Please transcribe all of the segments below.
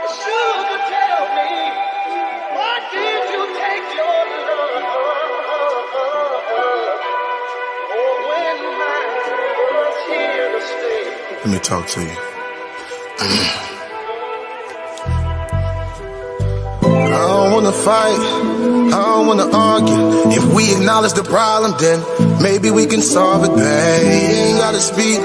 Sugar, tell me, why did you take your love? Oh, when mine was here to stay. Let me talk to you. I don't wanna fight, I don't wanna argue. If we acknowledge the problem, then maybe we can solve it. Hey, you ain't gotta speak.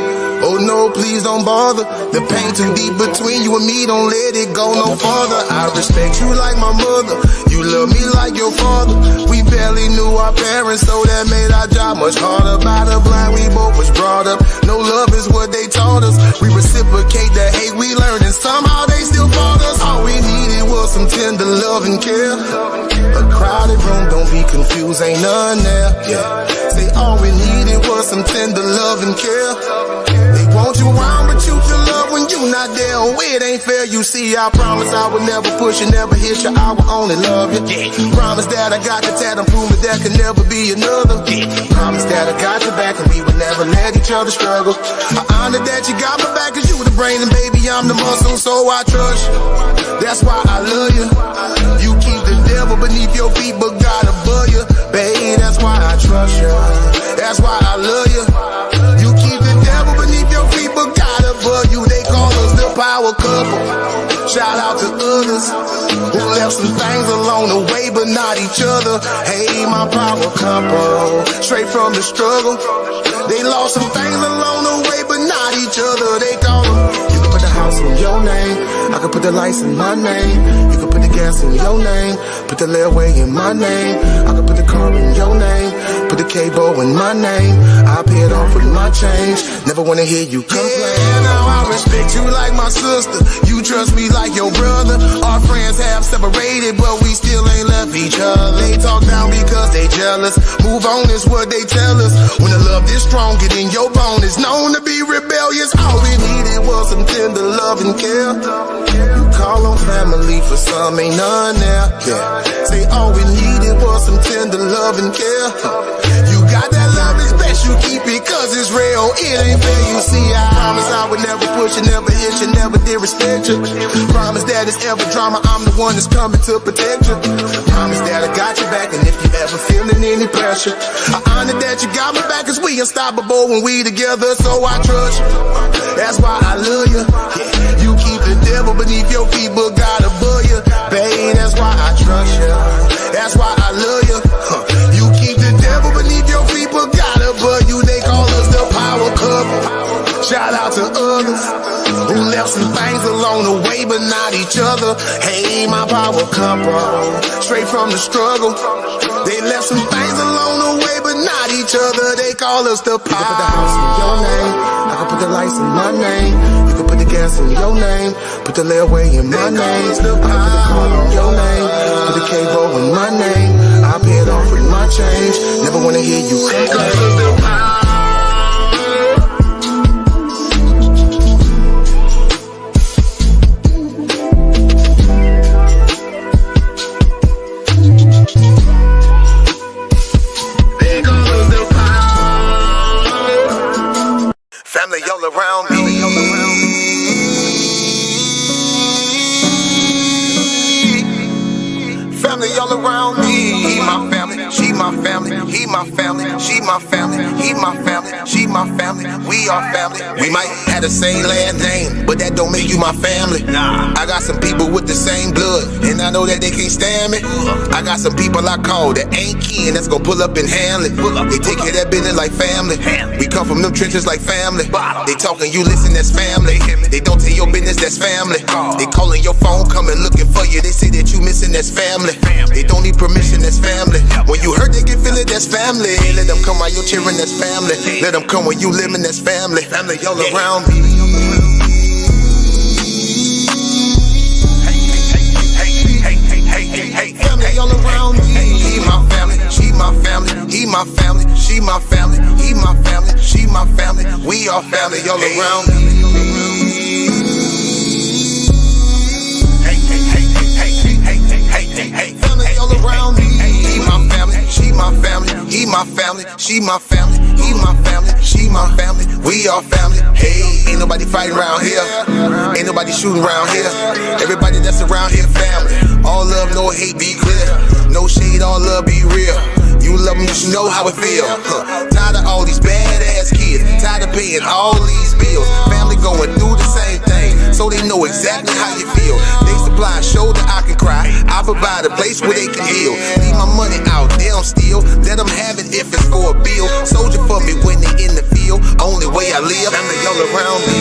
Oh no, please don't bother. The pain too deep between you and me, don't let it go no farther. I respect you like my mother, you love me like your father. We barely knew our parents, so that made our job much harder. By the blind, we both was brought up. No love is what they taught us. We reciprocate the hate we learned, and somehow they still fought us. All we needed was some tender love and care. A crowded room, don't be confused, ain't none there. Yeah. Say all we needed was some tender love and care. They want you around, but you feel love when you not there. Oh, it ain't fair, you see. I promise I would never push you, never hit you. I will only love you. Yeah. Promise that I got your tat and prove that there can never be another. Yeah. Promise that I got your back and we would never let each other struggle. I honor that you got my back, cause you the brain and baby I'm the muscle, so I trust you. That's why I love you. You keep the devil beneath your feet, but God above you. Babe, that's why I trust you. That's why I love you. You keep the devil beneath your feet, but God above you. They call us the power couple. Shout out to others who left some things along the way, but not each other. Hey, my power couple, straight from the struggle. They lost some things along the way, but not each other. They call them. You can put the house in your name, I can put the lights in my name. You can put the gas in your name, put the layaway in my name. I can put the car in your name, put the cable in my name. I pay it off with my change, never wanna hear you complain. Yeah, now I respect you like my sister, you trust me like your brother. Our friends have separated, but we still ain't left each other. They talk down because they jealous, move on is what they tell us. When the love is strong, get in your bone, it's known to be rebellious. All we needed was some tender love and care. You call on family, for some ain't none there. Yeah. Say all we needed was some tender love and care. You got that love, it's best you keep it, cause it's real. It ain't fair, you see. I promise I would never push you, never hit you, never disrespect you. Promise that it's ever drama, I'm the one that's coming to protect you. Promise that I got your back, and if you ever feeling any pressure, I honor that you got my back, cause we unstoppable when we together, so I trust you. That's why I love you. Yeah. You keep the devil beneath your feet, but God above you. Babe, that's why I trust you. That's why I love you. You keep the devil beneath your feet, but God above you. They call us the power couple. Shout out to others who left some things along the way, but not each other. Hey, my power couple, straight from the struggle. They left some things along the way, but not each other. They call us the power. You can put the house in your name, I can put the lights in my name. You can put the gas in your name, put the layaway in my name. I can put the car in your name, put the cable in my name. I pay it off with my change, never wanna hear you complain. Family all around me. Family all around me. He my family, she my family. He my family, she my family. He my family, she my family. We are family. We might have the same last name, but that don't make you my family. Nah. I got some people with the same blood, and I know that they can't stand me. I got some people I call that ain't kin, that's gonna pull up and handle it. They take care of that business like family. We come from them trenches like family. They talking, you listen, that's family. They don't tell your business, that's family. They calling your phone, coming looking for you. They say that you missing, that's family. They don't need permission, that's family. When you hurt, they can feel it, that's family. Let them come while you're cheering, that's family. Let them come when you living, that's family. Family all around me. Family all around me. He my family, she my family. He my family, she my family. He my family, she my family. We are family all around me. Family all around me. He my family, she my family. He my my family, she my family, he my family, she my family, we all family. Hey, ain't nobody fighting around here, ain't nobody shooting around here. Everybody that's around here family. All love, no hate, be clear. No shade, all love, be real. You love them, you should know how it feel. Tired of all these badass kids, tired of paying all these bills. Family going through the same thing, so they know exactly how you feel. They supply a shoulder I can cry, I provide a place where they can heal. Leave my money out, they don't steal. Let them have it if it's for a bill. Soldier for me when they in the field. Only way I live, family all around me.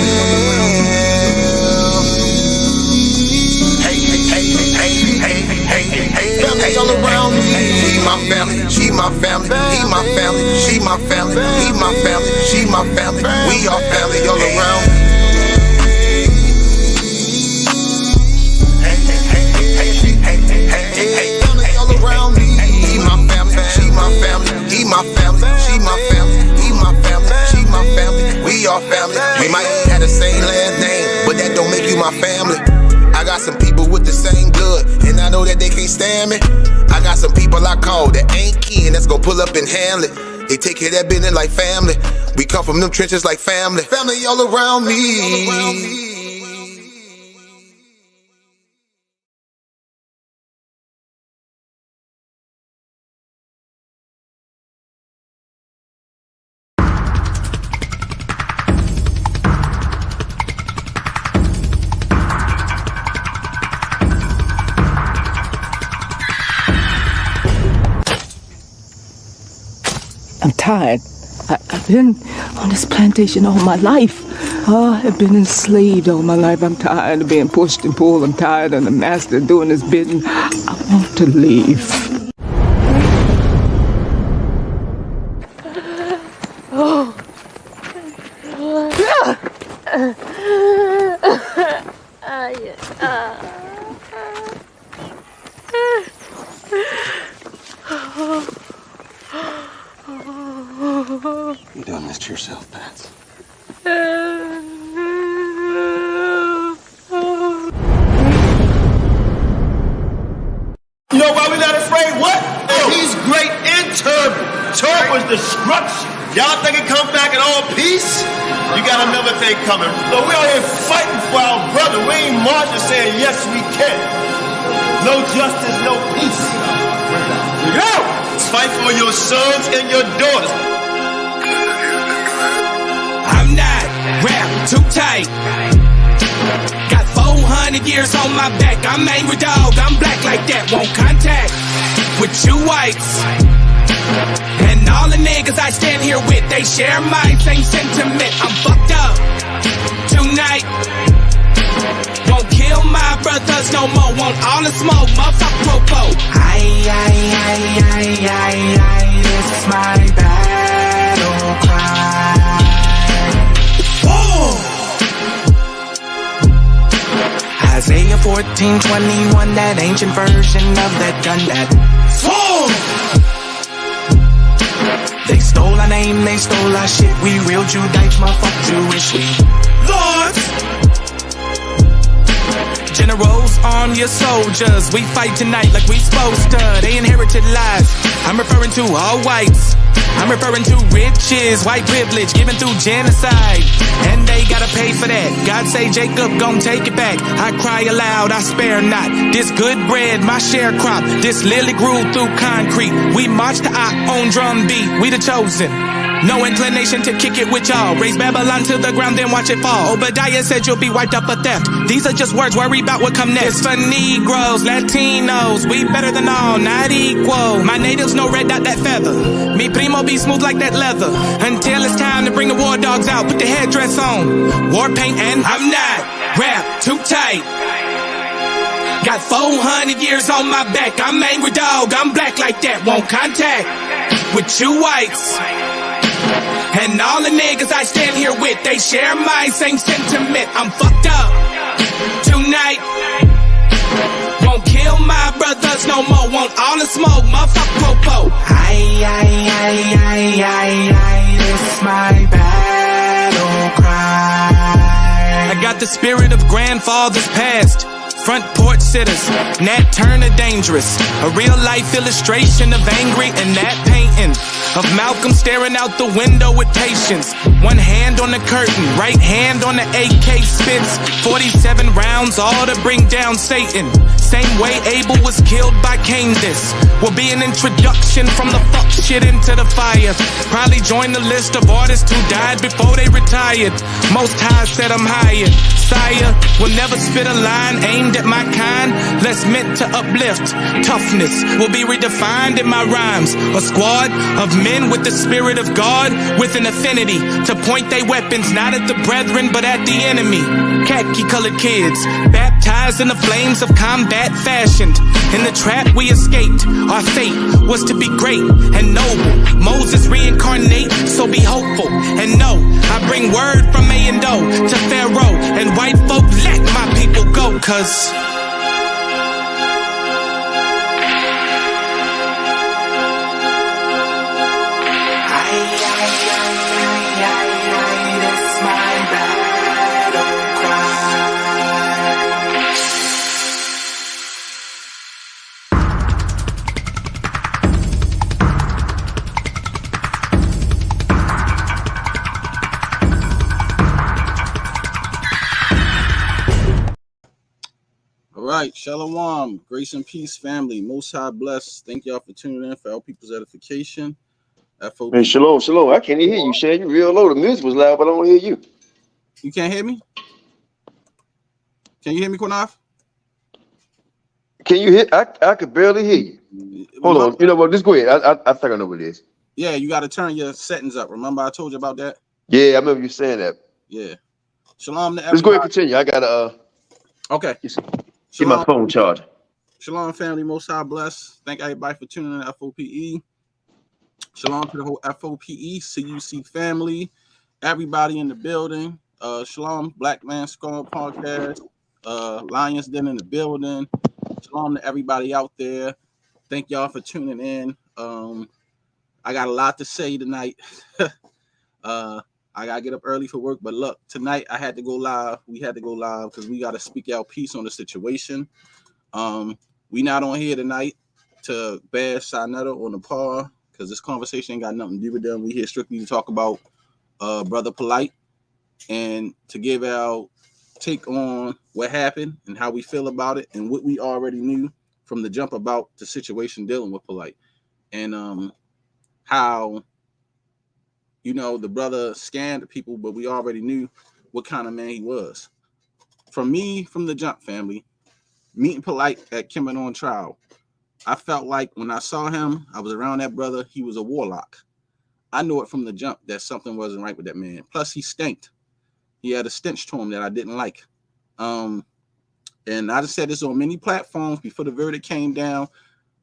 Family all around me. He my family, she my family, he my family, she my family, he my family, she my family. We all family all around me. Family all around me. He my family, she my family, he my family, she my family, he my family, she my family. We all family. We might have the same last name, but that don't make you my family. I got some people with the same blood, and I know that they can't stand me. I got some people I call that ain't kin, that's gonna pull up and handle it. They take care of that business like family. We come from them trenches like family. Family all around me. I'm tired. I've been on this plantation all my life. I've been enslaved all my life. I'm tired of being pushed and pulled. I'm tired of the master doing his bidding. I want to leave. You done this to yourself, Pats. You know why we not afraid? What? He's great and terrible. Terrible is destruction. Y'all think it come back in all peace? You got another thing coming. So we out here fighting for our brother. We ain't marching saying yes we can. No justice, no peace. Go! Fight for your sons and your daughters. I'm not wrapped too tight. Got 400 years on my back. I'm angry dog. I'm black like that. Won't contact with you whites. And all the niggas I stand here with, they share my same sentiment. I'm fucked up tonight. Won't kill my brothers no more. Want all the smoke. Motherfucker popo. This is my battle cry. Isaiah 14:21, that ancient version of that gun that they stole our name, they stole our shit. We real Judites, motherfucker Jewish. We lords, generals, arm your soldiers. We fight tonight like we supposed to. They inherited lies. I'm referring to all whites. I'm referring to riches, white privilege, given through genocide. And they gotta pay for that. God say Jacob gon' take it back. I cry aloud, I spare not. This good bread, my sharecrop. This lily grew through concrete. We march to our own drum beat. We the chosen. No inclination to kick it with y'all. Raise Babylon to the ground, then watch it fall. Obadiah said you'll be wiped up for theft. These are just words, worry about what come next. It's for Negroes, Latinos, we better than all, not equal. My natives no red dot that feather. Me primo be smooth like that leather. Until it's time to bring the war dogs out, put the headdress on. War paint and I'm not wrapped too tight. Got 400 years on my back. I'm angry dog, I'm black like that. Won't contact with you whites. And all the niggas I stand here with, they share my same sentiment. I'm fucked up tonight. Won't kill my brothers no more. Want all the smoke, motherfucker popo. This is my battle cry. I got the spirit of grandfathers past. front porch sitters, Nat Turner dangerous. A real life illustration of angry and that painting of Malcolm staring out the window with patience. One hand on the curtain, right hand on the AK spits. 47 rounds, all to bring down Satan. Same way Abel was killed by Cain. This will be an introduction from the fuck shit into the fire. Probably join the list of artists who died before they retired. Most High said I'm hired. Sire will never spit a line aimed at my kind, less meant to uplift. Toughness will be redefined in my rhymes. A squad of men with the spirit of God, with an affinity to point their weapons not at the brethren but at the enemy. Khaki colored kids, baptized in the flames of combat fashioned. In the trap we escaped, our fate was to be great and noble. Moses reincarnate, so be hopeful and know I bring word from A and O to Pharaoh and white folk, let my people go, cause it's my battle cry. All right, Shalom, grace and peace, family. Most High bless. Thank y'all for tuning in for our people's edification. F.O.P.E. Hey, shalom. I can't even hear you, Shan. You real low. The music was loud, but I don't hear you. You can't hear me? Can you hear me, Qanath? Can you hear? I could barely hear you. Hold on. You know what? Just go ahead. I think I know what it is. Yeah, you got to turn your settings up. Remember I told you about that? Yeah, I remember you saying that. Yeah. Shalom to everybody. Let's go ahead and continue. I gotta Okay. Get my phone charged. Shalom, family. Most High bless. Thank everybody for tuning in to F.O.P.E. Shalom to the whole F.O.P.E. CUC family. Everybody in the building. Shalom, Black Man Skull Podcast. Lions Den in the building. Shalom to everybody out there. Thank y'all for tuning in. I got a lot to say tonight. I gotta get up early for work, but look, tonight I had to go live. We had to go live because we gotta speak our piece on the situation. We not on here tonight to bash Sinetta or Nepal because this conversation ain't got nothing to do with them. We here strictly to talk about Brother Polight and to give our take on what happened and how we feel about it and what we already knew from the jump about the situation dealing with Polight and how. You know, the brother scammed people, but we already knew what kind of man he was. From me, from the jump, family, meeting Polight at Kemet on trial, I felt like when I saw him, I was around that brother, he was a warlock. I knew it from the jump that something wasn't right with that man. Plus, he stinked. He had a stench to him that I didn't like. And I just said this on many platforms before the verdict came down.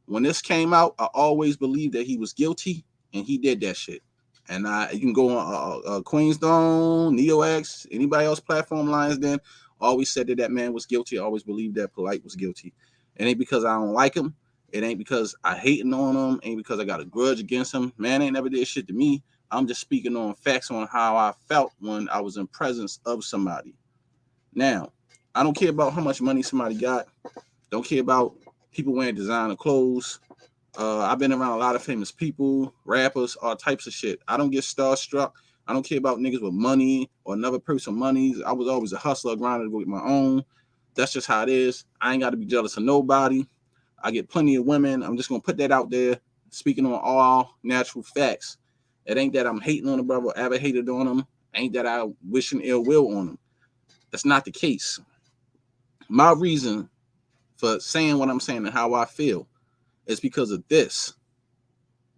When this came out, I always believed that he was guilty, and he did that shit. And you can go on Queenstone, NeoX, anybody else platform Lions Den. Always said that man was guilty. I always believed that Polight was guilty. It ain't because I don't like him. It ain't because I hating on him. Ain't because I got a grudge against him. Man ain't never did shit to me. I'm just speaking on facts on how I felt when I was in presence of somebody. Now, I don't care about how much money somebody got. Don't care about people wearing designer clothes. I've been around a lot of famous people, rappers, all types of shit. I don't get starstruck. I don't care about niggas with money or another person money. I was always a hustler, grinder to go get my own. That's just how it is. I ain't got to be jealous of nobody. I get plenty of women. I'm just going to put that out there, speaking on all natural facts. It ain't that I'm hating on a brother, ever hated on him. Ain't that I wishing ill will on him. That's not the case. My reason for saying what I'm saying and how I feel is because of this.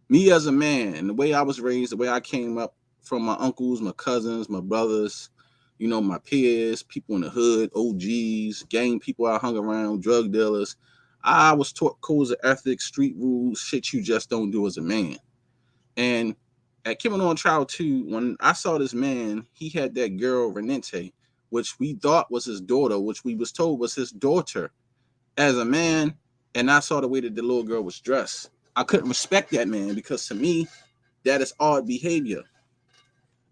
Me as a man, and the way I was raised, the way I came up from my uncles, my cousins, my brothers, you know, my peers, people in the hood, OGs, gang people I hung around, drug dealers. I was taught codes of ethics, street rules, shit you just don't do as a man. And at Kemet on trial too, when I saw this man, he had that girl, Renente, which we thought was his daughter, which we was told was his daughter. As a man, and I saw the way that the little girl was dressed, I couldn't respect that man because to me, that is odd behavior.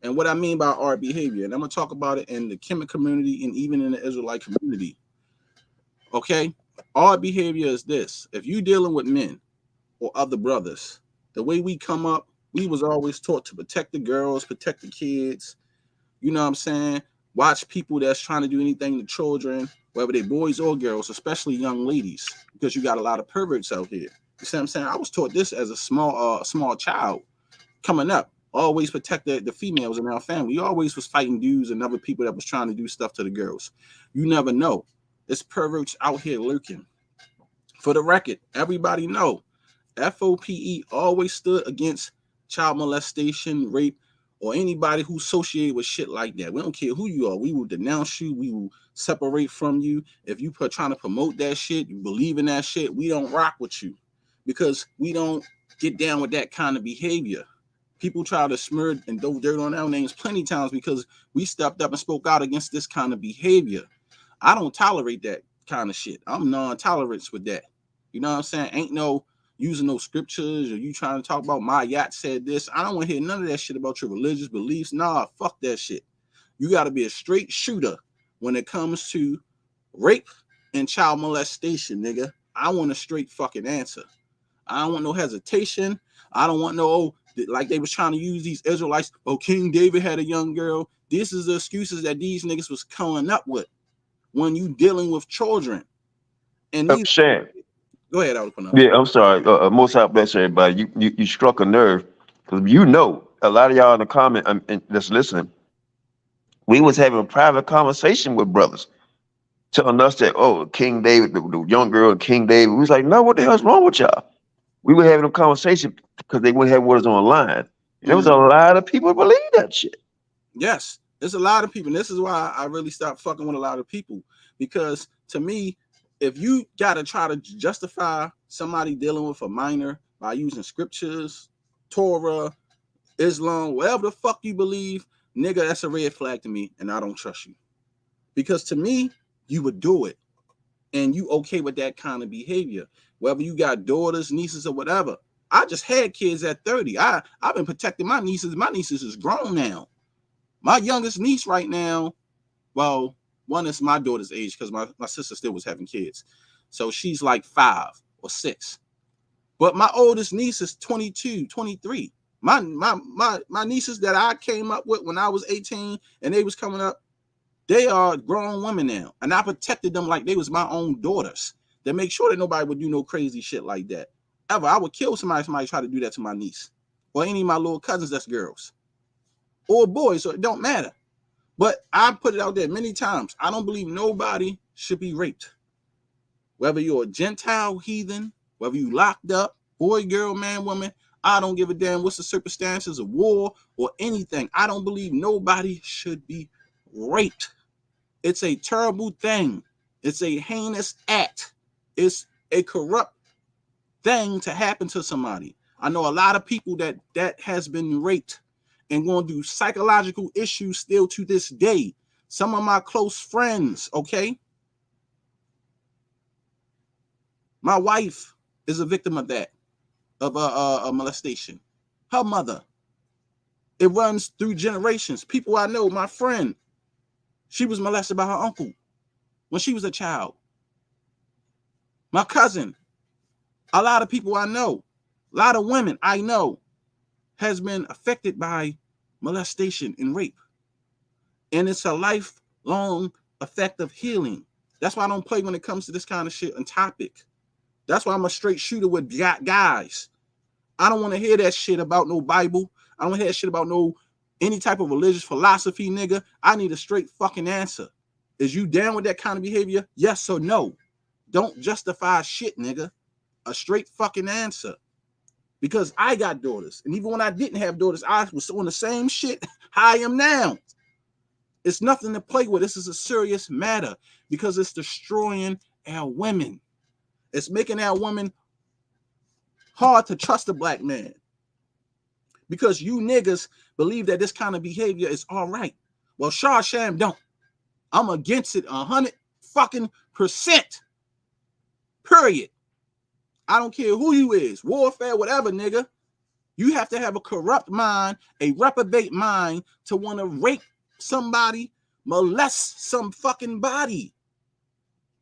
And what I mean by odd behavior, and I'm going to talk about it in the Kemet community and even in the Israelite community. Okay? Our behavior is this. If you dealing with men or other brothers, the way we come up, we was always taught to protect the girls, protect the kids. You know what I'm saying? Watch people that's trying to do anything to children, whether they boys or girls, especially young ladies, because you got a lot of perverts out here. You see what I'm saying? I was taught this as a small child coming up. Always protect the females in our family. We always was fighting dudes and other people that was trying to do stuff to the girls. You never know. There's perverts out here lurking. For the record, everybody know F.O.P.E. always stood against child molestation, rape, or anybody who associated with shit like that. We don't care who you are. We will denounce you. We will separate from you. If you trying to promote that shit, you believe in that shit, we don't rock with you because we don't get down with that kind of behavior. People try to smear and throw dirt on our names plenty of times because we stepped up and spoke out against this kind of behavior. I don't tolerate that kind of shit. I'm non-tolerant with that. You know what I'm saying? Ain't no using no scriptures or you trying to talk about my yacht said this. I don't want to hear none of that shit about your religious beliefs. Nah, fuck that shit. You got to be a straight shooter when it comes to rape and child molestation, nigga. I want a straight fucking answer. I don't want no hesitation. I don't want no, like they was trying to use these Israelites. Oh, King David had a young girl. This is the excuses that these niggas was coming up with when you dealing with children. And these, Sham. go ahead, I'll open up. Yeah, I'm sorry. Most God bless everybody. You struck a nerve because you know a lot of y'all in the comment and that's listening. We was having a private conversation with brothers, telling us that King David, the young girl, King David. We was like, no, what the hell's wrong with y'all? We were having a conversation because they wouldn't have what is online. And there was a lot of people believe that shit. Yes, there's a lot of people. And this is why I really stopped fucking with a lot of people. Because to me, if you got to try to justify somebody dealing with a minor by using scriptures, Torah, Islam, whatever the fuck you believe, nigga, that's a red flag to me. And I don't trust you. Because to me, you would do it. And you okay with that kind of behavior. Whether you got daughters, nieces, or whatever. I just had kids at 30. I've been protecting my nieces. My nieces is grown now. My youngest niece right now, well, one is my daughter's age because my sister still was having kids. So she's like 5 or 6. But my oldest niece is 22, 23. My nieces that I came up with when I was 18 and they was coming up, they are grown women now. And I protected them like they was my own daughters. To make sure that nobody would do no crazy shit like that. Ever, I would kill somebody if somebody try to do that to my niece. Or any of my little cousins that's girls. Or boys, so it don't matter. But I put it out there many times. I don't believe nobody should be raped. Whether you're a Gentile heathen, whether you locked up, boy, girl, man, woman, I don't give a damn what's the circumstances of war or anything. I don't believe nobody should be raped. It's a terrible thing. It's a heinous act. It's a corrupt thing to happen to somebody. I know a lot of people that has been raped and going through psychological issues still to this day. Some of my close friends, okay? My wife is a victim of that, of a molestation. Her mother. It runs through generations. People I know, my friend, she was molested by her uncle when she was a child. My cousin, a lot of people I know, a lot of women I know has been affected by molestation and rape. And it's a lifelong effect of healing. That's why I don't play when it comes to this kind of shit and topic. That's why I'm a straight shooter with guys. I don't want to hear that shit about no Bible. I don't want to hear that shit about no any type of religious philosophy, nigga. I need a straight fucking answer. Is you down with that kind of behavior? Yes or no? Don't justify shit, nigga. A straight fucking answer. Because I got daughters. And even when I didn't have daughters, I was on the same shit how I am now. It's nothing to play with. This is a serious matter because it's destroying our women. It's making our women hard to trust a black man. Because you niggas believe that this kind of behavior is all right. Well, Shar Sham don't. I'm against it 100%. Period. I don't care who you is, warfare, whatever, nigga. You have to have a corrupt mind, a reprobate mind to want to rape somebody, molest some fucking body.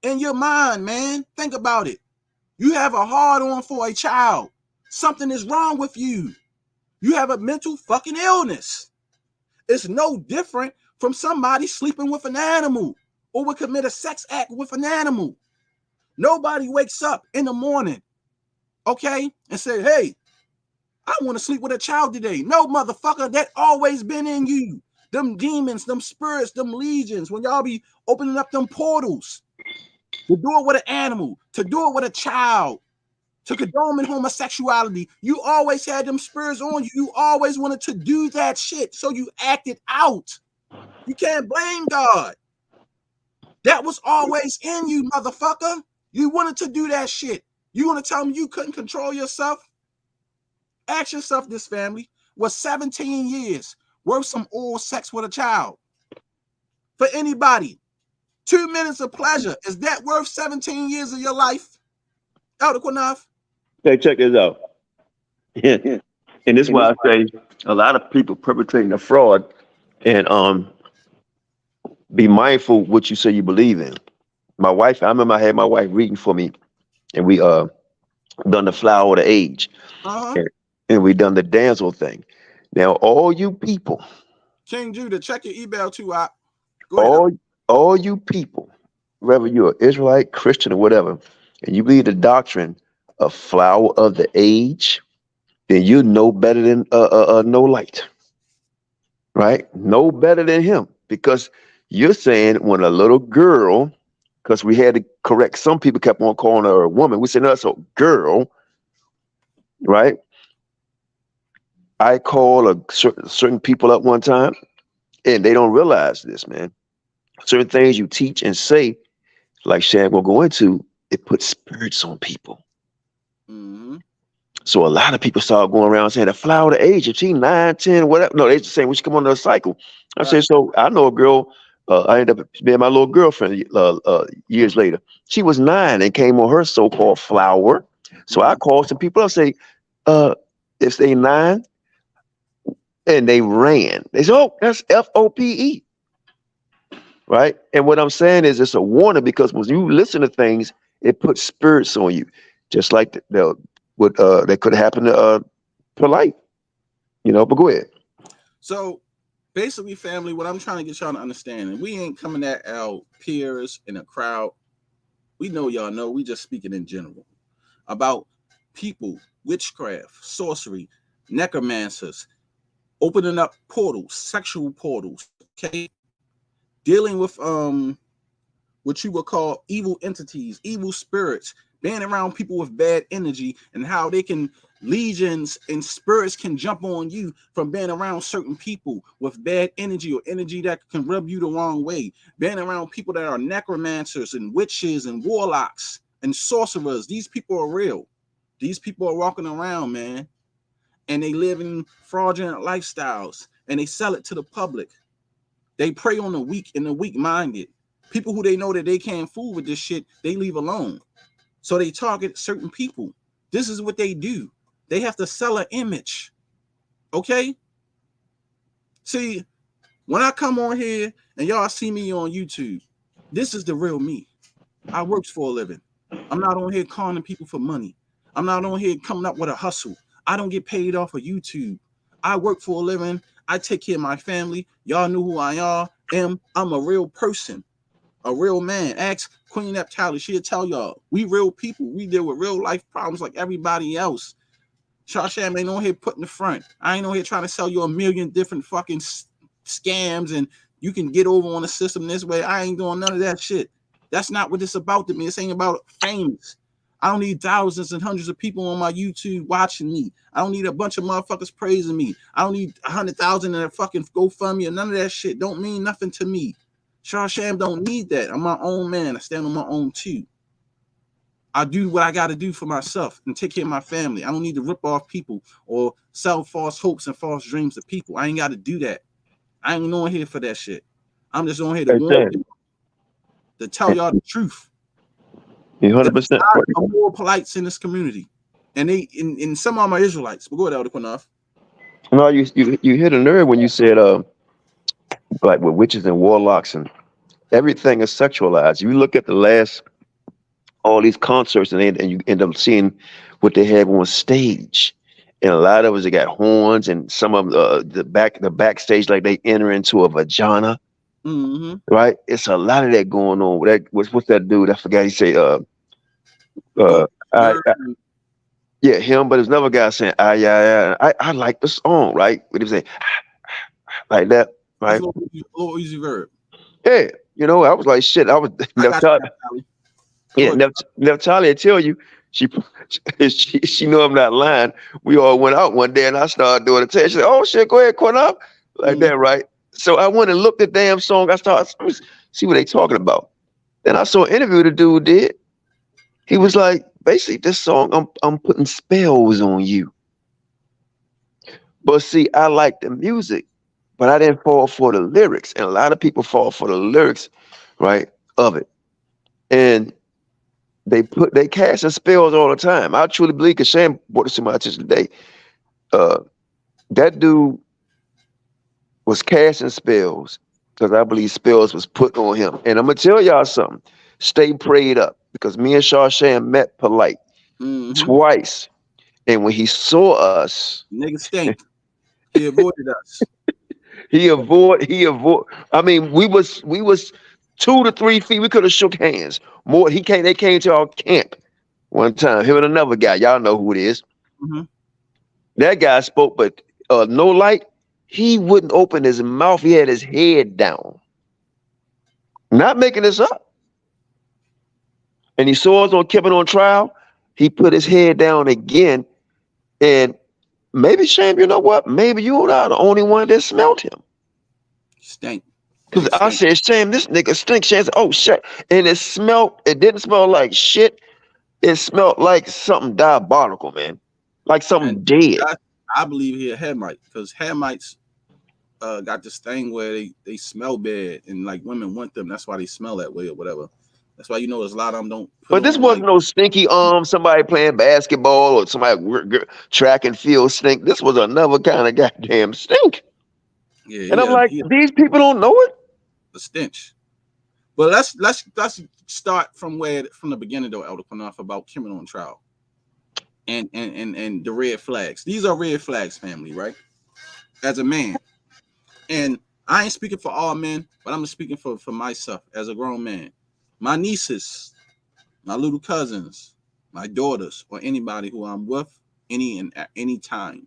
in your mind, man. Think about it. You have a hard on for a child. Something is wrong with you. You have a mental fucking illness. It's no different from somebody sleeping with an animal or would commit a sex act with an animal. Nobody wakes up in the morning, okay, and say, hey, I want to sleep with a child today. No, motherfucker, that always been in you. Them demons, them spirits, them legions, when y'all be opening up them portals to do it with an animal, to do it with a child, to condone homosexuality, you always had them spirits on you. You always wanted to do that shit, so you acted out. You can't blame God. That was always in you, motherfucker. You wanted to do that shit. You want to tell me you couldn't control yourself? Ask yourself this, family. Was 17 years worth some oral sex with a child? For anybody, 2 minutes of pleasure, is that worth 17 years of your life? Elder Qanath? Hey, check this out. And this is why I say a lot of people perpetrating a fraud, and be mindful what you say you believe in. My wife, I remember I had my wife reading for me, and we done the flower of the age, and we done the damsel thing. Now, all you people, King Judah, check your email too. All you people, whether you're an Israelite, Christian, or whatever, and you believe the doctrine of flower of the age, then you know better than no light, right? No better than him, because you're saying when a little girl, because we had to correct, some people kept on calling her a woman. We said, no, that's a girl, right? I call certain people up one time, and they don't realize this, man. Certain things you teach and say, like Sham will go into, it puts spirits on people. Mm-hmm. So a lot of people start going around saying the flower of the age, if she's 9, 10, whatever. No, they're just saying we should come on a cycle. I say, so I know a girl, I ended up being my little girlfriend years later. She was 9 and came on her so-called flower. So I called some people up, say, if they 9, and they ran. They said, oh, that's F.O.P.E. Right? And what I'm saying is it's a warning, because when you listen to things, it puts spirits on you. Just like that could happen to Polight. But go ahead. So basically, family, what I'm trying to get y'all to understand, and we ain't coming at our peers in a crowd. We know y'all know, we just speaking in general about people, witchcraft, sorcery, necromancers, opening up portals, sexual portals, okay? Dealing with what you would call evil entities, evil spirits, being around people with bad energy, and how they can, legions and spirits can jump on you from being around certain people with bad energy or energy that can rub you the wrong way. Being around people that are necromancers and witches and warlocks and sorcerers. These people are real. These people are walking around, man, and they live in fraudulent lifestyles, and they sell it to the public. They prey on the weak and the weak-minded. People who they know that they can't fool with this shit, they leave alone. So they target certain people. This is what they do. They have to sell an image. Okay? See, when I come on here and y'all see me on YouTube, this is the real me. I works for a living. I'm not on here conning people for money. I'm not on here coming up with a hustle. I don't get paid off of YouTube. I work for a living. I take care of my family. Y'all know who I am. I'm a real person. A real man. Ask Queen Neptali. She'll tell y'all. We real people. We deal with real life problems like everybody else. Shar Sham ain't on here putting the front. I ain't on here trying to sell you a million different fucking scams and you can get over on the system this way. I ain't doing none of that shit. That's not what it's about to me. This ain't about famous. I don't need thousands and hundreds of people on my YouTube watching me. I don't need a bunch of motherfuckers praising me. I don't need 100,000 in a fucking GoFundMe or none of that shit. Don't mean nothing to me. Shar Sham don't need that. I'm my own man. I stand on my own too. I do what I got to do for myself and take care of my family. I don't need to rip off people or sell false hopes and false dreams to people. I ain't got to do that. I ain't on here for that shit. I'm just on here to warn people, to tell y'all the truth. 100%. More Polights in this community, and they in some of my Israelites. But go ahead, Elder Qanath. No, you hit a nerve when you said like with witches and warlocks and everything is sexualized. You look at the last all these concerts, and you end up seeing what they have on stage. And a lot of us, they got horns, and some of them, the backstage, like they enter into a vagina. Right? It's a lot of that going on. What's that dude? I forgot. He say, yeah, him. But there's another guy saying, I like the song, right? What he say, like that, right? Little easy verb. Yeah, you know, I was like, shit. I was Charlie tell you she know I'm not lying. We all went out one day and I started doing a test. She said, "Oh shit, go ahead, Qanath," like that, right? So I went and looked at the damn song. I started see what they talking about. Then I saw an interview the dude did. He was like, basically, this song, I'm putting spells on you. But see, I like the music, but I didn't fall for the lyrics. And a lot of people fall for the lyrics, right, of it. And they cast spells all the time. I truly believe, because Sham brought this to my attention today, that dude was casting spells because I believe spells was put on him. And I'm going to tell y'all something. Stay prayed up, because me and Shar Sham met Polight twice. And when he saw us, nigga stink. He avoided us. He avoid. I mean, we was 2 to 3 feet. We could have shook hands. More. They came to our camp one time. Him and another guy. Y'all know who it is. That guy spoke, but no light. He wouldn't open his mouth. He had his head down. Not making this up. And he saw us on Kevin on trial. He put his head down again. And maybe, Sham, you know what? Maybe you and I are the only one that smelled him. Stink. Because I said, Sham, this nigga stinks. Sham said, oh, shit. And it didn't smell like shit. It smelled like something diabolical, man. Like something dead. I believe he a Hamite, because Hamites got this thing where they smell bad, and like women want them. That's why they smell that way or whatever. That's why, you know, there's a lot of them don't. But this wasn't no stinky somebody playing basketball or somebody track and field stink. This was another kind of goddamn stink. Yeah, and I'm like, these people don't know it. The stench. But let's start from the beginning though, Elder Qanath, about Kimon on trial. And the red flags. These are red flags, family, right? As a man. And I ain't speaking for all men, but I'm speaking for myself as a grown man. My nieces, my little cousins, my daughters, or anybody who I'm with any time,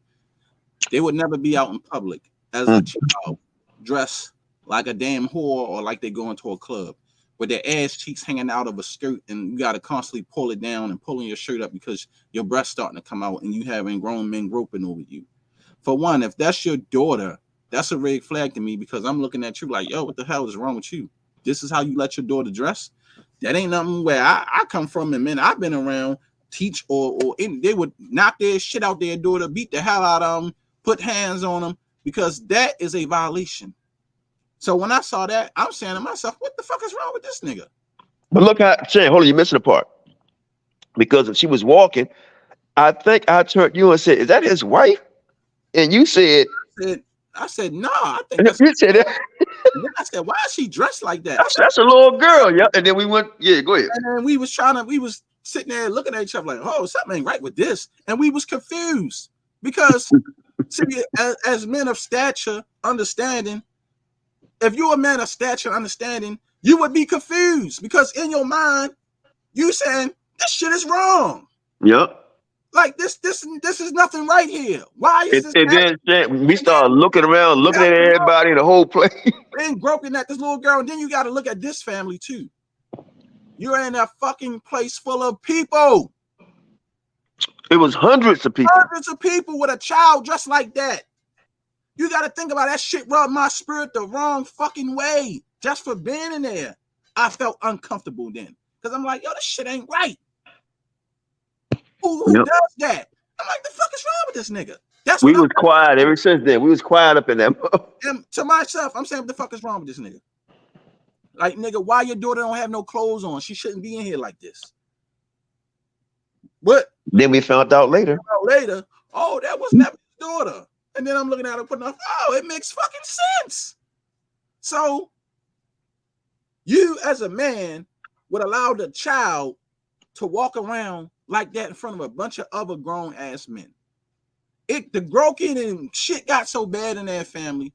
they would never be out in public as a child dressed like a damn whore or like they go into a club with their ass cheeks hanging out of a skirt, and you got to constantly pull it down and pulling your shirt up because your breast's starting to come out and you having grown men groping over you. For one, if that's your daughter, that's a red flag to me, because I'm looking at you like, yo, what the hell is wrong with you? This is how you let your daughter dress? That ain't nothing where I come from, and men I've been around teach or they would knock their shit out their daughter, beat the hell out of them, put hands on them, because that is a violation. So when I saw that, I'm saying to myself, what the fuck is wrong with this nigga? But look how, Shane, hold on, you're missing a part. Because if she was walking, I think I turned you and said, is that his wife? And you said, I said, no, I think that's you said that. I said, why is she dressed like that? That's a little girl, yeah. And then we went, yeah, go ahead. And then we was sitting there looking at each other like, oh, something ain't right with this. And we was confused because see, as men of stature, understanding, if you're a man of stature, understanding, you would be confused because in your mind, you saying this shit is wrong. Yep. Like this is nothing right here. Why is this? And then we started looking around, looking at everybody in the whole place. And groping at this little girl, and then you got to look at this family too. You're in a fucking place full of people. It was hundreds of people. Hundreds of people with a child dressed like that. You got to think about that shit rubbed my spirit the wrong fucking way. Just for being in there, I felt uncomfortable then. Because I'm like, yo, this shit ain't right. Who does that? I'm like, the fuck is wrong with this nigga? That's we was quiet ever since then. We was quiet up in that. And to myself, I'm saying, what the fuck is wrong with this nigga? Like, nigga, why your daughter don't have no clothes on? She shouldn't be in here like this. But then we found out later. Oh, that was not his daughter. And then I'm looking at her putting up, oh, it makes fucking sense. So you as a man would allow the child to walk around like that in front of a bunch of other grown ass men. The broken and shit got so bad in their family.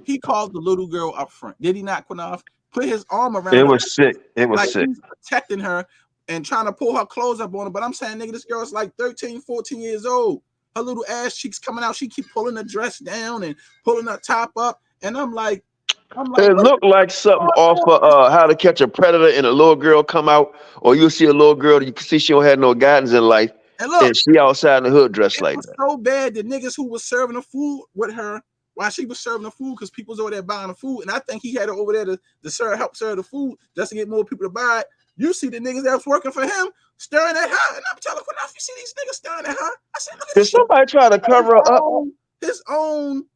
He called the little girl up front. Did he not, Qanath? Put his arm around her. It was sick. It was like sick. He's protecting her and trying to pull her clothes up on her. But I'm saying, nigga, this girl's like 13, 14 years old. Her little ass cheeks coming out. She keep pulling the dress down and pulling her top up. And I'm like, it looked like something off of How to Catch a Predator, and a little girl come out, or you'll see a little girl, you can see she don't have no guidance in life, and she outside in the hood dressed like that. So bad, the niggas who was serving the food with her while she was serving the food, because people was over there buying the food, and I think he had her over there to help serve the food just to get more people to buy it. You see the niggas that was working for him staring at her, and I'm telling Qanath, you see these niggas staring at her? I said, look at Did somebody try to cover her up?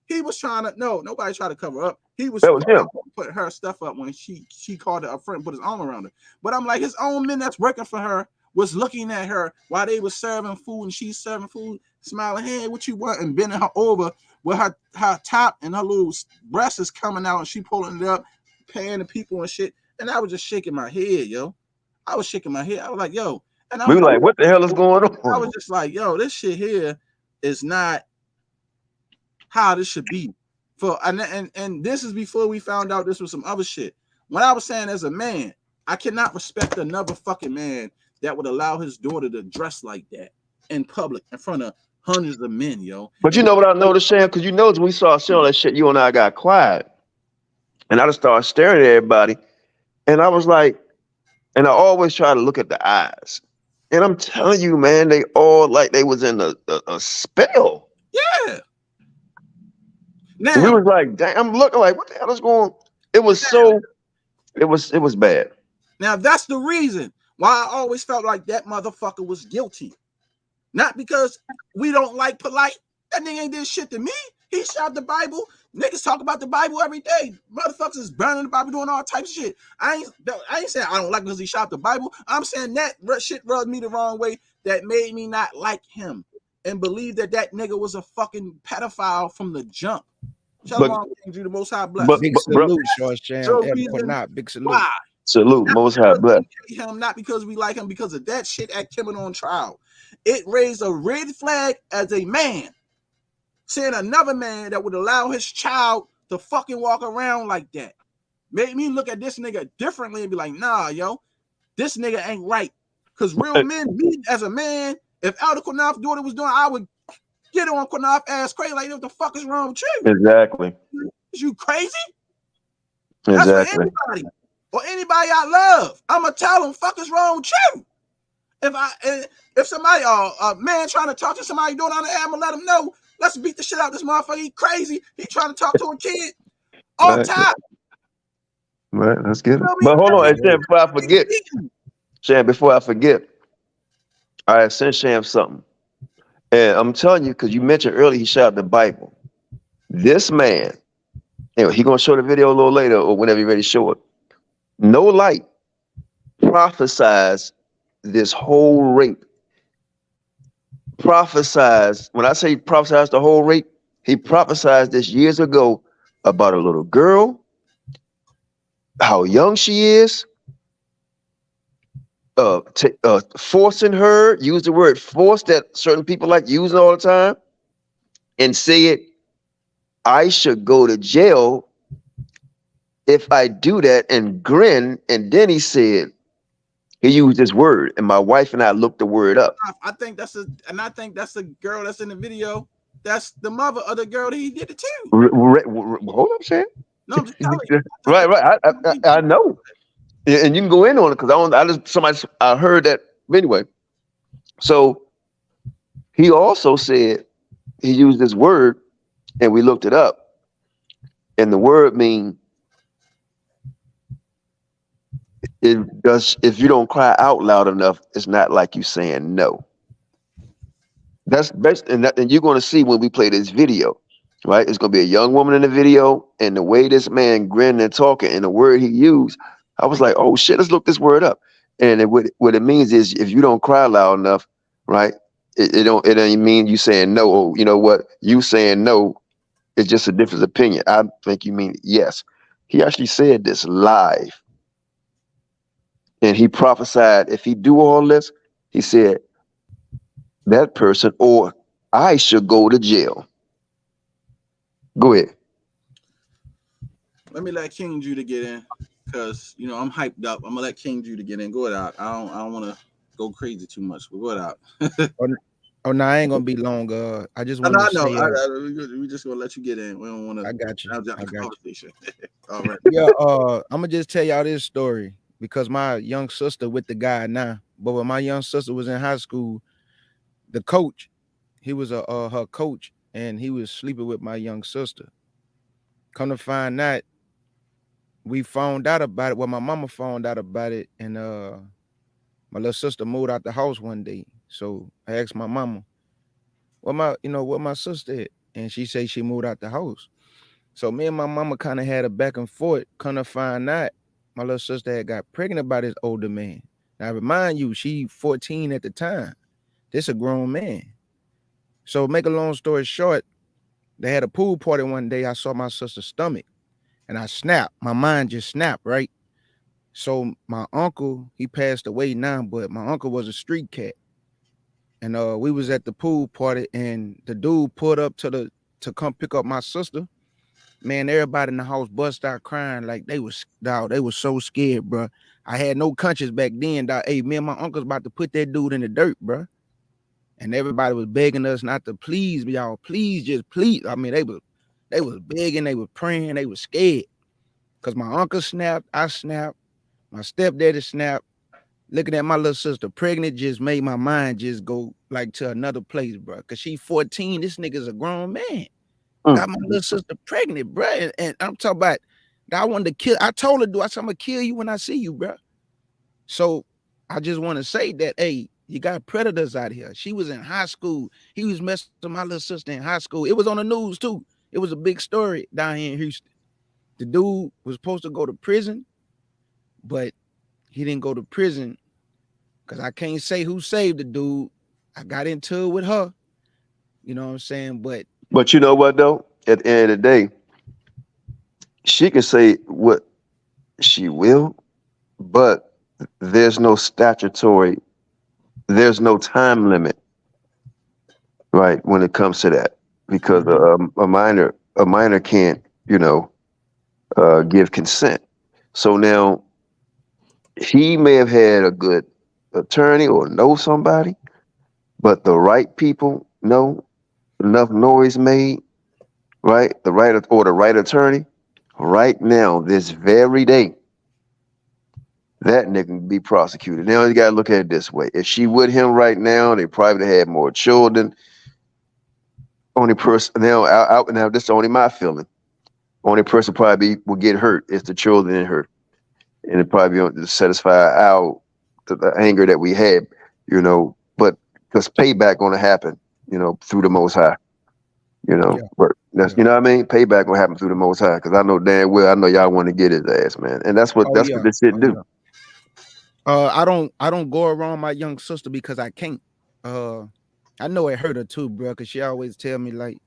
He was trying to, no, nobody tried to cover up. He was, put her stuff up when she called her up front and put his arm around her. But I'm like, his own men that's working for her was looking at her while they was serving food, and she's serving food, smiling, hey, what you want? And bending her over with her top and her little breast is coming out, and she pulling it up, paying the people and shit. And I was just shaking my head, yo. I was shaking my head. I was like, yo. And I was like, what the hell is going on? I was just like, yo, this shit here is not how this should be. And this is before we found out this was some other shit. When I was saying, as a man, I cannot respect another fucking man that would allow his daughter to dress like that in public in front of hundreds of men, yo. But you know what I noticed, Sham? Because you know, when we saw all that shit, you and I got quiet. And I just started staring at everybody. And I was like, and I always try to look at the eyes. And I'm telling you, man, they all like they was in a spell. Yeah. Now, and we was like, damn, I'm looking like, what the hell is going on? It was it was bad. Now, that's the reason why I always felt like that motherfucker was guilty. Not because we don't like Polight. That nigga ain't did shit to me. He shot the Bible. Niggas talk about the Bible every day. Motherfuckers is burning the Bible, doing all types of shit. I ain't saying I don't like because he shot the Bible. I'm saying that shit rubbed me the wrong way that made me not like him and believe that nigga was a fucking pedophile from the jump. Shalom, King, the Most High bless. Big salute, Shar Sham. Big salute. Why? Salute, Most High bless. Him, not because we like him, because of that shit at Kim on trial. It raised a red flag as a man. Saying another man that would allow his child to fucking walk around like that made me look at this nigga differently and be like, nah, yo, this nigga ain't right. Because real men, me as a man, if Elder Qanath's daughter was doing, I would get on Qanath ass crazy like, what the fuck is wrong with you? Exactly. Is you crazy? Exactly. That's for anybody or anybody I love. I'm gonna tell them, fuck is wrong with you? If somebody, a man trying to talk to somebody doing on the air, I'm gonna let him know. Let's beat the shit out of this motherfucker. He crazy. He trying to talk to a kid on top. Right, let's get it. But hold on, Sham, before I forget. Sham, before I forget, I sent Sham something. And I'm telling you, because you mentioned earlier he shot the Bible. This man, anyway, he's gonna show the video a little later or whenever you're ready to show it. No Light prophesies this whole rape. Prophesies, when I say prophesies the whole rape, he prophesied this years ago about a little girl, how young she is, forcing her, use the word force that certain people like using all the time, and said, I should go to jail if I do that, and grin. And then he said, he used this word, and my wife and I looked the word up. I think that's the girl that's in the video. That's the mother of the girl that he did it to. Hold up, Sham. No, I'm just telling you. Right. I know, and you can go in on it because I heard that anyway. So he also said he used this word, and we looked it up, and the word means. It does. If you don't cry out loud enough, it's not like you saying no. That's best, and you're going to see when we play this video, right? It's going to be a young woman in the video, and the way this man grinned and talking, and the word he used, I was like, "Oh shit, let's look this word up." And what it means is, if you don't cry loud enough, right? It don't mean you saying no. Or, you know what? You saying no is just a different opinion. I think you mean yes. He actually said this live. And he prophesied, if he do all this, he said, that person or I should go to jail. Go ahead. Let me let King Judah get in, because I'm hyped up. I'm gonna let King Judah get in. Go ahead out. I don't want to go crazy too much, but go ahead out. Oh no, I ain't gonna be long. I just I wanted to know. say, We just gonna let you get in. We don't want to. I got you. Have the conversation. All right. Yeah, I'm gonna just tell y'all this story because my young sister with the guy now, but when my young sister was in high school, the coach, he was her coach, and he was sleeping with my young sister. Come to find out, we found out about it. Well, my mama found out about it, and my little sister moved out the house one day. So I asked my mama, what my sister at? And she said she moved out the house. So me and my mama kind of had a back and forth. Kind of find out my little sister had got pregnant by this older man. Now remind you, she 14 at the time. This a grown man. So make a long story short, they had a pool party one day. I saw my sister's stomach, and I snapped. My mind just snapped, right? So my uncle, he passed away now, but my uncle was a street cat. And we was at the pool party, and the dude pulled up to come pick up my sister. Man, everybody in the house bust out crying like they was so scared, bro. I had no conscience back then, dog. Hey, me and my uncle's about to put that dude in the dirt, bro. And everybody was begging us not to, please, y'all, please, just please. I mean, they was begging, they was praying, they was scared. Cause my uncle snapped, I snapped, my stepdaddy snapped. Looking at my little sister pregnant just made my mind just go like to another place, bro. Cause she 14, this nigga's a grown man. Got my little sister pregnant, bro. And I'm talking about, I wanted to kill. I told her, I said, I'm gonna kill you when I see you, bro. So I just want to say that, hey, you got predators out here. She was in high school. He was messing with my little sister in high school. It was on the news too. It was a big story down here in Houston. The dude was supposed to go to prison, but he didn't go to prison because I can't say who saved the dude. I got into it with her. You know what I'm saying? But you know what though? At the end of the day, she can say what she will, but there's no time limit, right? When it comes to that, because a minor can't, give consent. So now he may have had a good attorney or know somebody, but the right people know enough noise made, right? The right attorney, right now, this very day, that nigga can be prosecuted. Now you gotta look at it this way: if she with him right now, they probably had more children. Only person now this is only my feeling. Only person probably will get hurt is the children in her, and it probably won't satisfy the anger that we had, But because payback gonna happen, through the Most High. But that's you know what I mean. Payback gonna happen through the Most High, because I know damn well y'all want to get his ass, man, and that's what what this shit do. I don't go around my young sister because I can't. I know it hurt her too, bro, because she always tell me like,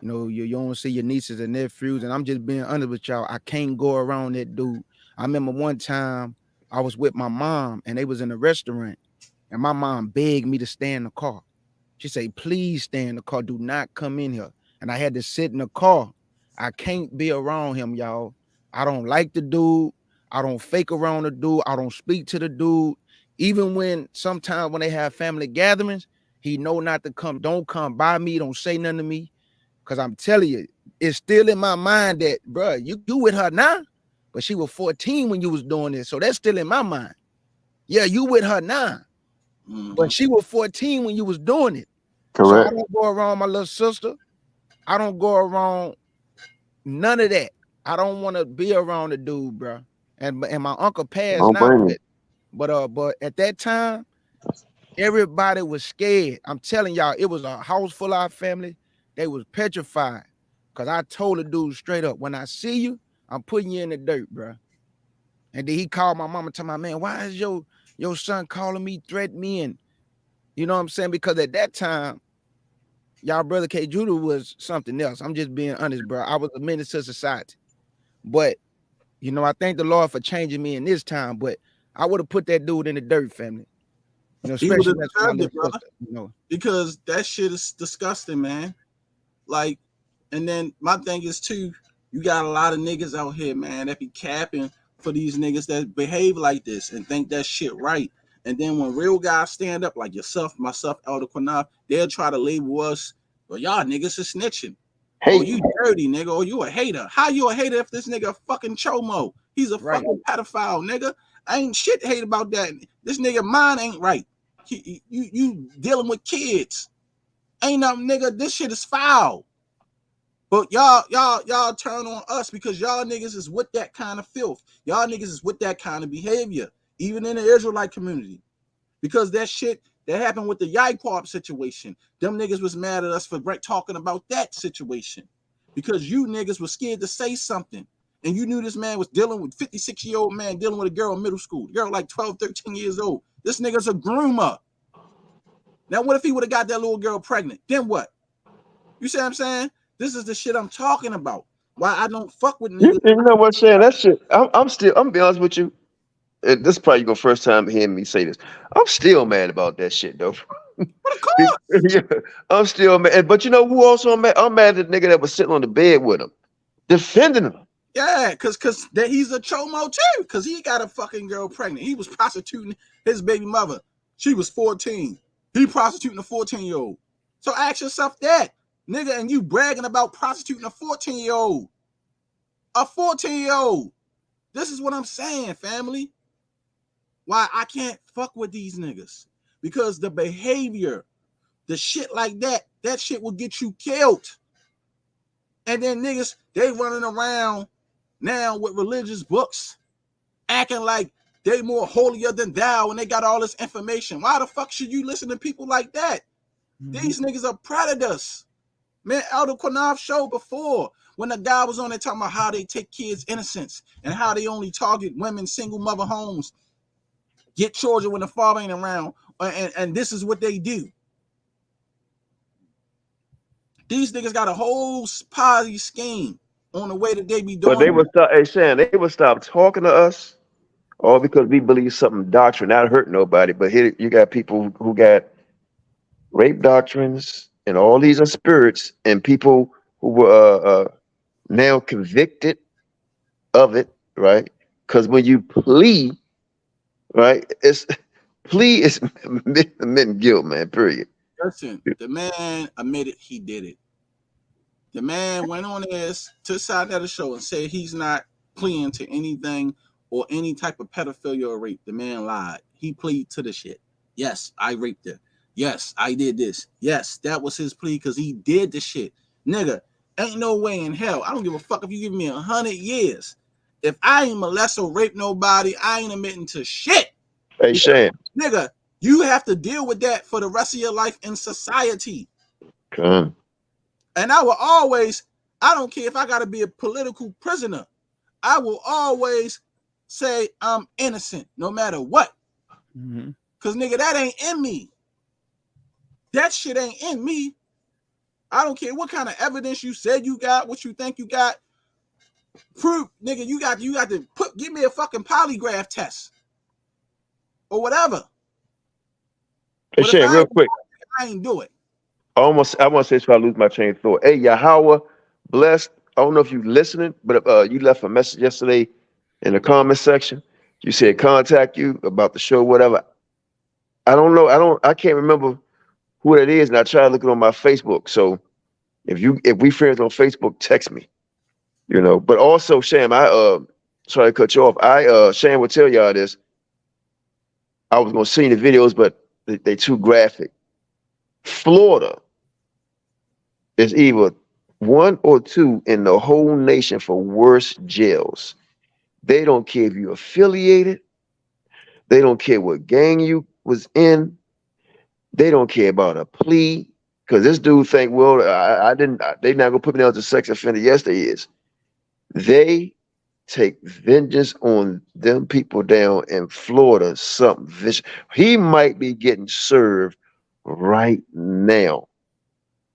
you don't see your nieces and nephews, and I'm just being honest with y'all. I can't go around that dude. I remember one time I was with my mom and they was in a restaurant, and my mom begged me to stay in the car. She said, please stay in the car. Do not come in here. And I had to sit in the car. I can't be around him, y'all. I don't like the dude. I don't fake around the dude. I don't speak to the dude. Even when sometimes when they have family gatherings, he know not to come. Don't come by me. Don't say nothing to me. Because I'm telling you, it's still in my mind that, bro, you with her now, but she was 14 when you was doing this. So that's still in my mind. Yeah, you with her now, but she was 14 when you was doing it. Correct. So I don't go around my little sister. I don't go around none of that. I don't want to be around the dude, bro. And my uncle passed now, but at that time, everybody was scared. I'm telling y'all, it was a house full of our family. They was petrified because I told the dude straight up, when I see you, I'm putting you in the dirt, bro. And then he called my mama, tell my man, why is your son calling me, threatening me? And you know what I'm saying? Because at that time, y'all brother K. Judah was something else. I'm just being honest, bro. I was a menace to society. But, I thank the Lord for changing me in this time. But I would have put that dude in the dirt, family. You know, He would especially have that's my deserved little it, brother. sister, you know. Because that shit is disgusting, man. Like, and then my thing is too, you got a lot of niggas out here, man, that be capping for these niggas that behave like this and think that shit right. And then when real guys stand up, like yourself, myself, Elder Qanath, they'll try to label us, well, y'all niggas are snitching. Hey, Or you dirty, nigga, or you a hater. How you a hater if this nigga a fucking chomo? He's a fucking pedophile, nigga. I ain't shit to hate about that. This nigga mind ain't right. You dealing with kids. Ain't nothing, nigga. This shit is foul. But y'all turn on us because y'all niggas is with that kind of filth. Y'all niggas is with that kind of behavior, even in the Israelite community. Because that shit that happened with the Yaipop situation, them niggas was mad at us for talking about that situation. Because you niggas was scared to say something. And you knew this man was dealing with 56-year-old man dealing with a girl in middle school. The girl like 12, 13 years old. This nigga's a groomer. Now, what if he would have got that little girl pregnant? Then what? You see what I'm saying? This is the shit I'm talking about. Why I don't fuck with niggas. you know what, Shan? That shit. I'm gonna be honest with you. This is probably your first time hearing me say this. I'm still mad about that shit, though. But of course. Yeah, I'm still mad. But you know who also I'm mad? I'm mad at the nigga that was sitting on the bed with him, defending him. Yeah, because that he's a chomo too. Because he got a fucking girl pregnant. He was prostituting his baby mother. She was 14. He prostituting a 14-year-old. So ask yourself that, nigga, and you bragging about prostituting a 14-year-old. A 14-year-old. This is what I'm saying, family. Why I can't fuck with these niggas. Because the behavior, the shit like that shit will get you killed. And then niggas, they running around now with religious books, acting like they more holier than thou and they got all this information. Why the fuck should you listen to people like that? These niggas are predators. Man, Elder Qanath showed before when the guy was on there talking about how they take kids' innocence and how they only target women, single mother homes, get children when the father ain't around, and this is what they do. These niggas got a whole posse scheme on the way that they be doing. But they would stop. Hey, Shan, they would stop talking to us, all because we believe something doctrine, not hurt nobody. But here you got people who got rape doctrines and all these are spirits, and people who were now convicted of it, right? Because when you plea, right, it's plea is admitting guilt, man. Period. Listen, the man admitted he did it. The man went on this to the side of the show and said he's not pleading to anything or any type of pedophilia or rape. The man lied. He pleaded to the shit. Yes, I raped her. Yes, I did this. Yes, that was his plea because he did the shit. Nigga, ain't no way in hell. I don't give a fuck if you give me 100 years. If I ain't molest or rape nobody, I ain't admitting to shit. Hey, Shan. Nigga, you have to deal with that for the rest of your life in society. Come. And I will always, I don't care if I got to be a political prisoner. I will always say I'm innocent no matter what. Because, nigga, that ain't in me. That shit ain't in me. I don't care what kind of evidence you said you got, what you think you got. Proof, nigga, you got to give me a fucking polygraph test. Or whatever. Hey, Shan, real quick. I ain't do it. I want to say so I lose my train of thought. Hey, Yahweh, blessed. I don't know if you're listening, but you left a message yesterday in the comment section. You said contact you about the show, whatever. I don't know. I can't remember who that is, and I try to look it on my Facebook. So if we friends on Facebook, text me. You know. But also, Sham, I sorry to cut you off. Sham will tell y'all this. I was gonna see the videos, but they too graphic. Florida is either 1 or 2 in the whole nation for worst jails. They don't care if you're affiliated. They don't care what gang you was in. They don't care about a plea. Because this dude think, well, they not gonna put me down as a sex offender. Yes, they is. They take vengeance on them people down in Florida. Something vicious. He might be getting served right now.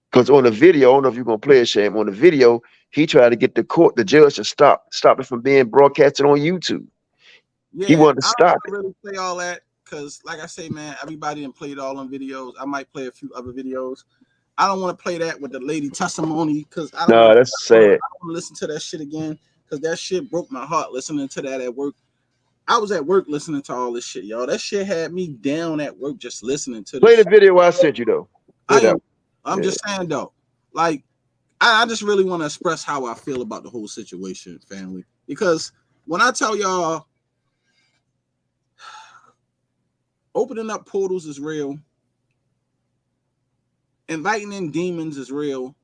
Because on the video, I don't know if you're gonna play it, Sham. On the video, he tried to get the judge to stop it from being broadcasted on YouTube. He Yeah, wanted to I stop don't really play all that because, like I say, man, everybody didn't play it all on videos. I might play a few other videos. I don't want to play that with the lady testimony because I it. don't No, want that's sad. to listen to that shit again because that shit broke my heart listening to that at work. I was at work listening to all this shit, y'all. That shit had me down at work just listening to this. Play the shit. video I sent you though. I'm just saying though, like I just really want to express how I feel about the whole situation, family. Because when I tell y'all opening up portals is real, inviting in demons is real.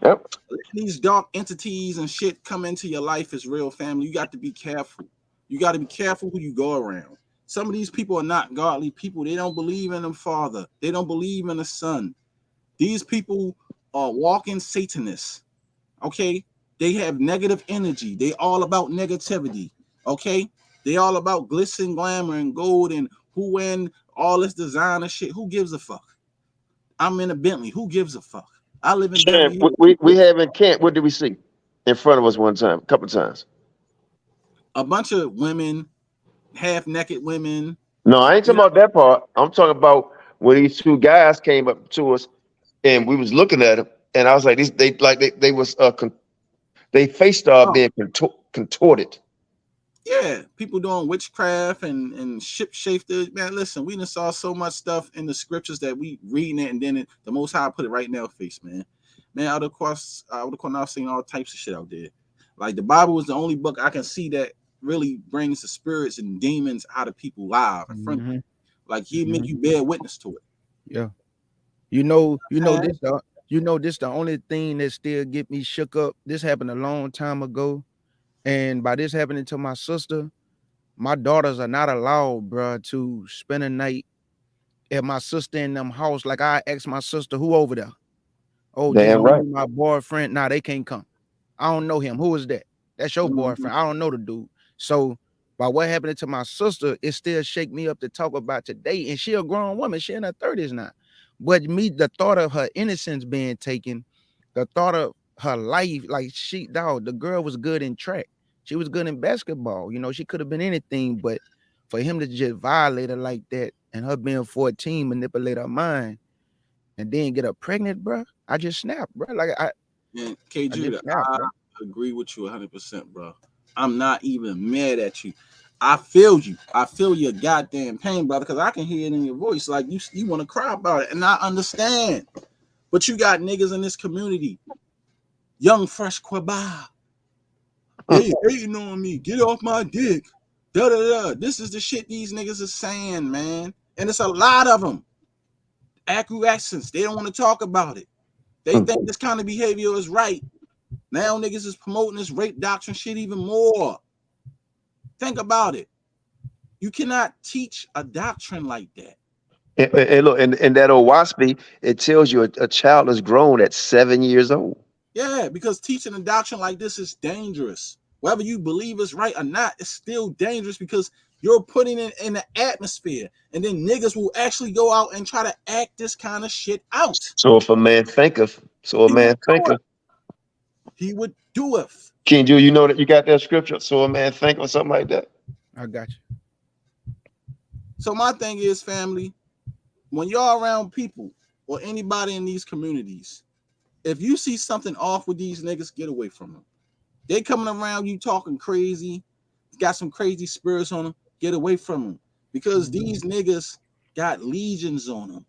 Yep. These dark entities and shit come into your life is real, family. You got to be careful. You got to be careful who you go around. Some of these people are not godly people. They don't believe in the Father. They don't believe in the Son. These people are walking Satanists. Okay? They have negative energy. They all about negativity. Okay? They all about glitz and glamour and gold and who win all this designer shit. Who gives a fuck? I'm in a Bentley. Who gives a fuck? I live in Beverly Hills. We have in camp. What did we see in front of us one time, a couple of times? A bunch of women, half-naked women. No, I ain't talking about that part. I'm talking about when these two guys came up to us and we was looking at them, and I was like, they face started being contorted. Yeah, people doing witchcraft and ship shifter. Man, listen, we done saw so much stuff in the scriptures that we reading it, and then the Most High put it right in our face, man. Man, out of course, I've seen all types of shit out there. Like the Bible is the only book I can see that really brings the spirits and demons out of people live in front of you. Like he make you bear witness to it. Yeah, you know this. This the only thing that still get me shook up. This happened a long time ago. And by this happening to my sister, my daughters are not allowed, bro, to spend a night at my sister in them house. Like I asked my sister, who over there? Oh, damn right. My boyfriend. Nah, they can't come. I don't know him. Who is that? That's your boyfriend. I don't know the dude. So by what happened to my sister, it still shake me up to talk about today. And she a grown woman. She in her 30s now. But me, the thought of her innocence being taken, the thought of her life, like the girl was good in track. She was good in basketball. You know, she could have been anything, but for him to just violate her like that and her being 14, manipulate her mind and then get her pregnant, bro, I just snapped, bro. Like KG, I agree with you 100%, bro. I'm not even mad at you. I feel you. I feel your goddamn pain, brother, because I can hear it in your voice. Like you want to cry about it, and I understand. But you got niggas in this community, young fresh Quaba. They hating on me. Get off my dick. Da da da. This is the shit these niggas are saying, man. And it's a lot of them. Acquiescence. They don't want to talk about it. They think this kind of behavior is right. Now niggas is promoting this rape doctrine shit even more. Think about it. You cannot teach a doctrine like that. And look, and that old WASP, it tells you a child is grown at 7 years old. Yeah, because teaching a doctrine like this is dangerous. Whether you believe it's right or not, it's still dangerous because you're putting it in the atmosphere. And then niggas will actually go out and try to act this kind of shit out. So if a man thinketh, he would do it. King Jew, you know that you got that scripture? So a man thinketh or something like that? I got you. So my thing is, family, when y'all around people or anybody in these communities, if you see something off with these niggas, get away from them. They coming around you talking crazy, got some crazy spirits on them, get away from them. Because these niggas got legions on them.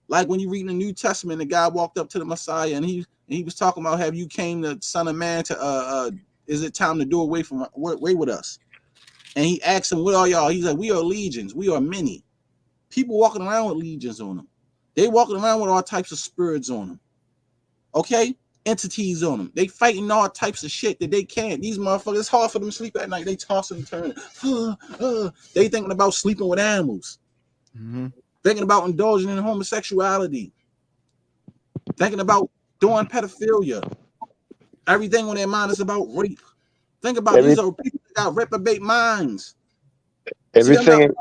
Like when you read in the New Testament, the guy walked up to the Messiah and he was talking about, have you came the Son of Man to is it time to do away with us? And he asked him, what are y'all? He's like, we are legions, we are many. People walking around with legions on them. They walking around with all types of spirits on them. Okay? Entities on them. They fighting all types of shit that they can't. These motherfuckers, it's hard for them to sleep at night. They tossing and turning. They thinking about sleeping with animals. Thinking about indulging in homosexuality. Thinking about doing pedophilia. Everything on their mind is about rape. Think about these are people that got reprobate minds. Everything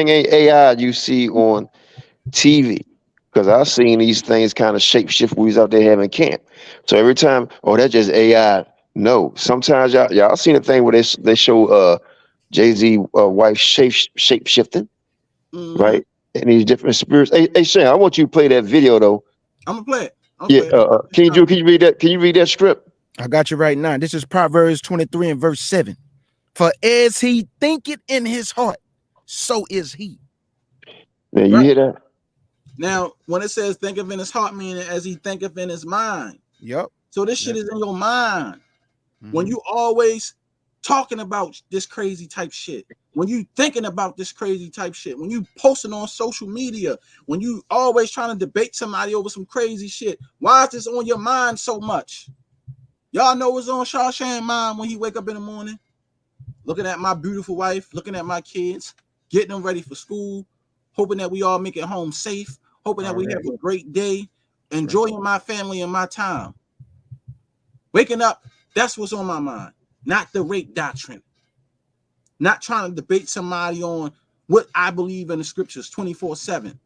ain't AI you see on TV. Because I've seen these things kind of shape shift when we was out there having camp. So every time, oh, that's just AI. No. Sometimes y'all seen a thing where they show Jay-Z wife shape shifting, right? And these different spirits. Hey, Shane, I want you to play that video though. I'm gonna play it. Can you read that? Can you read that script? I got you right now. This is Proverbs 23 and verse 7. For as he thinketh in his heart, so is he. Man, you hear that? Now, when it says thinketh in his heart, meaning as he thinketh in his mind. Yep. So this shit is in your mind. When you always talking about this crazy type shit, when you thinking about this crazy type shit, when you posting on social media, when you always trying to debate somebody over some crazy shit, why is this on your mind so much? Y'all know what's on Shar Sham mind when he wake up in the morning, looking at my beautiful wife, looking at my kids, getting them ready for school, hoping that we all make it home safe, hoping that we have a great day, enjoying my family and my time. Waking up, that's what's on my mind, not the rape doctrine. Not trying to debate somebody on what I believe in the scriptures 24/7.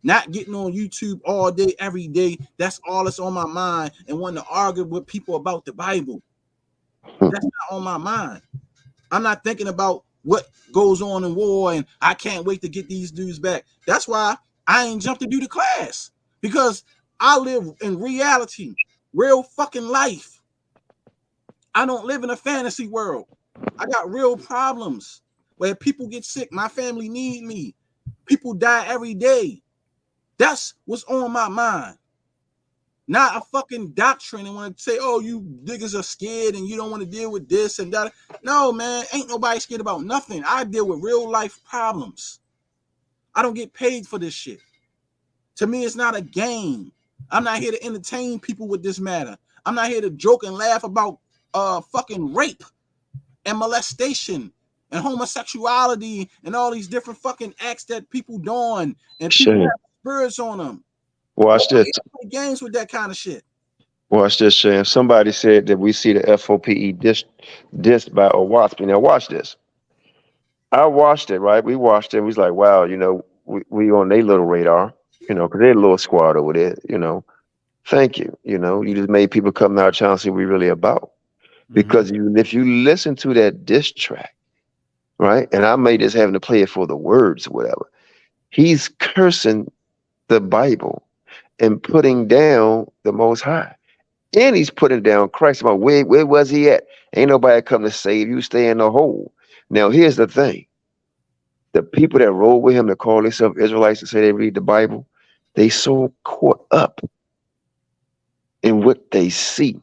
Not getting on YouTube all day, every day. That's all that's on my mind, and wanting to argue with people about the Bible. That's not on my mind. I'm not thinking about what goes on in war, and I can't wait to get these dudes back. That's why I ain't jumped to do the class, because I live in reality, real fucking life. I don't live in a fantasy world. I got real problems where people get sick. My family need me. People die every day. That's what's on my mind. Not a fucking doctrine and want to say, oh, you niggas are scared and you don't want to deal with this and that. No, man, ain't nobody scared about nothing. I deal with real life problems. I don't get paid for this shit. To me, it's not a game. I'm not here to entertain people with this matter. I'm not here to joke and laugh about fucking rape and molestation and homosexuality and all these different fucking acts that people doing and people have spirits on them. Watch this. Play games with that kind of shit. Watch this, Sham. Somebody said that we see the F.O.P.E. dissed by a wasp. Now watch this. I watched it, right? We watched it. We was like, wow, you know, we on their little radar, you know, because they're a little squad over there, you know. Thank you. You know, you just made people come to our channel and see what we're really about. Because if you listen to that diss track, right? And I may just having to play it for the words or whatever. He's cursing the Bible and putting down the Most High. And he's putting down Christ. About where was he at? Ain't nobody come to save you. Stay in the hole. Now, here's the thing. The people that roll with him that call themselves Israelites and say they read the Bible, they so caught up in what they see.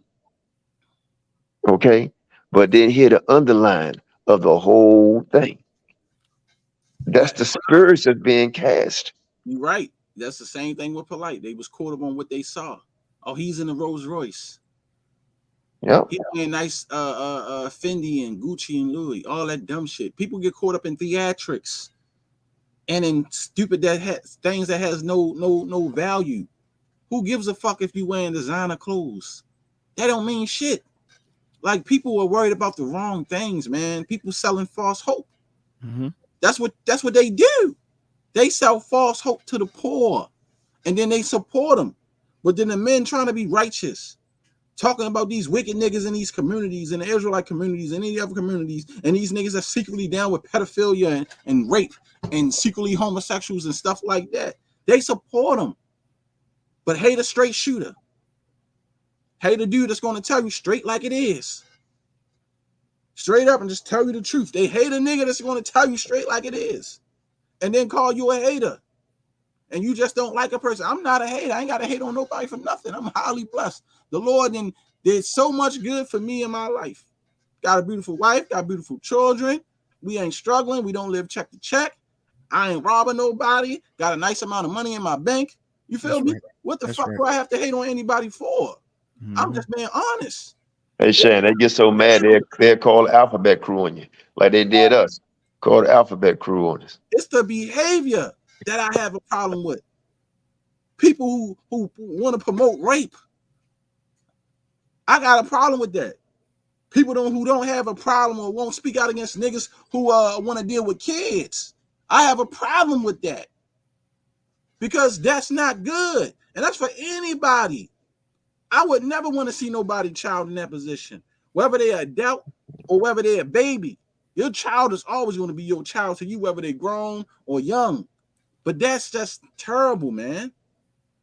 Okay? But then hear the underline of the whole thing. That's the spirits that's being cast. You're right. That's the same thing with Polight. They was caught up on what they saw. Oh, he's in a Rolls Royce. Yep. He's wearing nice Fendi and Gucci and Louis, all that dumb shit. People get caught up in theatrics and in stupid things that has no value. Who gives a fuck if you wearing designer clothes? That don't mean shit. Like, people are worried about the wrong things, man. People selling false hope. That's what they do. They sell false hope to the poor, and then they support them. But then the men trying to be righteous, talking about these wicked niggas in these communities, in the Israelite communities, and any other communities, and these niggas are secretly down with pedophilia and rape and secretly homosexuals and stuff like that. They support them, but hate a straight shooter. Hate a dude that's going to tell you straight like it is. Straight up and just tell you the truth. They hate a nigga that's going to tell you straight like it is. And then call you a hater. And you just don't like a person. I'm not a hater. I ain't got to hate on nobody for nothing. I'm highly blessed. The Lord did so much good for me in my life. Got a beautiful wife, got beautiful children. We ain't struggling. We don't live check to check. I ain't robbing nobody. Got a nice amount of money in my bank. You feel me? Right. What the fuck do I have to hate on anybody for? I'm just being honest. Hey, Shane, they get so mad they'll call the Alphabet Crew on you, like they did us. Call the Alphabet Crew on us. It's the behavior that I have a problem with. People who want to promote rape. I got a problem with that. People who don't have a problem or won't speak out against niggas who want to deal with kids. I have a problem with that. Because that's not good. And that's for anybody. I would never want to see nobody child in that position. whether they're adult or whether they're a baby. Your child is always going to be your child to you, whether they're grown or young. But that's just terrible, man.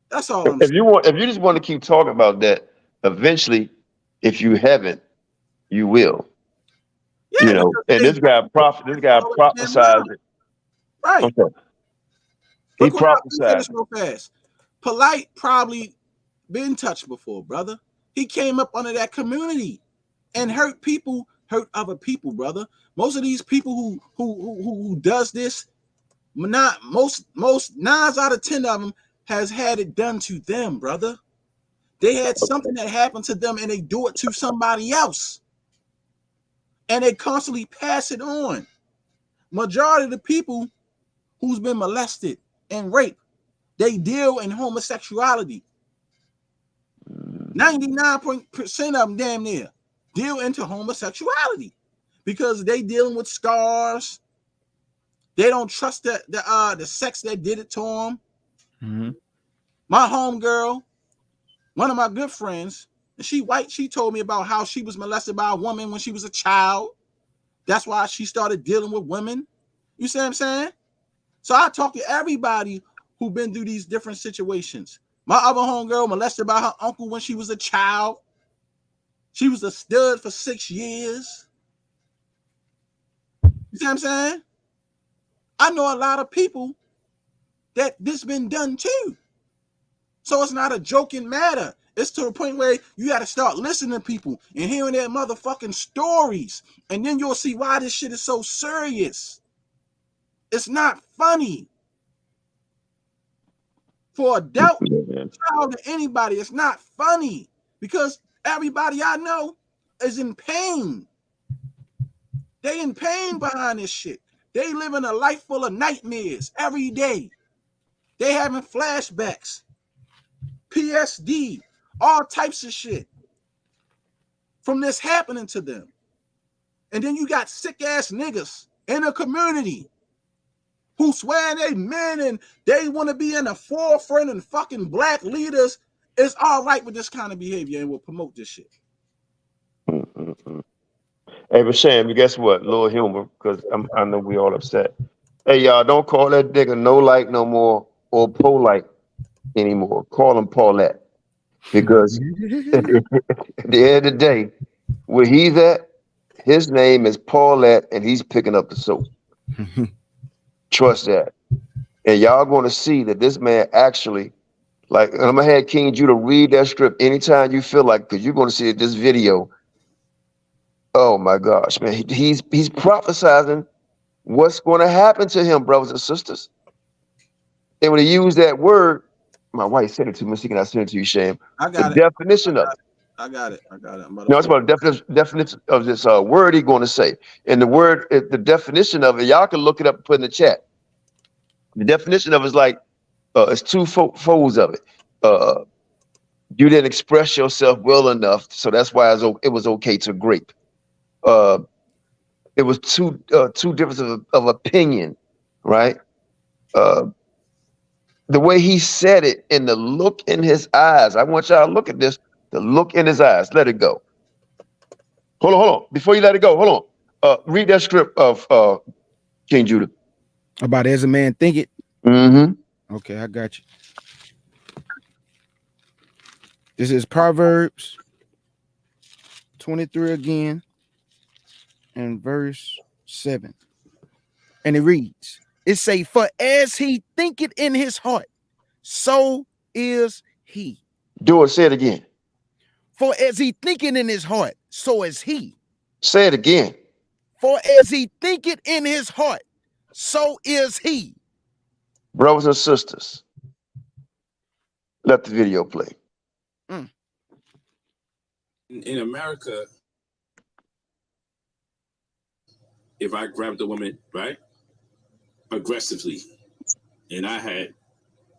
That's all I'm saying. If you just want to keep talking about that, eventually, if you haven't, you will. Yeah, you know, and this guy prophesied it. Right. Okay. He prophesied. This real fast. Polight probably been touched before, brother. He came up under that community and hurt other people, brother. Most of these people who does this, most 9 out of 10 of them has had it done to them, brother. They had something that happened to them and they do it to somebody else. And they constantly pass it on. Majority of the people who's been molested and raped, they deal in homosexuality. 99% of them damn near deal into homosexuality because they dealing with scars. They don't trust the sex that did it to them. Mm-hmm. My homegirl, one of my good friends, and she white, she told me about how she was molested by a woman when she was a child. That's why she started dealing with women. You see what I'm saying? So I talk to everybody who've been through these different situations. My other homegirl molested by her uncle when she was a child. She was a stud for 6 years. You see what I'm saying? I know a lot of people that this been done too. So it's not a joking matter. It's to the point where you got to start listening to people and hearing their motherfucking stories. And then you'll see why this shit is so serious. It's not funny. For adult, child, or anybody, it's not funny. Because everybody I know is in pain. They in pain behind this shit. They living a life full of nightmares every day. They having flashbacks, PSD, all types of shit from this happening to them. And then you got sick ass niggas in the community who swear they men and they want to be in the forefront and fucking black leaders is all right with this kind of behavior and will promote this shit. Hey, but Sham, guess what? Little humor, because I know we all upset. Hey, y'all, don't call that nigga no light no more or Polight anymore. Call him Polight. Because at the end of the day, where he's at, his name is Polight and he's picking up the soap. Trust that. And y'all going to see that this man actually, like, I'm going to have King Judah read that script anytime you feel like, because you're going to see this video. Oh my gosh, man. He's prophesizing what's going to happen to him, brothers and sisters. And when he used that word, my wife said it to me, she cannot send it to you, Sham. I got the definition of it. I got it. No, it's about the definition of this word he's going to say. And the word, the definition of it, y'all can look it up and put in the chat. The definition of it is like, it's two folds of it. You didn't express yourself well enough, so that's why it was okay to grape. It was two differences of opinion, right? The way he said it and the look in his eyes. I want y'all to look at this. The look in his eyes. Let it go. Hold on. Before you let it go, hold on. Read that script of King Judah. About as a man think it. Mm-hmm. Okay, I got you. This is Proverbs 23 again, and verse 7. And it reads, it say, for as he thinketh in his heart, so is he. Do it. Say it again. For as he thinketh in his heart, so is he. Say it again. For as he thinketh in his heart, so is he. Brothers and sisters, let the video play. In America, if I grabbed a woman, right, aggressively, and I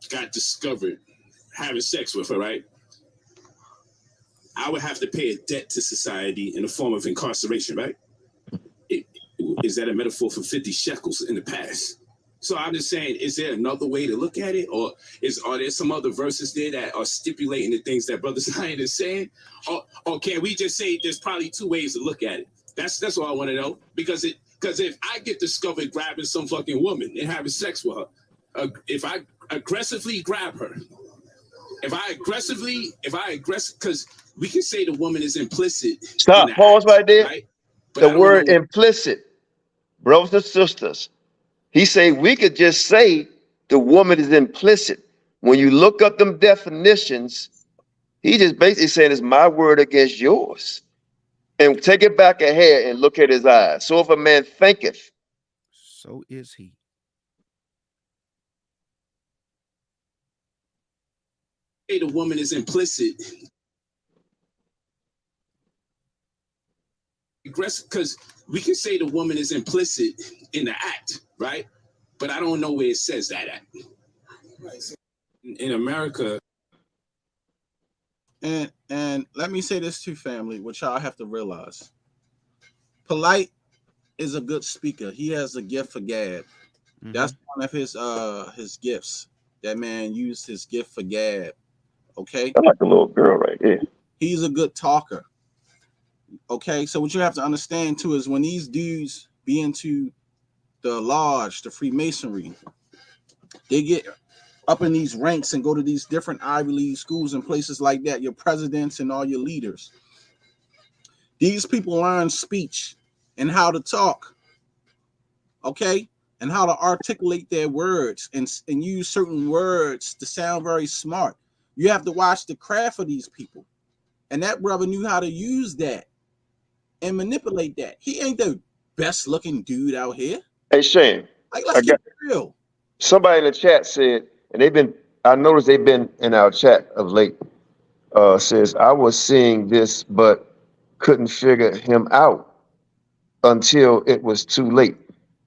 got discovered having sex with her, right, I would have to pay a debt to society in the form of incarceration, right? Is that a metaphor for 50 shekels in the past? So I'm just saying, is there another way to look at it, or are there some other verses there that are stipulating the things that Brother Zion is saying, or can we just say there's probably two ways to look at it? That's all I want to know, because if I get discovered grabbing some fucking woman and having sex with her, if I aggressively grab her, if I aggress, because we can say the woman is implicit. Stop. Pause right there. Right? The word implicit, brothers and sisters. He say we could just say the woman is implicit. When you look up them definitions, he just basically said it's my word against yours. And take it back ahead and look at his eyes. So if a man thinketh, so is he. The woman is implicit. Because we can say the woman is implicit in the act, right? But I don't know where it says that at. In America. And let me say this too, family, which y'all have to realize. Polight is a good speaker. He has a gift for gab. Mm-hmm. That's one of his gifts. That man used his gift for gab. Okay. I like a little girl right here. He's a good talker. Okay. So what you have to understand too is when these dudes be into the lodge, the Freemasonry, they get up in these ranks and go to these different Ivy League schools and places like that, your presidents and all your leaders. These people learn speech and how to talk, okay, and how to articulate their words and use certain words to sound very smart. You have to watch the craft of these people. And that brother knew how to use that and manipulate that. He ain't the best looking dude out here. Hey, Shane. Like, let's get real. Somebody in the chat said, and I noticed they've been in our chat of late, says, I was seeing this, but couldn't figure him out until it was too late.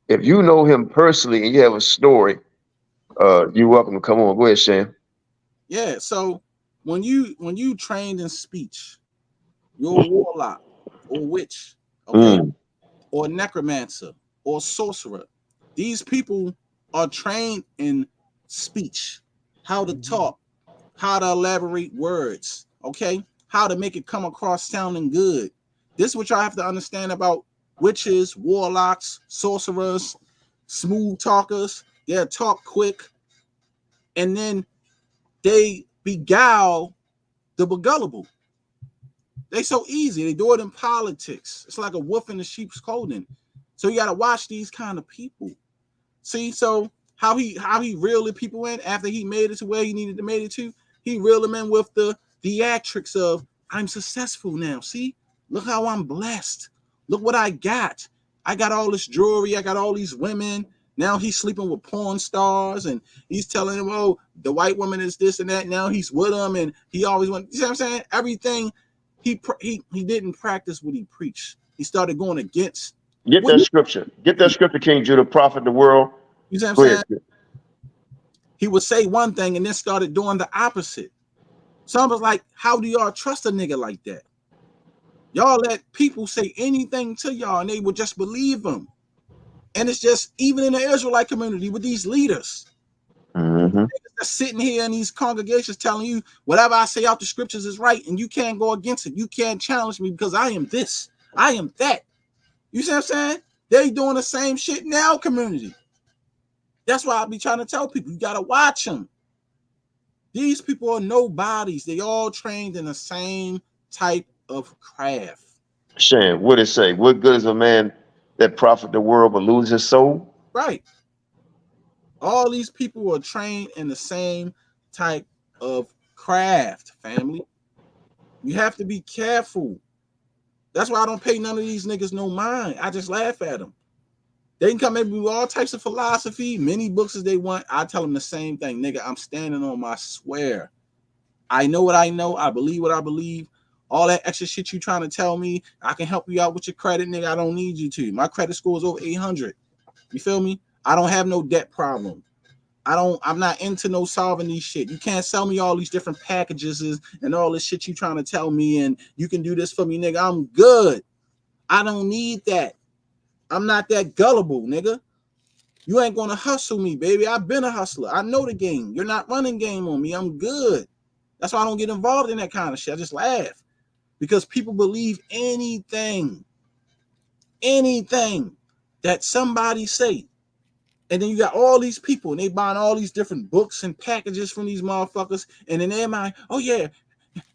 If you know him personally and you have a story, you're welcome to come on. Go ahead, Shane. Yeah, so when you trained in speech, you're a warlock or witch, okay, or necromancer or sorcerer. These people are trained in speech, how to talk, how to elaborate words, okay, how to make it come across sounding good. This is what y'all have to understand about witches, warlocks, sorcerers, smooth talkers. They'll talk quick, and then they beguile the begullible. They so easy. They do it in politics. It's like a wolf in the sheep's clothing. So you got to watch these kind of people. See, so how he reeled the people in after he made it to where he needed to make it to. He reeled them in with the theatrics of, I'm successful now. See, look how I'm blessed. Look what I got. I got all this jewelry. I got all these women. Now he's sleeping with porn stars, and he's telling them, oh, the white woman is this and that. Now he's with them, and he always went. You see what I'm saying? Everything he didn't practice what he preached. He started going against. Get that scripture. Get that scripture, King Judah, prophet of the world. You see what I'm saying? He would say one thing and then started doing the opposite. Some was like, how do y'all trust a nigga like that? Y'all let people say anything to y'all and they would just believe them. And it's just even in the Israelite community with these leaders. They're sitting here in these congregations telling you whatever I say out the scriptures is right, and you can't go against it. You can't challenge me because I am this, I am that. You see what I'm saying? They doing the same shit in our community. That's why I be trying to tell people, you got to watch them. These people are nobodies. They all trained in the same type of craft. Shane, what it say? What good is a man that profit the world but lose his soul? Right. All these people are trained in the same type of craft, family. You have to be careful. That's why I don't pay none of these niggas no mind. I just laugh at them. They can come in with all types of philosophy, many books as they want. I tell them the same thing, nigga. I'm standing on my swear. I know what I know. I believe what I believe. All that extra shit you trying to tell me, I can help you out with your credit, nigga. I don't need you to. My credit score is over 800. You feel me? I don't have no debt problem. I'm not into no solving these shit. You can't sell me all these different packages and all this shit you trying to tell me, and you can do this for me, nigga. I'm good. I don't need that. I'm not that gullible, nigga. You ain't gonna hustle me, baby. I've been a hustler. I know the game. You're not running game on me. I'm good. That's why I don't get involved in that kind of shit. I just laugh because people believe anything that somebody say. And then you got all these people and they buying all these different books and packages from these motherfuckers. And then they're like, oh yeah,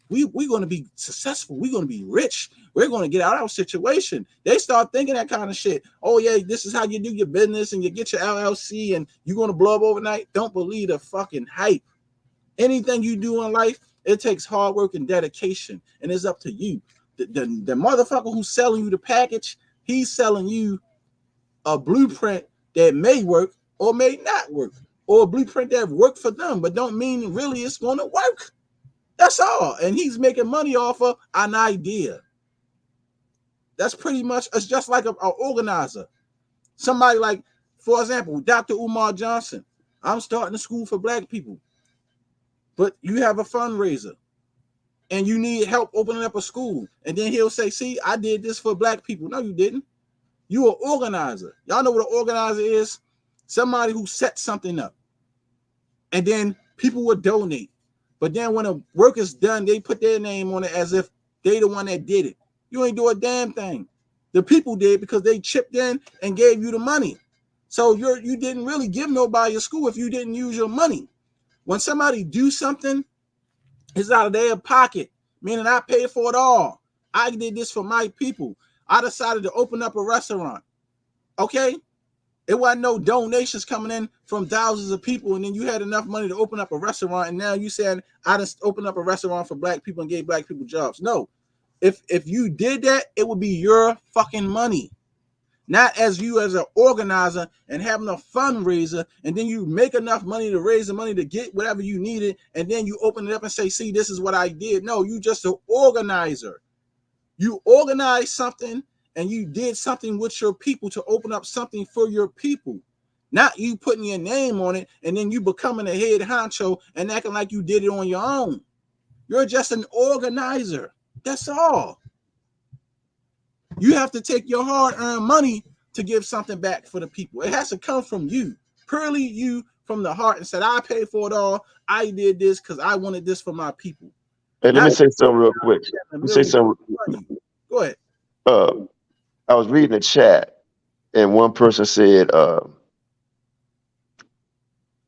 we're going to be successful. We're going to be rich. We're going to get out of our situation. They start thinking that kind of shit. Oh yeah, this is how you do your business and you get your LLC and you're going to blow up overnight. Don't believe the fucking hype. Anything you do in life, it takes hard work and dedication. And it's up to you. The motherfucker who's selling you the package, he's selling you a blueprint that may work or may not work, or a blueprint that worked for them, but don't mean really it's going to work. That's all. And he's making money off of an idea. That's pretty much, it's just like an organizer. Somebody like, for example, Dr. Umar Johnson. I'm starting a school for black people. But you have a fundraiser and you need help opening up a school. And then he'll say, see, I did this for black people. No, you didn't. You an organizer. Y'all know what an organizer is? Somebody who sets something up. And then people will donate. But then when the work is done, they put their name on it as if they the one that did it. You ain't do a damn thing. The people did because they chipped in and gave you the money. So you didn't really give nobody a school if you didn't use your money. When somebody do something, it's out of their pocket, meaning I paid for it all. I did this for my people. I decided to open up a restaurant. Okay? It wasn't no donations coming in from thousands of people, and then you had enough money to open up a restaurant, and now you said I just opened up a restaurant for black people and gave black people jobs. No. If you did that, it would be your fucking money. Not as you as an organizer and having a fundraiser, and then you make enough money to raise the money to get whatever you needed, and then you open it up and say, see, this is what I did. No, you just an organizer. You organized something and you did something with your people to open up something for your people. Not you putting your name on it and then you becoming a head honcho and acting like you did it on your own. You're just an organizer. That's all. You have to take your hard-earned money to give something back for the people. It has to come from you, purely you from the heart, and said, I paid for it all. I did this because I wanted this for my people. Hey, let me say something real quick. Let me say something. Go ahead. I was reading the chat, and one person said,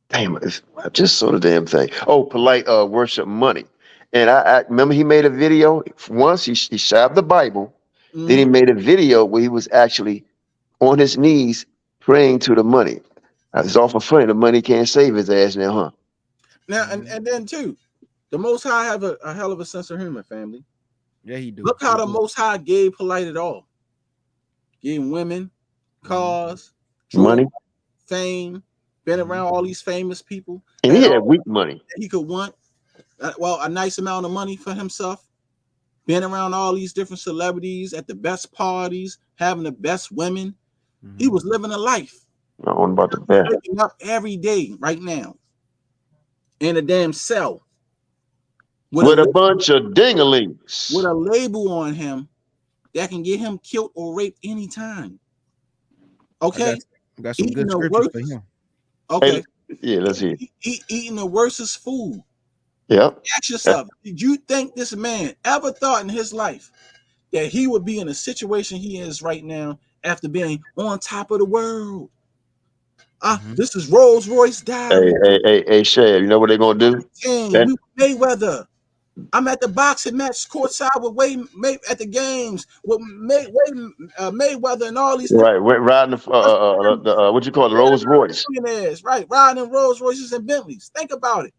damn, I just saw the damn thing. Oh, Polight worship money. And I remember he made a video. Once he shoved the Bible. Mm-hmm. Then he made a video where he was actually on his knees praying to the money. It's awful funny. The money can't save his ass now, huh? Now, and then too, the Most High have a hell of a sense of humor, family. Yeah, he do. Look how the Most High gave Polight it all. Gave him women, cars, money, fame, been around all these famous people. And he had weak money. He could want, a nice amount of money for himself. Been around all these different celebrities at the best parties, having the best women. Mm-hmm. He was living a life. I don't know about the best. Waking up every day right now in a damn cell. With a bunch of dinglings. With a label on him that can get him killed or raped anytime. Okay? Got some good scriptures for him. Okay. Hey, yeah, let's hear it. Eating the worstest food. Yep. Ask yourself, did you think this man ever thought in his life that he would be in a situation he is right now after being on top of the world? This is Rolls Royce diamond. Hey, Shar, you know what they're gonna do? Mayweather. I'm at the boxing match courtside with at the games with Mayweather and all these. Right, riding the what you call it, Rolls Royce. Right, riding in Rolls Royces and Bentleys. Think about it.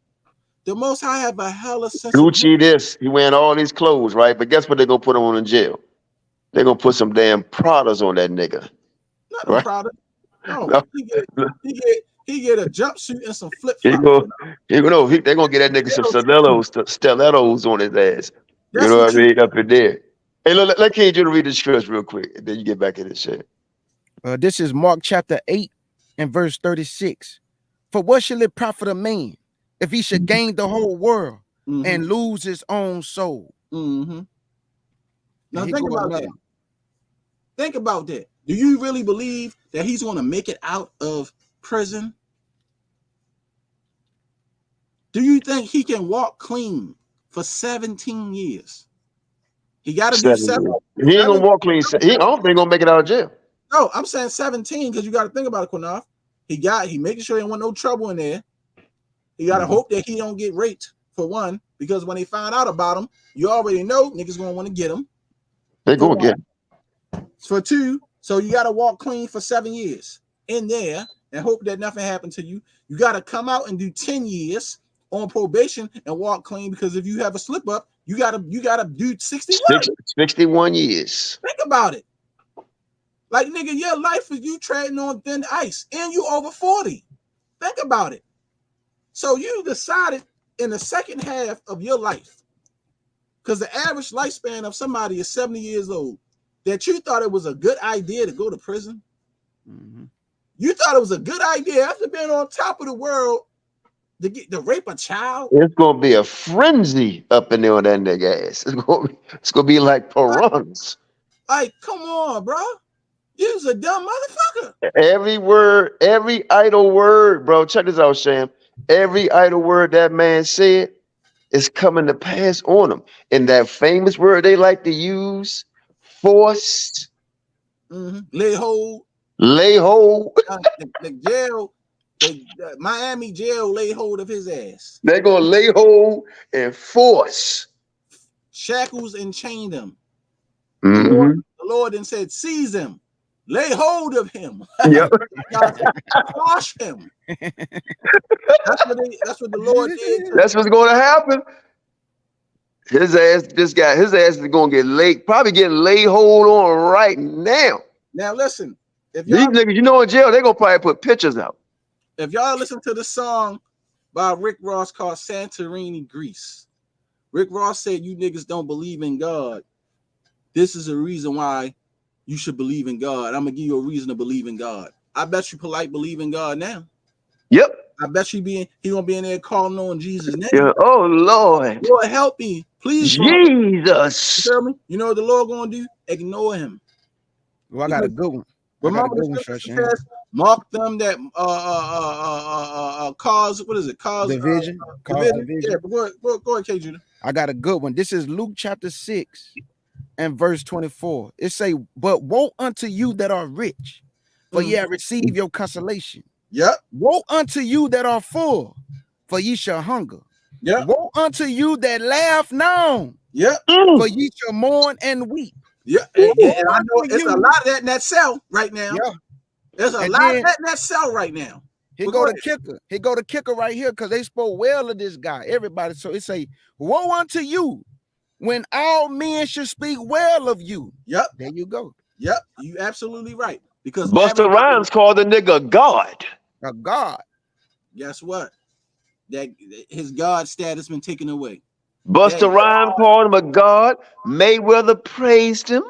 The Most High have a hella sense. Gucci this. He wearing all these clothes, right? But guess what they're gonna put him on in jail? They're gonna put some damn Pradas on that nigga. Not right? Prada. No. He get a jumpsuit and some flip flops. They're gonna get that nigga some stilettos on his ass. You know what I mean? Up in there. Hey, look, let King Judah read the scripture real quick, and then you get back in the shit. This is Mark chapter 8 and verse 36. For what shall it profit a man if he should gain the whole world and lose his own soul? Now think about that. Think about that. Do you really believe that he's going to make it out of prison, do you think he can walk clean for 17 years? He got to do 7. He ain't gonna walk clean. I don't think he's gonna make it out of jail. No, I'm saying 17 because you got to think about it, Qanath. He making sure there wasn't no trouble in there. You got to hope that he don't get raped, for one, because when they find out about him, you already know niggas gonna want to get him. They're gonna get him. For 2, so you got to walk clean for 7 years in there and hope that nothing happened to you. You got to come out and do 10 years on probation and walk clean, because if you have a slip up, you gotta do 61 years. Think about it. Like, nigga, your life is you treading on thin ice and you over 40. Think about it. So you decided in the second half of your life, because the average lifespan of somebody is 70 years old, that you thought it was a good idea to go to prison. You thought it was a good idea after being on top of the world to rape a child. It's gonna be a frenzy up in there on that nigga ass. It's gonna be like piranhas. Like, come on, bro. You's a dumb motherfucker. Every word, every idle word, bro. Check this out, Sham. Every idle word that man said is coming to pass on him. And that famous word they like to use, forced, lay hold. Lay hold. The jail, Miami jail lay hold of his ass. They're gonna lay hold and force. Shackles and chain him. The Lord then said, seize him. Lay hold of him. Yep. Wash him. That's what the Lord did. That's what's going to happen. His ass is going to get probably getting laid hold on right now. Now listen, if these niggas, in jail, they're going to probably put pictures out. If y'all listen to the song by Rick Ross called Santorini, Greece, Rick Ross said, you niggas don't believe in God. This is a reason why you should believe in God. I'm going to give you a reason to believe in God. I bet you Polight believe in God now. Yep. I bet you he gonna be in there calling on Jesus' name. Yeah. Oh Lord. Lord, help me. Please. Jesus. You tell me? You know what the Lord gonna do? Ignore him. Well, I got a good one. Remember the scripture says, mark them that cause, what is it? Cause division. Division. Yeah, but go ahead, K. Judah. I got a good one. This is Luke chapter 6 and verse 24. It say, but woe unto you that are rich, for ye have received your consolation. Yep. Woe unto you that are full, for ye shall hunger. Yep. Woe unto you that laugh now. Yep. For ye shall mourn and weep. Yeah. And I know it's a lot of that in that cell right now. Yeah. There's a lot of that in that cell right now. Here go the kicker. Here go the kicker right here, because they spoke well of this guy. Everybody. So it say, woe unto you when all men should speak well of you. Yep. There you go. Yep. You absolutely right. Because Busta Rhymes called the nigga God. A God. Guess what? That his God status been taken away. Busta Rhymes called him a God. Mayweather praised him.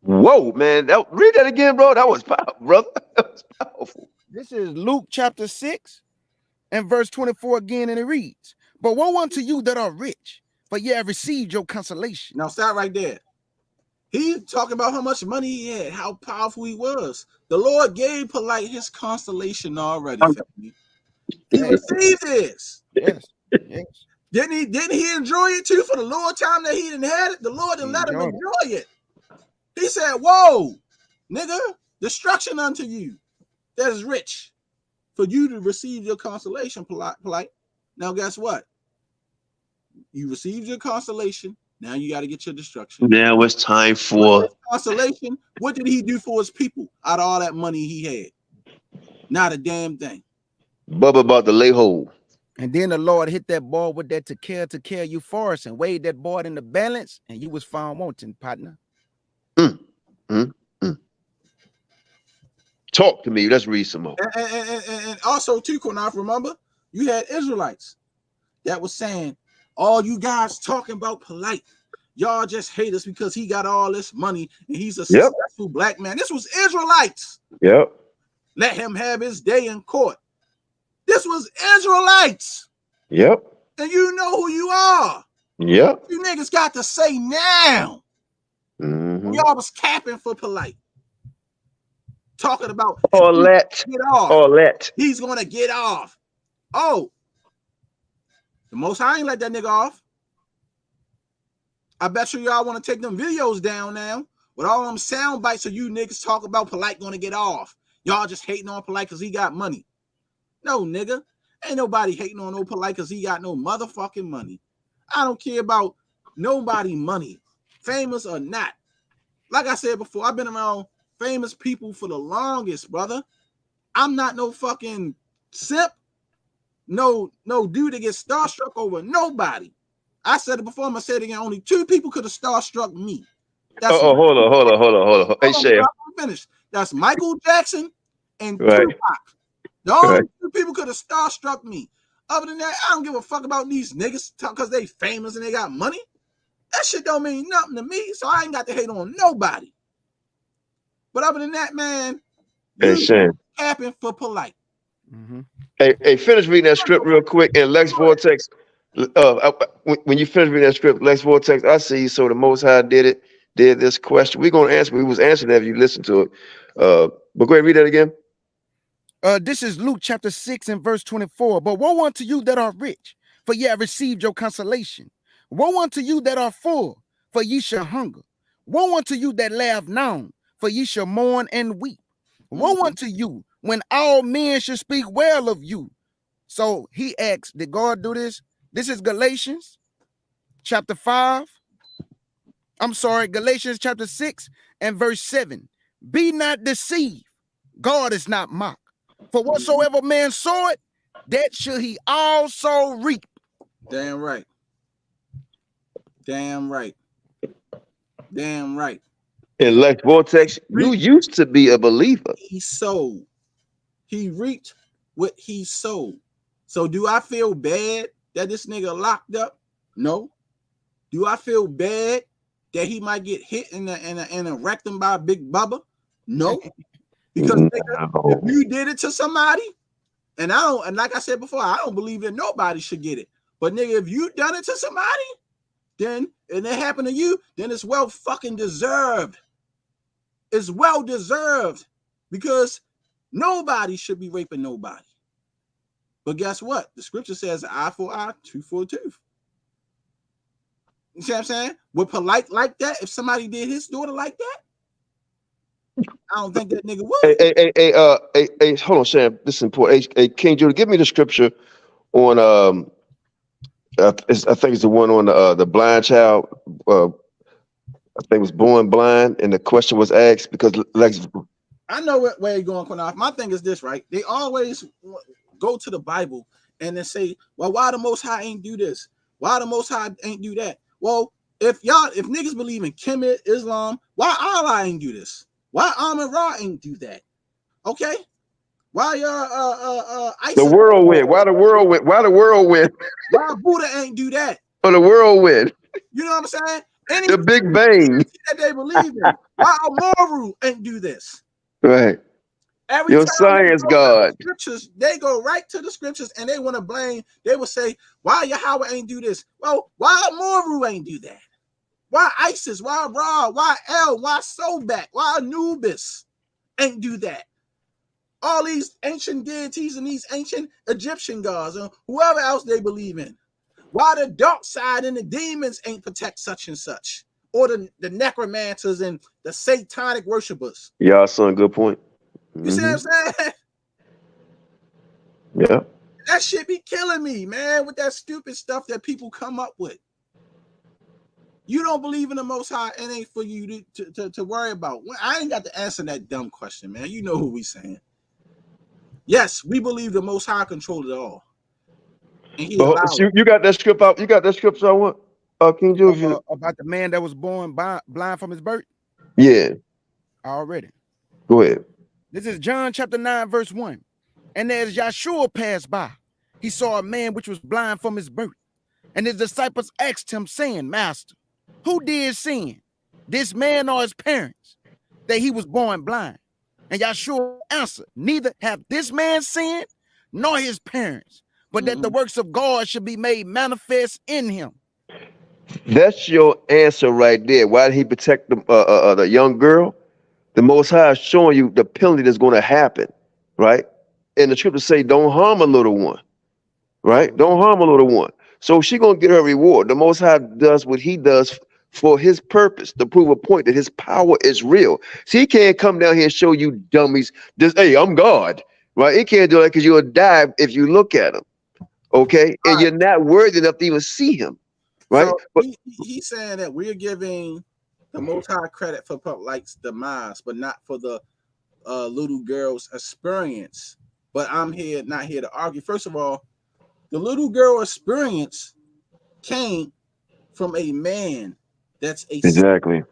Whoa, man. Read that again, bro. That was powerful, brother. That was powerful. This is Luke chapter 6 and verse 24 again, and it reads, but woe unto you that are rich, for ye have received your consolation. Now stop right there. He talking about how much money he had, how powerful he was. The Lord gave Polight his consolation already. He received this. Yes. Yes. Didn't he enjoy it too for the Lord time that he didn't had it? The Lord didn't let him enjoy it. He said, whoa, nigga, destruction unto you that is rich for you to receive your consolation, Polight. Now guess what? You received your consolation. Now you got to get your destruction. Now it's time for consolation. What did he do for his people out of all that money he had? Not a damn thing. Bubba about to lay hold. And then the Lord hit that ball with that to care you force and weighed that board in the balance, and you was found wanting, partner. Talk to me. Let's read some more. And also too, Qanath, remember you had Israelites that was saying, all you guys talking about Polight, y'all just hate us because he got all this money and he's a successful black man. This was Israelites. Yep. Let him have his day in court. This was Israelites. Yep. And you know who you are. Yep. You niggas got to say now. Y'all was capping for Polight. talking about Or let. get off. Or let. He's gonna get off. Oh, the Most High ain't let that nigga off. I bet you y'all want to take them videos down now with all them sound bites of you niggas talk about Polight gonna get off. Y'all just hating on Polight because he got money. No, nigga. Ain't nobody hating on no Polight because he got no motherfucking money. I don't care about nobody money, famous or not. Like I said before, I've been around famous people for the longest, brother. I'm not no fucking simp. No dude that gets starstruck over nobody. I said it before, I'm gonna say it again. Only 2 people could have starstruck me. That's hold on. Hey, Shar. I'm finished. That's Michael Jackson and Right. Tupac. The only 2 people could have starstruck me. Other than that, I don't give a fuck about these niggas because they famous and they got money. That shit don't mean nothing to me, so I ain't got to hate on nobody. But other than that, man, you capping for Polight. Mm-hmm. Hey, finish reading that script real quick. And Lex Vortex, when you finish reading that script, Lex Vortex, I see. So the Most High did this question. We're gonna answer. We was answering that if you listen to it. But go ahead and read that again. This is Luke chapter 6 and verse 24. But woe unto you that are rich, for ye have received your consolation. Woe unto you that are full, for ye shall hunger. Woe unto you that laugh now, for ye shall mourn and weep. Woe unto you when all men should speak well of you. So he asks, did God do this? This is Galatians chapter 5. I'm sorry, Galatians chapter 6 and verse 7. Be not deceived. God is not mocked. For whatsoever man soweth, that shall he also reap. Damn right. Damn right. Damn right. And Lex Vortex, you used to be a believer. He sowed. He reaped what he sowed. So do I feel bad that this nigga locked up? No. Do I feel bad that he might get hit in a rectum by a big bubba? No. Because nigga, if you did it to somebody, and like I said before, I don't believe that nobody should get it. But nigga, if you done it to somebody, then and it happened to you, then it's well fucking deserved. It's well deserved because nobody should be raping nobody. But guess what? The scripture says eye for eye, tooth for a tooth. You see what I'm saying? Would Polight like that if somebody did his daughter like that? I don't think that nigga would. Hey, hold on, Sam. This is important. Hey, King Judah, give me the scripture on I think it's the one on the blind child. I think it was born blind, and the question was asked because Lex. I know where you're going, Qanath. My thing is this, right? They always go to the Bible and then say, well, why the Most High ain't do this? Why the Most High ain't do that? Well, if niggas believe in Kemet, Islam, why Allah ain't do this? Why Amun Ra ain't do that? Okay? Why ISIS, the whirlwind? Why the whirlwind? Why the whirlwind? Why Buddha ain't do that? Or the whirlwind? You know what I'm saying? The Big Bang that they believe in. Why Amaru ain't do this? Right. Every Your time science God. Scriptures, they go right to the scriptures and they want to blame. They will say, why Yahweh ain't do this? Well, why Amaru ain't do that? Why ISIS? Why Ra? Why El? Why Sobek? Why Anubis ain't do that? All these ancient deities and these ancient Egyptian gods and whoever else they believe in. Why the dark side and the demons ain't protect such and such? Or the necromancers and the satanic worshipers. Yeah, son, good point. You see what I'm saying? Yeah. That shit be killing me, man, with that stupid stuff that people come up with. You don't believe in the Most High, it ain't for you to worry about. I ain't got to answer that dumb question, man. You know who we saying. Yes, we believe the Most High controls it all. And he you got that script out. You got that script I want. King Judah, about the man that was born blind from his birth? Yeah. Already. Go ahead. This is John chapter 9, verse 1. And as Yahshua passed by, he saw a man which was blind from his birth. And his disciples asked him, saying, Master, who did sin, this man or his parents, that he was born blind? And Yahshua answered, neither have this man sinned, nor his parents, but that the works of God should be made manifest in him. That's your answer right there. Why did he protect the young girl? The Most High is showing you the penalty that's going to happen, right? And the scriptures say, don't harm a little one, right? Don't harm a little one. So she going to get her reward. The Most High does what he does for his purpose, to prove a point that his power is real. See, he can't come down here and show you dummies this, hey, I'm God, right? He can't do that because you'll die if you look at him, okay? And you're not worthy enough to even see him, right? So But he's saying that we're giving the Most High credit for Polight's demise, but not for the little girl's experience. But I'm not here to argue. First of all, the little girl experience came from a man that's exactly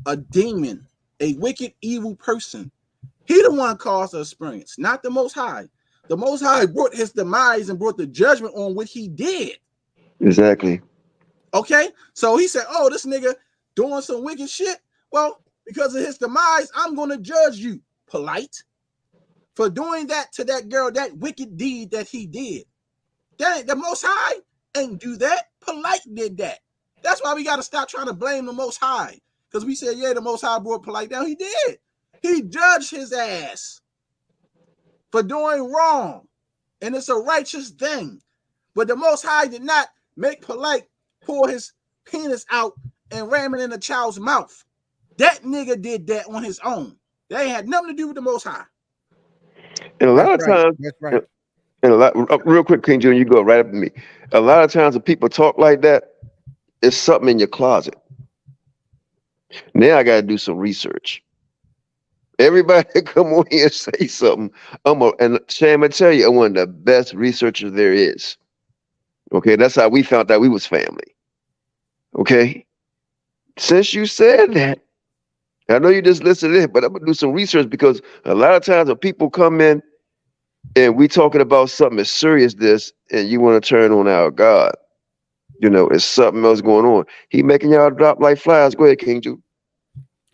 a demon, a wicked, evil person. He the one caused the experience, not the Most High. The Most High brought his demise and brought the judgment on what he did. exactly. Okay, so he said, "Oh, this nigga doing some wicked shit." Well, because of his demise, I'm going to judge you, Polight, for doing that to that girl, that wicked deed that he did. That the Most High ain't do that. Polight did that. That's why we got to stop trying to blame the Most High. Because we said, yeah, the Most High brought Polight down. He did. He judged his ass for doing wrong. And it's a righteous thing. But the Most High did not make Polight pull his penis out and ram it in a child's mouth. That nigga did that on his own. That ain't had nothing to do with the Most High. And a lot of times, That's right. and a lot, real quick, King Junior, you go right up to me. A lot of times when people talk like that, it's something in your closet. Now I got to do some research. Everybody come on here and say something. And Sham, I tell you, I'm one of the best researchers there is. Okay, that's how we found out we was family. Okay, since you said that, I know you just listened to it, but I'm gonna do some research because a lot of times when people come in and we talking about something as serious as this, and you want to turn on our God, you know, it's something else going on. He making y'all drop like flies. Go ahead, King Ju.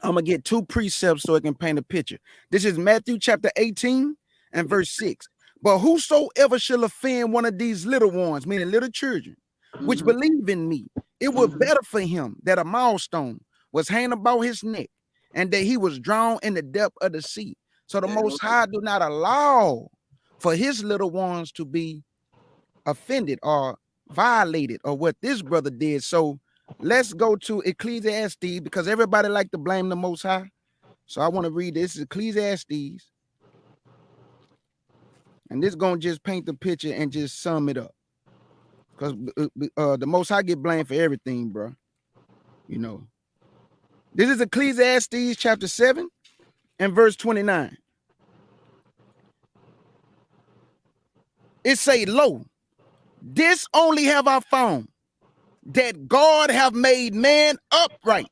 I'm gonna get two precepts so I can paint a picture. This is Matthew chapter 18 and verse 6. But whosoever shall offend one of these little ones, meaning little children, which believe in me, it were better for him that a millstone was hanged about his neck, and that he was drowned in the depth of the sea. So the Most High do not allow for his little ones to be offended or violated, or what this brother did. So let's go to Ecclesiastes, because everybody like to blame the Most High. So I want to read this. This is Ecclesiastes. And this is going to just paint the picture and just sum it up. Because the Most High get blamed for everything, bro. You know. This is Ecclesiastes chapter 7 and verse 29. It say, lo, this only have I found, that God have made man upright,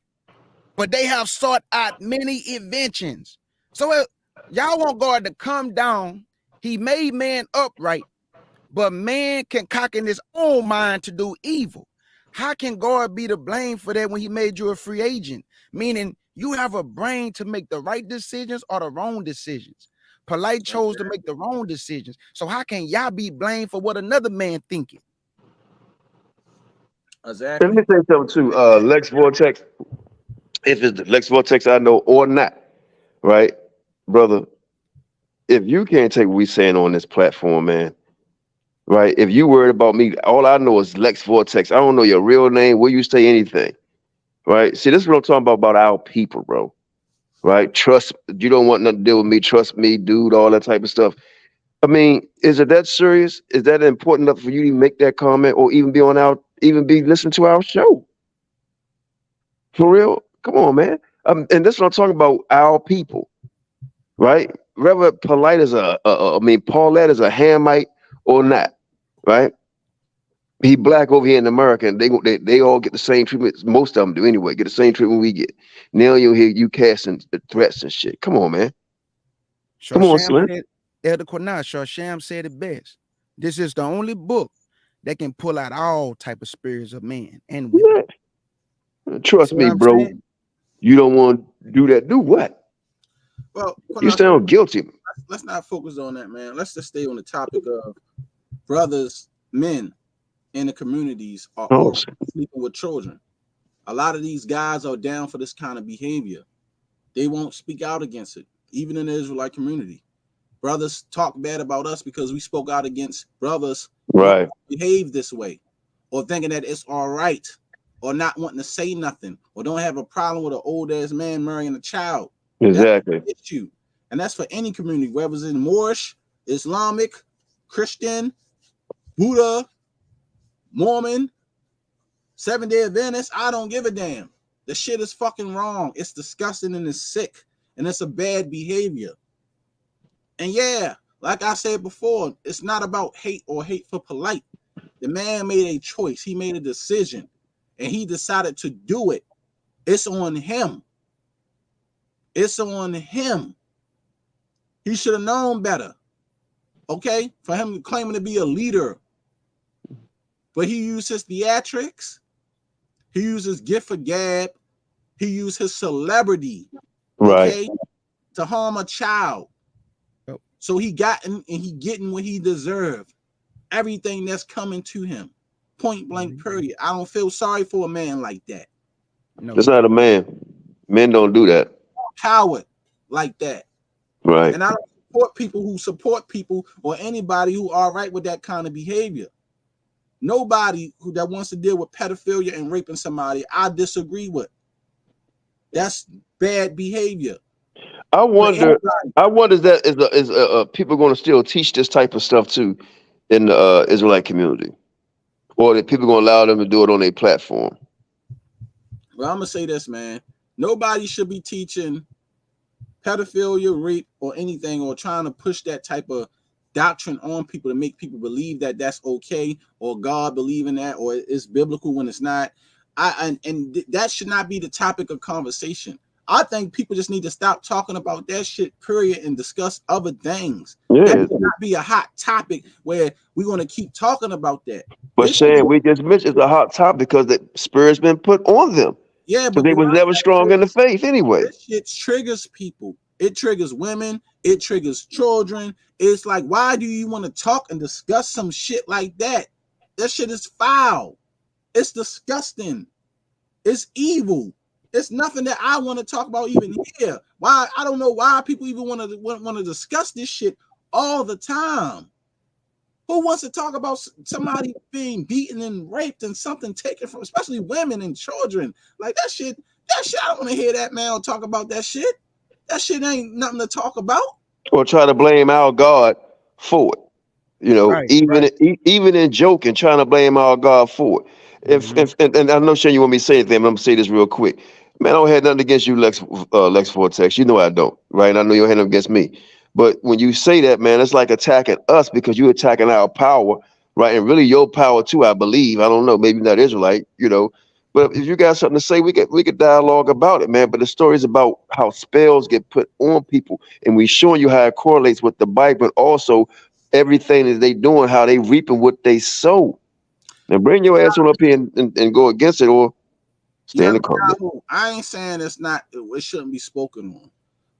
but they have sought out many inventions. So y'all want God to come down. He made man upright, but man can cock in his own mind to do evil. How can God be to blame for that when he made you a free agent? Meaning you have a brain to make the right decisions or the wrong decisions. Polight chose to make the wrong decisions. So how can y'all be blamed for what another man thinking? Exactly. Let me say something too. Lex Vortex, if it's the Lex Vortex I know or not, right, brother? If you can't take what we saying on this platform, man, right? If you worried about me, all I know is Lex Vortex. I don't know your real name, where you stay, anything, right? See, this is what I'm talking about our people, bro. Right? Trust. You don't want nothing to do with me. Trust me, dude. All that type of stuff. I mean, is it that serious? Is that important enough for you to make that comment or even be on our, even be listening to our show? For real? Come on, man. And this is what I'm talking about. Our people, right? Whether Polight is Paulette is a Hamite or not, right? He black over here in America, and they all get the same treatment. Most of them do anyway. Get the same treatment we get. Now you'll hear you casting the threats and shit. Come on, man. Shar Come on, Sham Slim. said, Elder Qanath, Shar Sham said it best. This is the only book that can pull out all type of spirits of men and women. Yeah. Trust See me, what I'm bro. saying? You don't want to do that. Do what? Well, You sound guilty. Let's not focus on that, man. Let's just stay on the topic of brothers, men in the communities are all sleeping with children. A lot of these guys are down for this kind of behavior. They won't speak out against it, even in the Israelite community. Brothers talk bad about us because we spoke out against brothers Right. who behave this way, or thinking that it's all right, or not wanting to say nothing, or don't have a problem with an old ass man marrying a child. Exactly. That's an issue. And that's for any community, whether it's in Moorish, Islamic, Christian, Buddha, Mormon, Seventh-day Adventist. I don't give a damn. The shit is fucking wrong. It's disgusting and it's sick, and it's a bad behavior. And yeah, like I said before, it's not about hate or hate for Polight. The man made a choice. He made a decision, and he decided to do it. It's on him. It's on him. He should have known better. Okay? For him claiming to be a leader. But he used his theatrics. He used his gift for gab. He used his celebrity. Okay? Right. To harm a child. So he gotten and he getting what he deserved. Everything that's coming to him. Point blank, period. I don't feel sorry for a man like that. No. That's not a man. Men don't do that. Coward like that. Right. And I don't support people who support people or anybody who are right with that kind of behavior. Nobody who that wants to deal with pedophilia and raping somebody, I disagree with. That's bad behavior. I wonder is that people going to still teach this type of stuff too in the Israelite community, or that people going to allow them to do it on their platform? Well, I'm gonna say this, man. Nobody should be teaching pedophilia, rape, or anything, or trying to push that type of doctrine on people to make people believe that that's okay, or God believe in that, or it's biblical when it's not. That should not be the topic of conversation. I think people just need to stop talking about that shit, period, and discuss other things. Yeah. That should not be a hot topic where we're going to keep talking about that. But Shane, we just mentioned it's a hot topic because the spirit's been put on them. Yeah, but they was never strong in the faith anyway. This shit triggers people. It triggers women. It triggers children. It's like, why do you want to talk and discuss some shit like that? That shit is foul. It's disgusting. It's evil. It's nothing that I want to talk about even here. Why? I don't know why people even want to discuss this shit all the time. Who wants to talk about somebody being beaten and raped and something taken from, especially women and children? Like that shit, I don't want to hear that man talk about that shit. That shit ain't nothing to talk about. Or try to blame our God for it. You know, even in joking, trying to blame our God for it. And I know, Shane, you want me to say anything, but I'm gonna say this real quick. Man, I don't have nothing against you, Lex Vortex. You know I don't, right? And I know you don't have nothing against me. But when you say that, man, it's like attacking us because you're attacking our power, right? And really your power too, I believe. I don't know, maybe not Israelite, you know. But if you got something to say, we could dialogue about it, man. But the story is about how spells get put on people, and we showing you how it correlates with the Bible, but also everything that they doing, how they reaping what they sow. Now bring your ass on up here and go against it, or stay in the corner. I ain't saying it shouldn't be spoken on.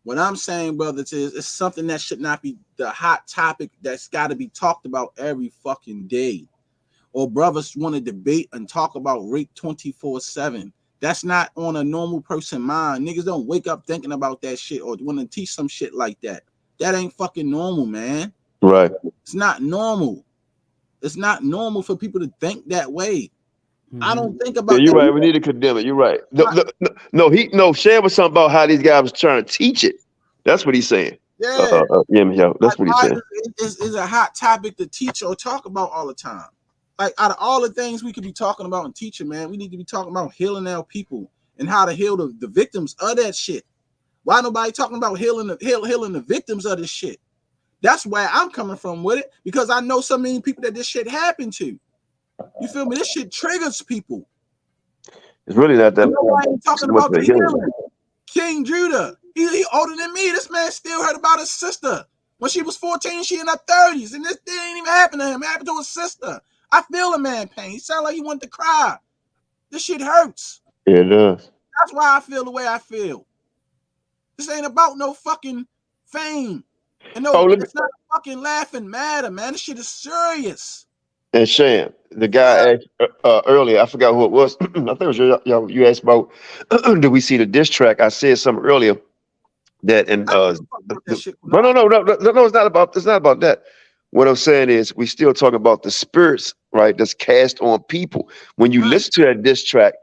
What I'm saying, brothers, is it's something that should not be the hot topic that's got to be talked about every fucking day. Or brothers want to debate and talk about rape 24/7. That's not on a normal person mind. Niggas don't wake up thinking about that shit or want to teach some shit like that. That ain't fucking normal, man. Right. It's not normal. It's not normal for people to think that way. I don't think about. Yeah, you're right. We need to condemn it. You're right. No. Share was something about how these guys was trying to teach it. That's what he's saying. Yeah. That's what he's saying. It's a hot topic to teach or talk about all the time. Like out of all the things we could be talking about and teaching, man, we need to be talking about healing our people and how to heal the victims of that shit. Why nobody talking about healing the victims of this shit? That's where I'm coming from with it, because I know so many people that this shit happened to. You feel me? This shit triggers people. It's really not that. Nobody talking about the healing. King Judah, he older than me. This man still heard about his sister when she was 14. She in her 30s, and this didn't even happen to him. It happened to his sister. I feel the man pain. He sound like he wanted to cry. This shit hurts. Yeah, it does. That's why I feel the way I feel. This ain't about no fucking fame. And no, it's not fucking laughing matter, man. This shit is serious. And Sham, the guy asked earlier, I forgot who it was. I think it was you asked about, do we see the diss track? I said something earlier. that and I don't fuck with that shit. no, it's not about that. What I'm saying is we still talking about the spirits, right? That's cast on people. When you listen to that diss track,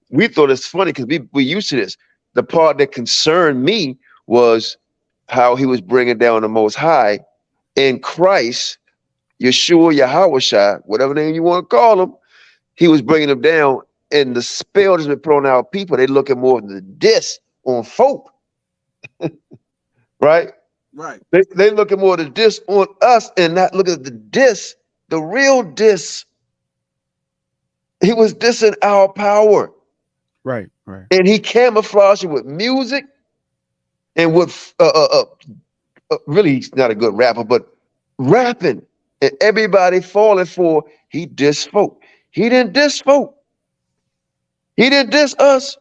we thought it's funny because we used to this. The part that concerned me was how he was bringing down the Most High in Christ, Yeshua, Yahawashi, whatever name you want to call him. He was bringing them down, and the spell that's been put on our people, they looking more at the diss on F.O.P.E. Right? Right. They looking more at the diss on us and not looking at the diss, the real diss. He was dissing our power. Right, right. And he camouflaged it with music and with really he's not a good rapper, but rapping. And everybody falling for he dissed F.O.P.E. He didn't diss F.O.P.E. He didn't diss us.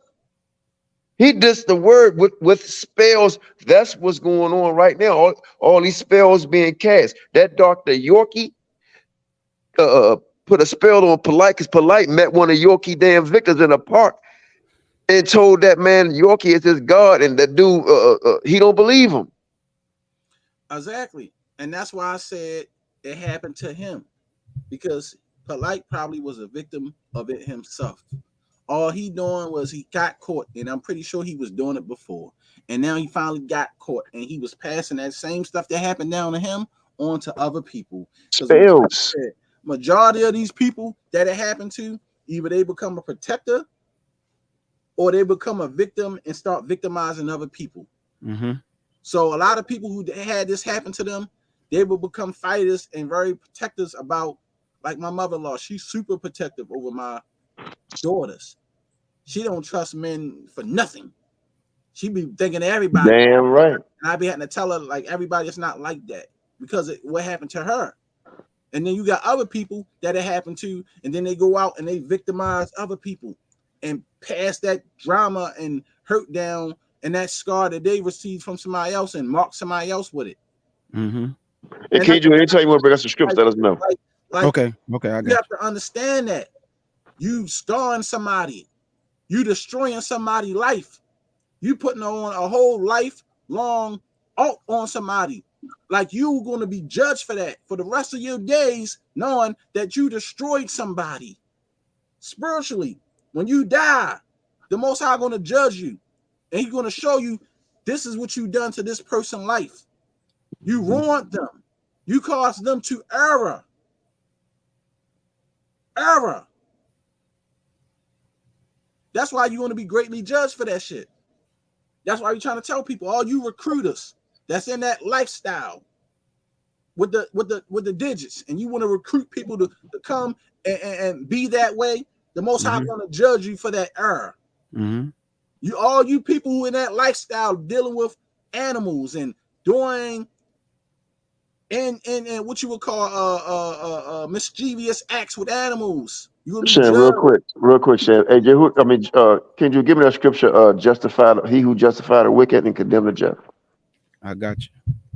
He dissed the word with spells. That's what's going on right now. All these spells being cast. That Dr. Yorkie put a spell on Polight because Polight met one of Yorkie damn victims in a park and told that man Yorkie is his God, and that dude he don't believe him. Exactly. And that's why I said it happened to him, because Polight probably was a victim of it himself. All he doing was he got caught, and I'm pretty sure he was doing it before. And now he finally got caught, and he was passing that same stuff that happened down to him on to other people. Spells. Majority of these people that it happened to, either they become a protector or they become a victim and start victimizing other people. Mm-hmm. So a lot of people who had this happen to them, they will become fighters and very protectors about, like my mother-in-law, she's super protective over my daughters. She don't trust men for nothing. She be thinking everybody. Damn right. And I be having to tell her, like, everybody is not like that because what happened to her. And then you got other people that it happened to, and then they go out and they victimize other people and pass that drama and hurt down and that scar that they received from somebody else and mark somebody else with it. Mm-hmm. And Kendra, anytime you want to bring us some scripts, let us know. Okay, I got you have to understand that you scarring somebody, you destroying somebody's life, you putting on a whole lifelong alt on somebody. Like you're going to be judged for that for the rest of your days, knowing that you destroyed somebody spiritually. When you die, the Most High going to judge you, and He's going to show you this is what you done to this person's life. You ruined them. You caused them to error. That's why you're going to be greatly judged for that shit. That's why you're trying to tell people, all you recruiters that's in that lifestyle with the digits, and you want to recruit people to come and be that way, the Most High going to judge you for that error. Mm-hmm. All you people who in that lifestyle dealing with animals and doing and what you would call mischievous acts with animals. You will be Sham, real quick, Sham. Hey, can you give me that scripture? Justified, he who justified the wicked and condemned the just. I got you.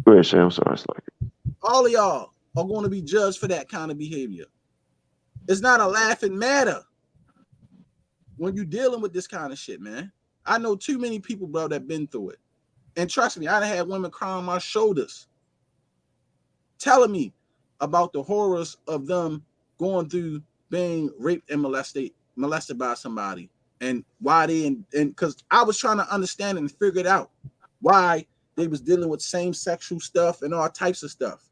Go ahead, Sham. I'm sorry, it's like it. All of y'all are going to be judged for that kind of behavior. It's not a laughing matter when you're dealing with this kind of shit, man. I know too many people, bro, that been through it. And trust me, I done had women crying on my shoulders, telling me about the horrors of them going through being raped and molested by somebody, and why and because I was trying to understand and figure it out why they was dealing with same sexual stuff and all types of stuff.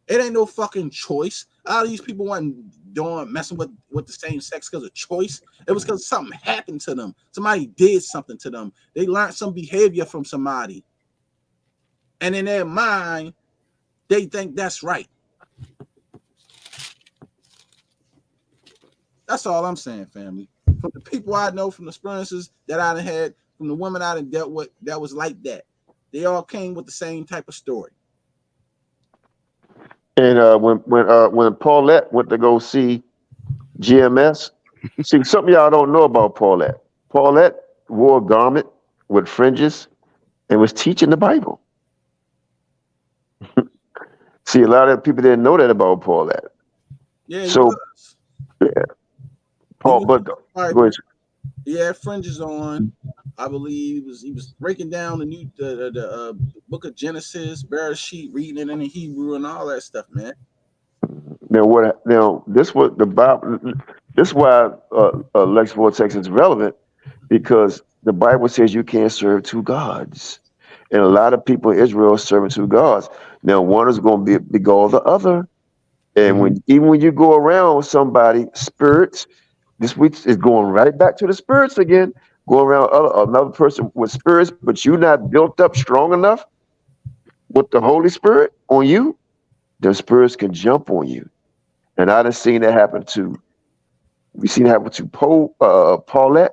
It ain't no fucking choice. All these people weren't messing with the same sex because of choice. It was because something happened to them. Somebody did something to them. They learned some behavior from somebody, and in their mind, they think that's right. That's all I'm saying, family. From the people I know, from the experiences that I done had, from the women I done dealt with that was like that, they all came with the same type of story. And when Paulette went to go see GMS, see, something y'all don't know about Paulette. Paulette wore a garment with fringes and was teaching the Bible. See, a lot of people didn't know that about Paulette. Yeah, so yeah. Paul, but go ahead. He had fringes on. I believe he was breaking down the book of Genesis, Bereshit, reading it in the Hebrew and all that stuff, man. Now what? Now this what the Bible. This is why Lex Vortex is relevant, because the Bible says you can't serve two gods, and a lot of people in Israel are serving two gods. Now one is going to be called the other, and even when you go around somebody spirits, this week is going right back to the spirits again. Go around another person with spirits, but you're not built up strong enough with the Holy Spirit on you, the spirits can jump on you. And I done seen that happen to, we seen it happen to Polight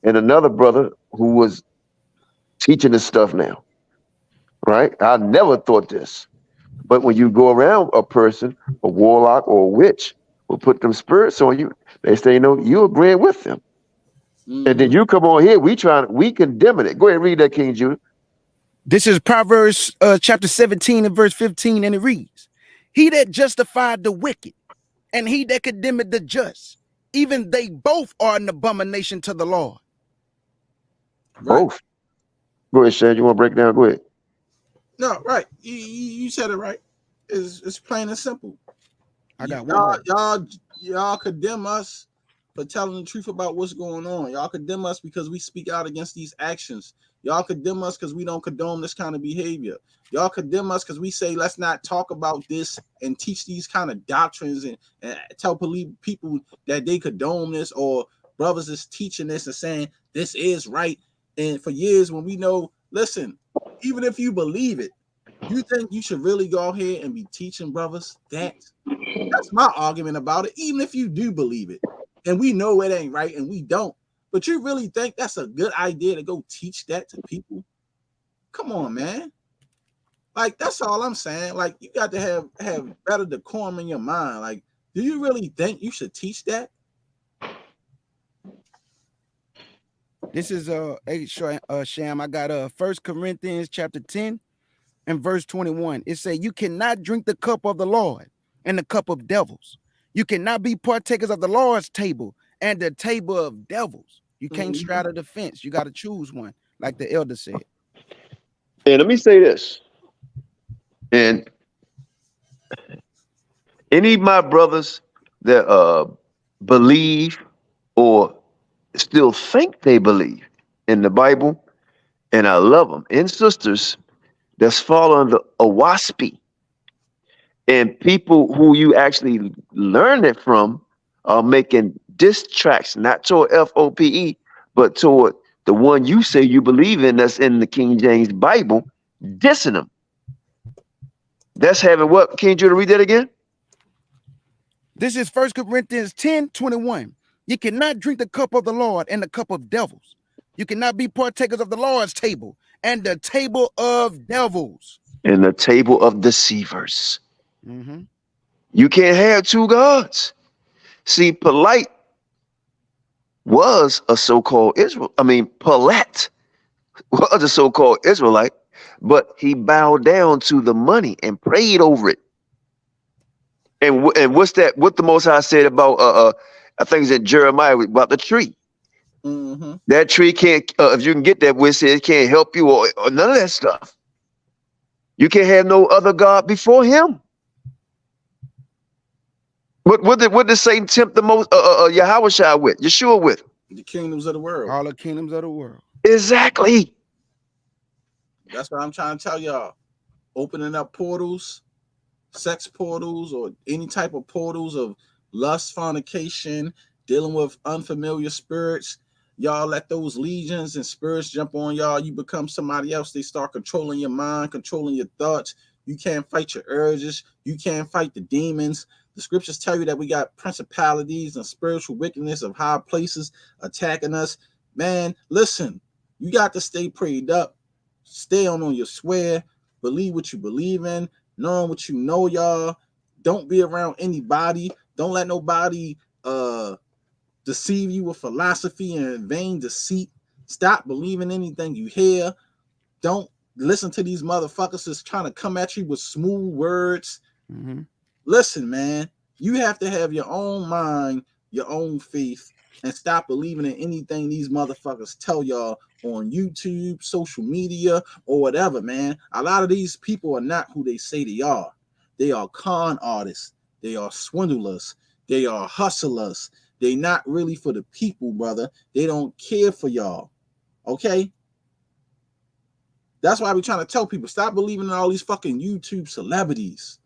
and another brother who was teaching this stuff now, right? I never thought this. But when you go around a person, a warlock or a witch, will put them spirits on you, they say, you agreeing with them. And then you come on here, we condemning it. Go ahead and read that, King Judah. This is Proverbs chapter 17 and verse 15, and it reads, he that justified the wicked and he that condemned the just, even they both are an abomination to the Lord. Both. Go ahead, Shad. You want to break it down? Go ahead. No, right. You said it right. It's plain and simple. I got one. Y'all condemn us for telling the truth about what's going on. Y'all condemn us because we speak out against these actions. Y'all condemn us because we don't condone this kind of behavior. Y'all condemn us because we say let's not talk about this and teach these kind of doctrines and tell people that they condone this, or brothers is teaching this and saying this is right. And for years when we know, listen, even if you believe it, you think you should really go out here and be teaching brothers that? That's my argument about it. Even if you do believe it, and we know it ain't right, and we don't, but you really think that's a good idea to go teach that to people? Come on, man. Like, that's all I'm saying. Like, you got to have better decorum in your mind. Like, do you really think you should teach that? This is Sham. I got 1 Corinthians chapter 10 and verse 21. It say, you cannot drink the cup of the Lord and the cup of devils. You cannot be partakers of the Lord's table and the table of devils. You can't straddle the fence. You got to choose one, like the elder said. And let me say this. And any of my brothers that believe or still think they believe in the Bible, and I love them, and sisters that's fall under a WASP, and people who you actually learn it from are making diss tracks, not toward F.O.P.E, but toward the one you say you believe in that's in the King James Bible, dissing them. That's having what? King Judah, read that again? This is 1 Corinthians 10:21. You cannot drink the cup of the Lord and the cup of devils. You cannot be partakers of the Lord's table and the table of devils. And the table of deceivers. You can't have two gods. See, Polight was a so-called Polight was a so-called Israelite, but he bowed down to the money and prayed over it. And what's that? What the Most High said about I think it's in Jeremiah about the tree. That tree can't, if you can get that, it says it can't help you or none of that stuff. You can't have no other God before him. What did Satan tempt the most Yahawashi with? Yeshua with? The kingdoms of the world. All the kingdoms of the world. Exactly. That's what I'm trying to tell y'all. Opening up portals, sex portals, or any type of portals of lust, fornication, dealing with unfamiliar spirits. Y'all let those legions and spirits jump on y'all. You become somebody else. They start controlling your mind, controlling your thoughts. You can't fight your urges. You can't fight the demons. The scriptures tell you that we got principalities and spiritual wickedness of high places attacking us. Man, listen, you got to stay prayed up. Stay on your swear. Believe what you believe in. Knowing what you know, y'all. Don't be around anybody. Don't let nobody deceive you with philosophy and vain deceit. Stop believing anything you hear. Don't listen to these motherfuckers that's trying to come at you with smooth words. Listen, man, you have to have your own mind, your own faith, and stop believing in anything these motherfuckers tell y'all on YouTube, social media, or whatever, man. A lot of these people are not who they say they are. They are con artists. They are swindlers. They are hustlers. They not really for the people, brother. They don't care for y'all. Okay? That's why I be trying to tell people, stop believing in all these fucking YouTube celebrities.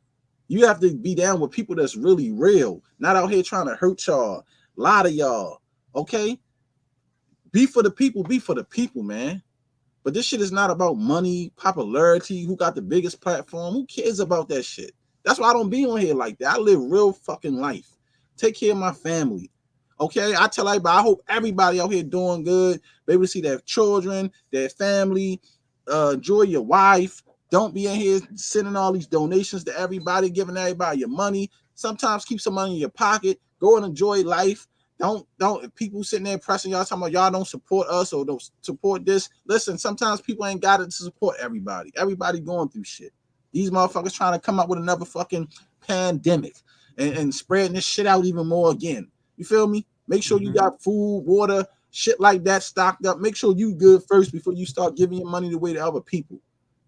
You have to be down with people that's really real, not out here trying to hurt y'all, lie to y'all. Okay? Be for the people, man. But this shit is not about money, popularity, who got the biggest platform. Who cares about that shit? That's why I don't be on here like that. I live real fucking life. Take care of my family. Okay? I tell everybody, I hope everybody out here doing good. Be able to see their children, their family, enjoy your wife. Don't be in here sending all these donations to everybody, giving everybody your money. Sometimes keep some money in your pocket. Go and enjoy life. Don't people sitting there pressing y'all talking about y'all don't support us or don't support this. Listen, sometimes people ain't got it to support everybody. Everybody going through shit. These motherfuckers trying to come up with another fucking pandemic and spreading this shit out even more again. You feel me? Make sure you got food, water, shit like that stocked up. Make sure you good first before you start giving your money away to other people.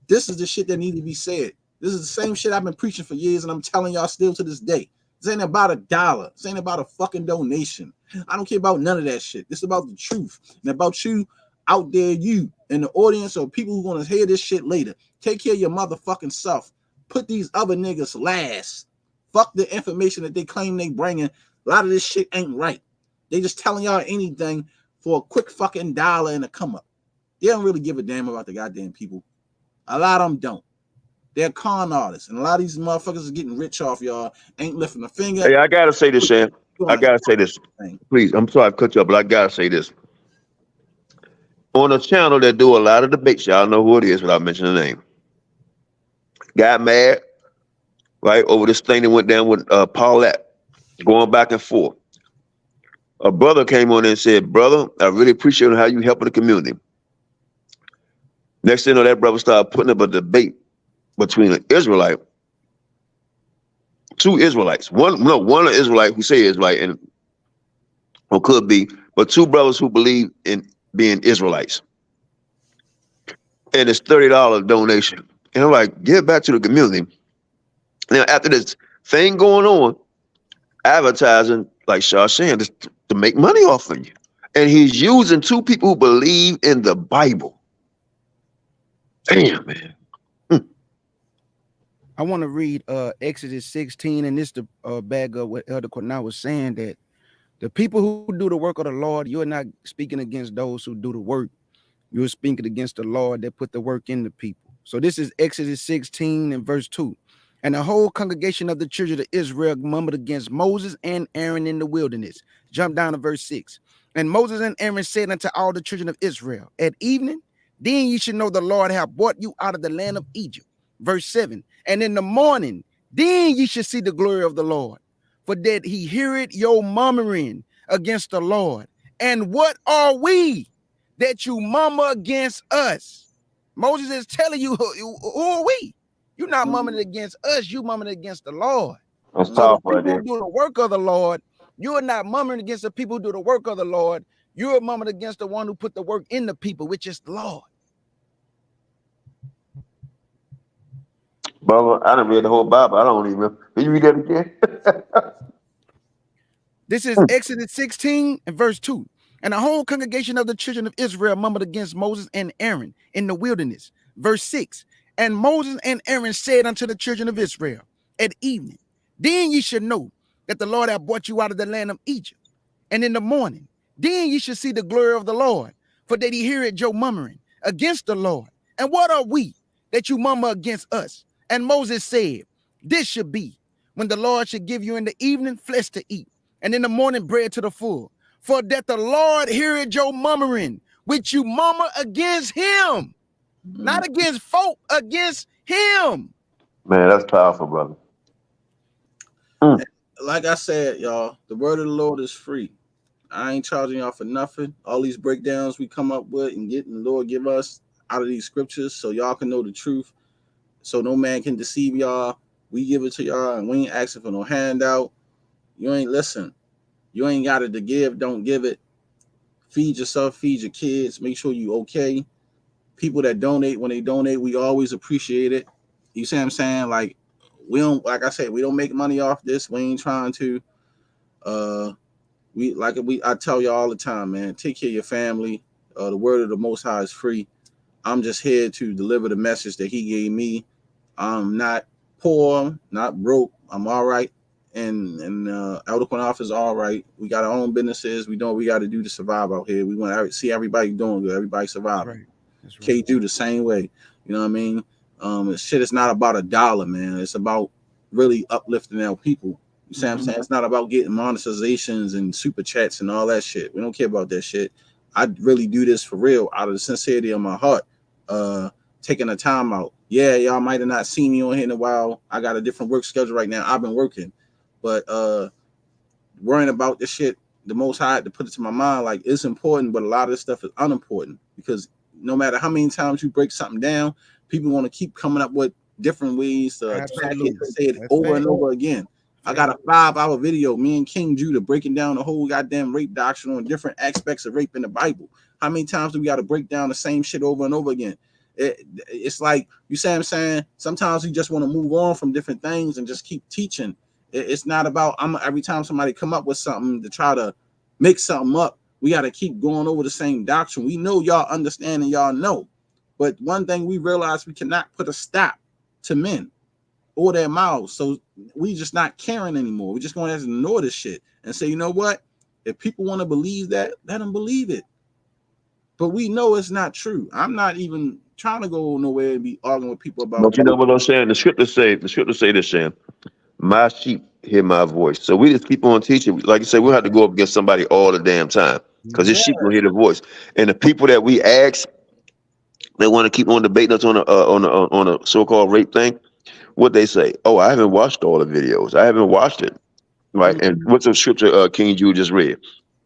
This is the shit that need to be said. This is the same shit I've been preaching for years, and I'm telling y'all still to this day. This ain't about $1. This ain't about a fucking donation. I don't care about none of that shit. This is about the truth and about you out there, you and the audience or people who want to hear this shit later. Take care of your motherfucking self. Put these other niggas last. Fuck the information that they claim they bringing. A lot of this shit ain't right. They just telling y'all anything for a quick fucking $1 and a come up. They don't really give a damn about the goddamn people. A lot of them don't. They're con artists, and a lot of these motherfuckers are getting rich off y'all. Ain't lifting a finger. Hey, I gotta say this, Sham. I gotta say this. Please, I'm sorry I cut you up, but I gotta say this. On a channel that do a lot of debates, y'all know who it is without mentioning the name. Got mad, right, over this thing that went down with Polight, going back and forth. A brother came on and said, "Brother, I really appreciate how you helping the community." Next thing you know, that brother started putting up a debate between an Israelite, two Israelites, one Israelite who say Israelite and or could be, but two brothers who believe in being Israelites. And it's $30 donation. And I'm like, give back to the community. Now, after this thing going on, advertising like Shar Sham to make money off of you. And he's using two people who believe in the Bible. Damn, man. I want to read Exodus 16, and this to back up what Elder Qanath was saying, that the people who do the work of the Lord, you're not speaking against those who do the work. You're speaking against the Lord that put the work in the people. So this is Exodus 16 and verse 2. And the whole congregation of the children of Israel murmured against Moses and Aaron in the wilderness. Jump down to verse 6. And Moses and Aaron said unto all the children of Israel, at evening, then ye should know the Lord hath brought you out of the land of Egypt. Verse 7. And in the morning, then ye should see the glory of the Lord, for that he heareth your murmuring against the Lord. And what are we that you murmur against us? Moses is telling you, who are we? You're not murmuring against us, you murmuring against the Lord. That's So powerful, the people who do the work of the Lord, you are not murmuring against the people who do the work of the Lord. You are murmuring against the one who put the work in the people, which is the Lord. Brother, I done read the whole Bible. I don't even remember. Can you read that again? This is Exodus 16 and verse 2. And the whole congregation of the children of Israel murmured against Moses and Aaron in the wilderness. Verse 6. And Moses and Aaron said unto the children of Israel at evening, then ye should know that the Lord hath brought you out of the land of Egypt. And in the morning, then ye should see the glory of the Lord, for that he heareth your murmuring against the Lord. And what are we that you murmur against us? And Moses said, this should be when the Lord should give you in the evening flesh to eat, and in the morning bread to the full, for that the Lord heareth your murmuring, which you murmur against him, not against folk, against him. Man, that's powerful, brother. Like I said, y'all, the word of the Lord is free. I ain't charging y'all for nothing. All these breakdowns we come up with and get the Lord give us out of these scriptures so y'all can know the truth, so no man can deceive y'all. We give it to y'all, and we ain't asking for no handout. You ain't listen. You ain't got it to give, don't give it. Feed yourself, feed your kids, make sure you okay. People that donate, when they donate, we always appreciate it. You see what I'm saying? Like, we don't, like I said, we don't make money off this. We ain't trying to. I tell you all the time, man, take care of your family. The word of the Most High is free. I'm just here to deliver the message that he gave me. I'm not poor, not broke. I'm all right. And Elder Qanath is all right. We got our own businesses. We know what we got to do to survive out here. We want to see everybody doing good, everybody surviving. That's right. K2 the same way. You know what I mean? Shit is not about a dollar, man. It's about really uplifting our people. You see what I'm saying? It's not about getting monetizations and super chats and all that shit. We don't care about that shit. I really do this for real, out of the sincerity of my heart. Taking the time out. Yeah, y'all might have not seen me on here in a while. I got a different work schedule right now. I've been working, but worrying about this shit, the Most High to put it to my mind, like, it's important, but a lot of this stuff is unimportant, because no matter how many times you break something down, people want to keep coming up with different ways to attack it, to say it over and over again. I got a 5-hour video, me and King Judah breaking down the whole goddamn rape doctrine on different aspects of rape in the Bible. How many times do we got to break down the same shit over and over again? It's like, you say what I'm saying? Sometimes you just want to move on from different things and just keep teaching. It's not about every time somebody come up with something to try to make something up, we got to keep going over the same doctrine. We know y'all understand and y'all know. But one thing we realize, we cannot put a stop to men or their mouths. So we just not caring anymore. We just going to ignore this shit and say, you know what? If people want to believe that, let them believe it. But we know it's not true. I'm not even trying to go nowhere and be arguing with people about. But you know what I'm saying? The scriptures say this, Sham. My sheep hear my voice. So we just keep on teaching. Like you say, we'll have to go up against somebody all the damn time, because this sheep will hear the voice. And the people that we ask, they want to keep on debating us on a so-called rape thing. What they say? Oh, I haven't watched all the videos. I haven't watched it. Right. Mm-hmm. And what's the scripture King Jude just read?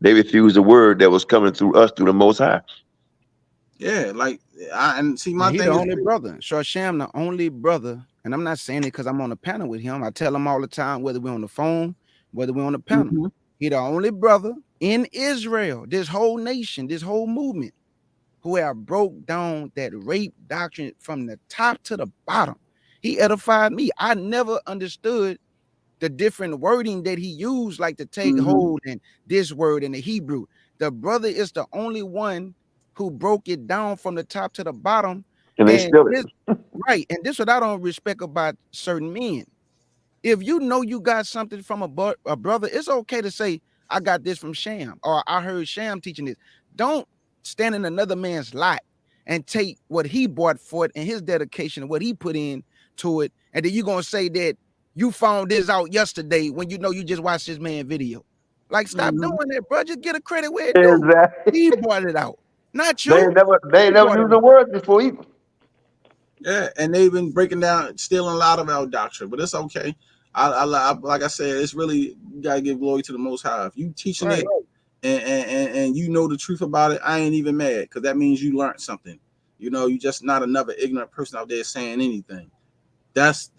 They refused the word that was coming through us, through the Most High. Yeah, like, and see, my he thing the is only brother. Shar Sham, the only brother, and I'm not saying it because I'm on a panel with him. I tell him all the time, whether we're on the phone, whether we're on the panel. Mm-hmm. He the only brother in Israel, this whole nation, this whole movement, who have broke down that rape doctrine from the top to the bottom. He edified me. I never understood the different wording that he used, like to take hold and this word in the Hebrew. The brother is the only one who broke it down from the top to the bottom. And they still it. Right. And this is what I don't respect about certain men. If you know you got something from a brother, it's okay to say, I got this from Sham, or I heard Sham teaching this. Don't stand in another man's lot and take what he brought for it and his dedication and what he put in to it. And then you're going to say that you found this out yesterday when you know you just watched this man video. Like, stop doing that, bro. Just get a credit where it do. He brought it out, not you. They never used the word before either. Yeah, and they've been breaking down, stealing a lot of our doctrine, but it's okay. I like I said, it's really, you gotta give glory to the Most High. If you teaching it and you know the truth about it, I ain't even mad, because that means you learned something. You know, you just not another ignorant person out there saying anything. That's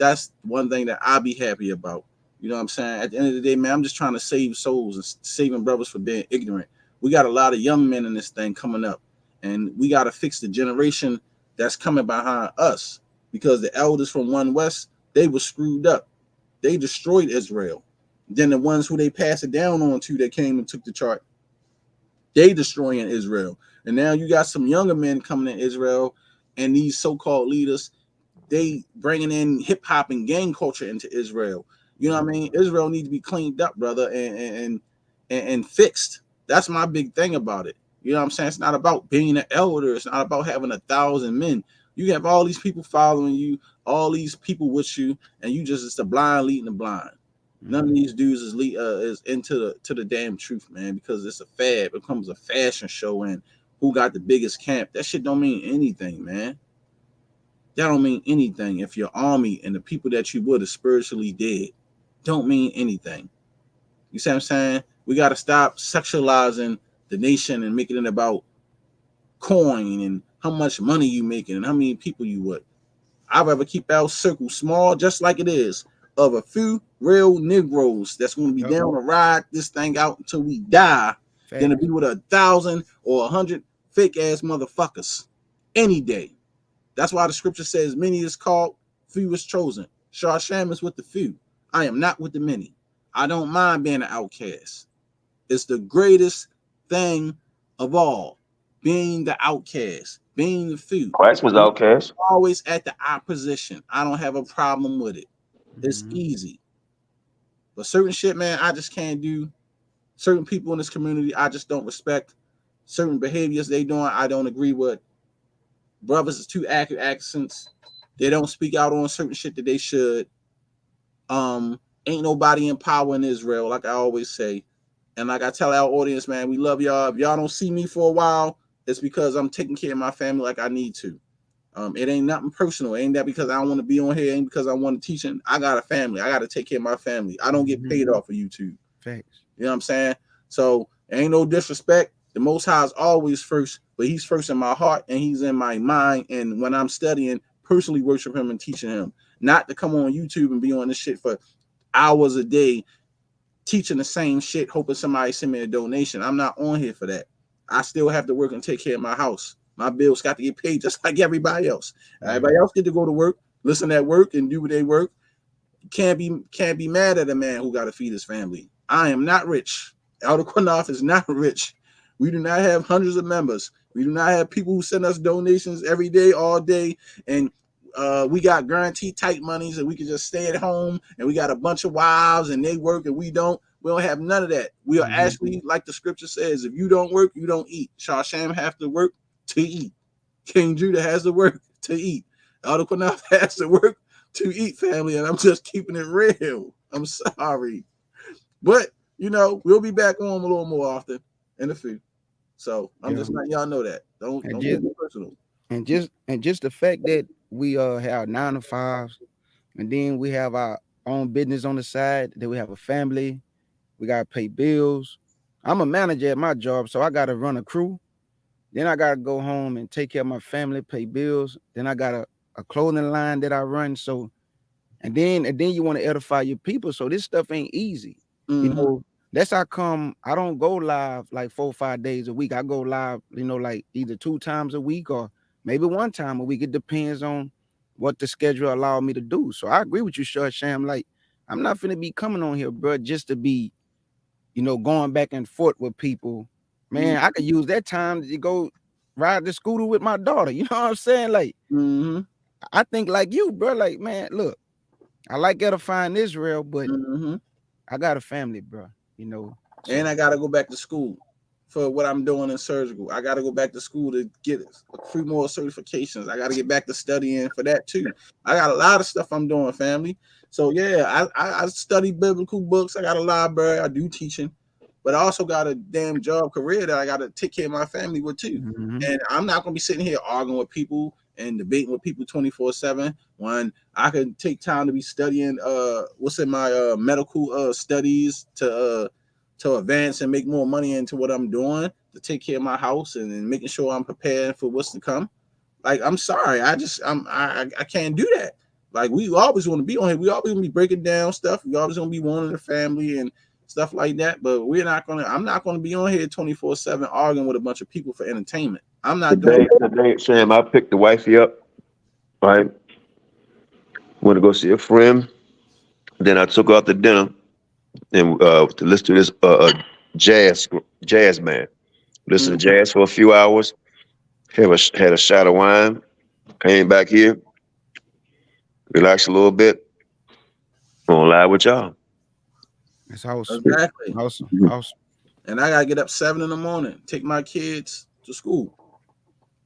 one thing that I'll be happy about. You know what I'm saying? At the end of the day, man, I'm just trying to save souls and saving brothers from being ignorant. We got a lot of young men in this thing coming up, and we got to fix the generation that's coming behind us, because the elders from One West, they were screwed up. They destroyed Israel. Then the ones who they passed it down on to, that came and took the chart, they destroying Israel. And now you got some younger men coming to Israel, and these so-called leaders, they bringing in hip-hop and gang culture into Israel. You know what I mean? Israel needs to be cleaned up, brother, and fixed. That's my big thing about it. You know what I'm saying? It's not about being an elder. It's not about having 1,000 men. You have all these people following you, all these people with you, and you just, it's the blind leading the blind. None of these dudes is into the damn truth, man, because it's a fad. It becomes a fashion show, and who got the biggest camp. That shit don't mean anything, man. That don't mean anything if your army and the people that you would are spiritually dead. Don't mean anything. You see what I'm saying? We got to stop sexualizing the nation and making it about coin and how much money you making and how many people you would. I'd rather keep our circle small, just like it is. of a few real Negroes that's going to be Yep. down to ride this thing out until we die than to Facts. be with 1,000 or 100 fake ass motherfuckers any day. That's why the scripture says many is called, few is chosen. Shar Sham is with the few. I am not with the many. I don't mind being an outcast. It's the greatest thing of all, being the outcast, being the few. Christ was outcast. Always at the opposition. I don't have a problem with it. It's easy. But certain shit, man, I just can't do. Certain people in this community, I just don't respect. Certain behaviors they doing, I don't agree with. Brothers is too accurate accents. They don't speak out on certain shit that they should. Ain't nobody in power in Israel, like I always say. And like I tell our audience, man, we love y'all. If y'all don't see me for a while, it's because I'm taking care of my family like I need to. It ain't nothing personal. It ain't that because I don't want to be on here. It ain't because I want to teach. I got a family. I got to take care of my family. I don't get paid off of YouTube. Thanks. You know what I'm saying? So ain't no disrespect. The Most High is always first, but he's first in my heart and he's in my mind. And when I'm studying, personally worship him and teaching him, not to come on YouTube and be on this shit for hours a day, teaching the same shit, hoping somebody send me a donation. I'm not on here for that. I still have to work and take care of my house. My bills got to get paid just like everybody else. Everybody else get to go to work, listen at work, and do what they work. Can't be mad at a man who got to feed his family. I am not rich. Elder Qanath is not rich. We do not have hundreds of members. We do not have people who send us donations every day, all day, and we got guaranteed tight monies and we can just stay at home, and we got a bunch of wives and they work and we don't. We don't have none of that. We are actually, like the scripture says, if you don't work, you don't eat. Shar Sham have to work to eat. King Judah has to work to eat. Elder Qanath has to work to eat, family, and I'm just keeping it real. I'm sorry. But, you know, we'll be back on a little more often in the few. So I'm just letting y'all know that. Don't get it personal. And just the fact that we have 9 to 5s, and then we have our own business on the side, that we have a family, we gotta pay bills. I'm a manager at my job, so I gotta run a crew. Then I gotta go home and take care of my family, pay bills. Then I got a clothing line that I run. So and then you want to edify your people. So this stuff ain't easy. You know, that's how come I don't go live like 4 or 5 days a week. I go live, you know, like either 2 times a week or maybe 1 time a week. It depends on what the schedule allow me to do. So I agree with you, Shar Sham. Like, I'm not finna be coming on here, bro, just to be, you know, going back and forth with people. Man, I could use that time to go ride the scooter with my daughter. You know what I'm saying? Like, I think like you, bro. Like, man, look, I like edifying Israel, but I got a family, bro. You know, so. And I gotta go back to school for what I'm doing in surgical. I gotta go back to school to get 3 more certifications. I gotta get back to studying for that too. I got a lot of stuff I'm doing, family. So yeah, I study biblical books. I got a library. I do teaching, but I also got a damn job career that I gotta take care of my family with too. And I'm not gonna be sitting here arguing with people and debating with people 24/7 when I can take time to be studying what's in my medical studies to advance and make more money into what I'm doing, to take care of my house and making sure I'm prepared for what's to come. Like, I'm sorry, I can't do that. Like, we always want to be on here. We always gonna be breaking down stuff. We always gonna be wanting the family and stuff like that. But I'm not gonna be on here 24/7 arguing with a bunch of people for entertainment. I'm not doing that. Today, Sam, I picked the wifey up, right? Went to go see a friend. Then I took her out to dinner and to listen to this jazz man. Listen to jazz for a few hours. Had a shot of wine. Came back here, relaxed a little bit. On live with y'all. That's awesome. Exactly. Awesome. Awesome. And I gotta get up 7 in the morning, take my kids to school.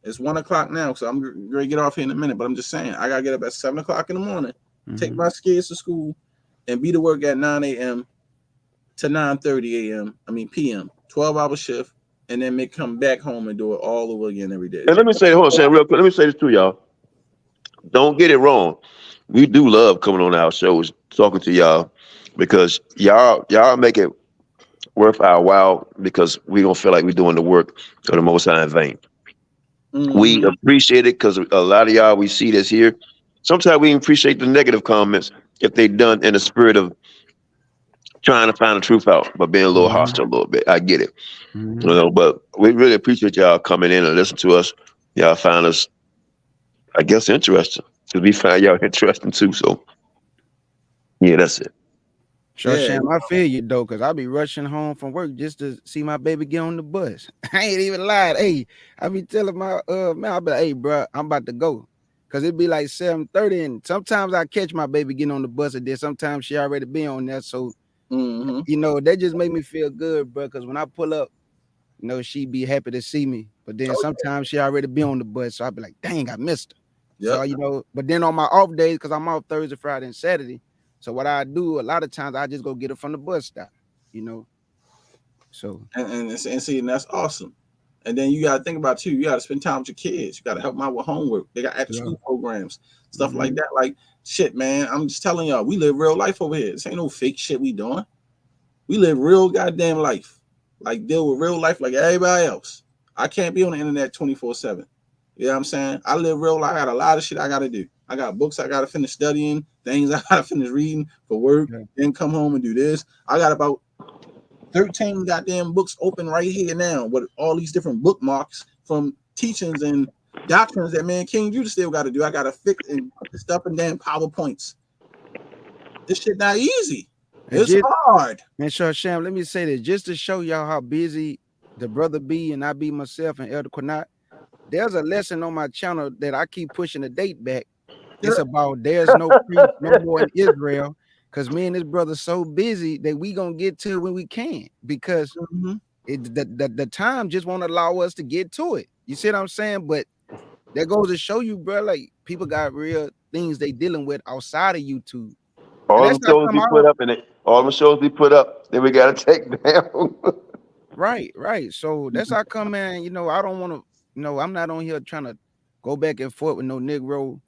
It's 1 o'clock now, so I'm ready to get off here in a minute. But I'm just saying, I gotta get up at 7 o'clock in the morning, take my kids to school, and be to work at 9 a.m. to 9:30 a.m. p.m. 12-hour shift, and then come back home and do it all over again every day. And let me say, hold on, Sam, real quick. Let me say this to y'all. Don't get it wrong. We do love coming on our shows, talking to y'all, because y'all make it worth our while, because we don't feel like we're doing the work of the Most High in vain. We appreciate it because a lot of y'all we see this here. Sometimes we appreciate the negative comments if they done in the spirit of trying to find the truth out, but being a little hostile a little bit. I get it. You know, but we really appreciate y'all coming in and listening to us. Y'all find us, I guess, interesting, because we find y'all interesting too. So yeah, that's it. Shar Sham, I feel you though, cause I be rushing home from work just to see my baby get on the bus. I ain't even lied. Hey, I be telling my man, I be like, hey, bro, I'm about to go, cause it be like 7:30, and sometimes I catch my baby getting on the bus, and then sometimes she already be on there. So you know, that just make me feel good, bro. Cause when I pull up, you know, she be happy to see me, but then sometimes she already be on the bus, so I be like, dang, I missed her. So you know, but then on my off days, cause I'm off Thursday, Friday, and Saturday. So what I do a lot of times, I just go get it from the bus stop, you know. So and see, and that's awesome. And then you gotta think about too. You gotta spend time with your kids. You gotta help them out with homework. They got after school programs, stuff like that. Like shit, man. I'm just telling y'all, we live real life over here. This ain't no fake shit we doing. We live real goddamn life. Like deal with real life like everybody else. I can't be on the internet 24/7. You know what I'm saying? I live real life. I got a lot of shit I gotta do. I got books I gotta finish studying, things I gotta finish reading for work, then come home and do this. I got about 13 goddamn books open right here now with all these different bookmarks from teachings and doctrines that man King Judah still got to do. I got to fix and put the stuff in damn PowerPoints. This shit not easy. It's hard. And Shar Sham, let me say this just to show y'all how busy the brother be and I be myself and Elder Qanath. There's a lesson on my channel that I keep pushing the date back. It's about there's no priest no more in Israel, because me and this brother so busy that we gonna get to it when we can, because the time just won't allow us to get to it. You see what I'm saying? But that goes to show you, bro, like people got real things they dealing with outside of YouTube. All them shows be put up in it. All them shows be put up, then we gotta take down. Right. So that's how come, man. You know, I don't want to. You know, I'm not on here trying to go back and forth with no Negro.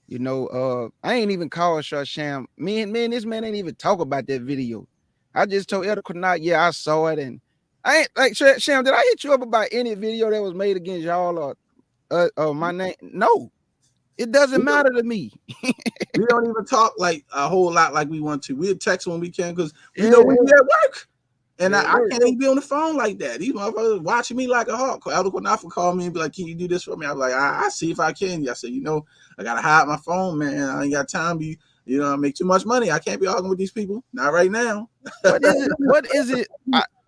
You know, I ain't even called Shar Sham. Me and this man ain't even talk about that video. I just told Elder Qanath, yeah, I saw it, and I ain't like Sham. Did I hit you up about any video that was made against y'all or my name? No, it doesn't matter to me. We don't even talk like a whole lot like we want to. We'll text when we can because we know we be at work. And I can't even be on the phone like that. These motherfuckers watching me like a hawk. Elder Qanath will call me and be like, can you do this for me? I'm like, I see if I can. I said, you know, I got to hide my phone, man. I ain't got time to be, you know, I make too much money. I can't be arguing with these people. Not right now. What is it?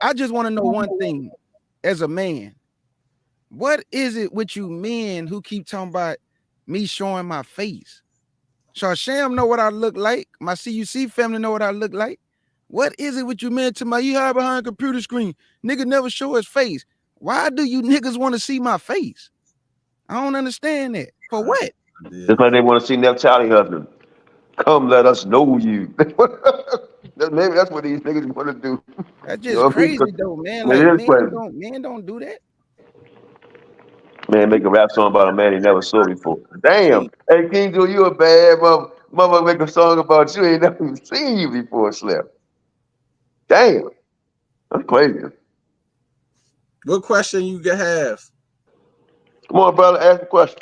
I just want to know one thing as a man. What is it with you men who keep talking about me showing my face? Shar Sham know what I look like. My CUC family know what I look like. What is it with you men to my you hide behind a computer screen? Nigga never show his face. Why do you niggas want to see my face? I don't understand that. For what? Just like they want to see Neftali husband. Come let us know you. Maybe that's what these niggas want to do. That's just crazy though, man. Like men don't do that. Man, make a rap song about a man he never saw before. Damn. Hey, King Joe, you a bad mother. Make a song about you ain't never even seen you before, Slim. Damn. That's crazy. What question you can have? Come on, brother, ask the question.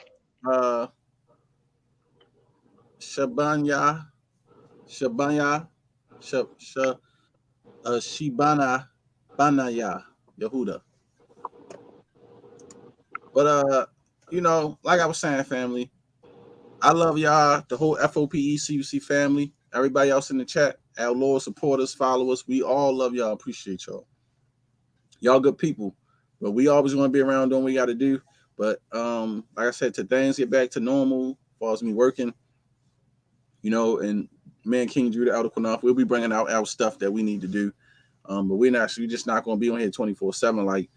Shibana Banaya Yehuda. But you know, like I was saying, family, I love y'all, the whole F.O.P.E. CUC family, everybody else in the chat, our Lord supporters, followers, we all love y'all, appreciate y'all. Y'all good people, but we always want to be around doing what we got to do. But like I said, till things get back to normal, as far as me working, you know, and man, King Judah, Elder Qanath, we'll be bringing out our stuff that we need to do. But we're just not going to be on here 24/7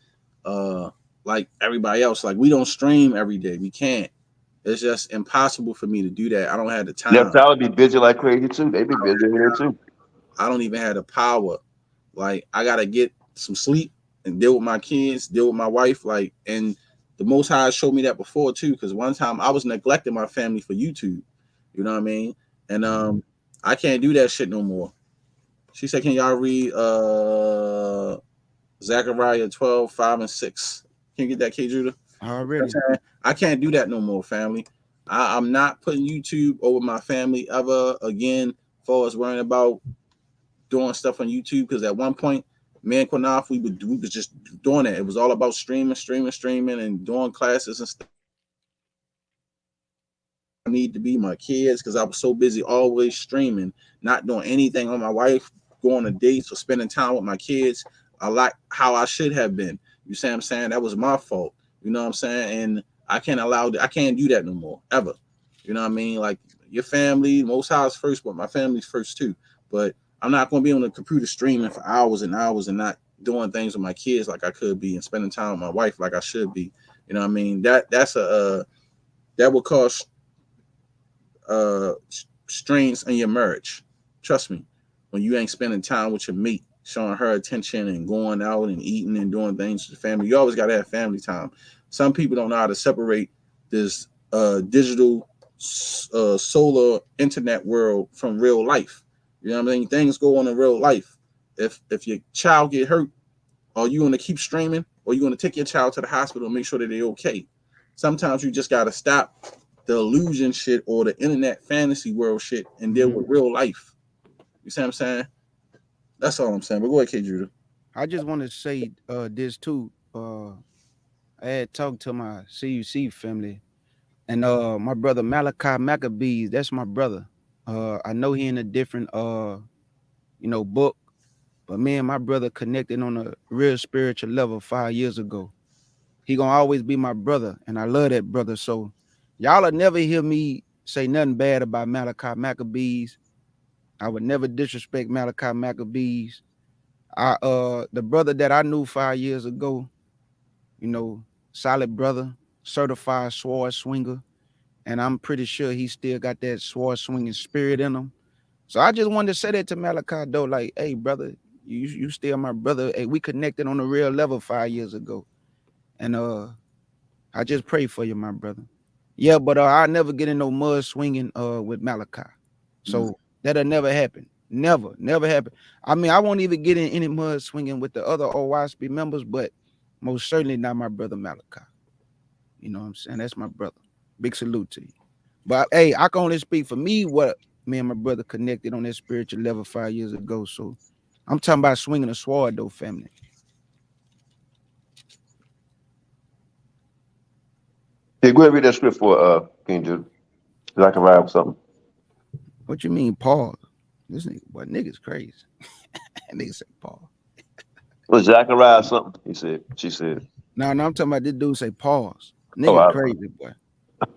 like everybody else. Like we don't stream every day. We can't. It's just impossible for me to do that. I don't have the time. Neftali be busy like crazy too. They be busy here too. I don't even have the power. Like I gotta get some sleep and deal with my kids, deal with my wife. Like, and the Most High showed me that before too. Because one time I was neglecting my family for YouTube. You know what I mean? And I can't do that shit no more. She said, "Can y'all read Zechariah 12:5-6? Can you get that, K. Judah?" Already. I can't do that no more, family. I'm not putting YouTube over my family ever again far as worrying about doing stuff on YouTube, because at one point, me and Qanath, we was just doing it. It was all about streaming, and doing classes and stuff. I need to be my kids because I was so busy always streaming, not doing anything on my wife, going on dates or spending time with my kids. I like how I should have been. You see what I'm saying? That was my fault. You know what I'm saying? And I can't do that no more, ever. You know what I mean? Like, your family, Most High's first, but my family's first too. But I'm not going to be on the computer streaming for hours and hours and not doing things with my kids like I could be, and spending time with my wife like I should be. You know what I mean? That will cause strains in your marriage. Trust me, when you ain't spending time with your mate, showing her attention and going out and eating and doing things with the family. You always got to have family time. Some people don't know how to separate this digital solar internet world from real life. You know what I mean? Things go on in real life. If your child get hurt, are you going to keep streaming, or you going to take your child to the hospital and make sure that they're okay? Sometimes you just got to stop the illusion shit or the internet fantasy world shit and deal with real life. You see what I'm saying? That's all I'm saying. But go ahead, K. Judah. I just want to say this too. I had talked to my CUC family, and my brother Malachi Maccabees, that's my brother. I know he in a different book, but me and my brother connected on a real spiritual level 5 years ago. He gonna always be my brother, and I love that brother. So y'all will never hear me say nothing bad about Malachi Maccabees. I would never disrespect Malachi Maccabees. The brother that I knew 5 years ago, solid brother, certified sword swinger, and I'm pretty sure he still got that sword swinging spirit in him. So I just wanted to say that to Malachi though, like, hey brother, you still my brother. Hey, we connected on a real level 5 years ago, and I just pray for you, my brother. Yeah, but I'll never get in no mud swinging with Malachi. So that'll never happen. Never happen. I mean, I won't even get in any mud swinging with the other OYSP members, but most certainly not my brother Malachi. You know what I'm saying? That's my brother. Big salute to you. But hey, I can only speak for me what me and my brother connected on that spiritual level 5 years ago. So I'm talking about swinging a sword though, family. Hey, go ahead and read that script for King Judah. So I can write up something. What you mean, Paul? This nigga, boy, nigga's crazy. Nigga said Paul. Was Zachariah something? He said. She said. No, I'm talking about this dude say pause. Nigga crazy, boy.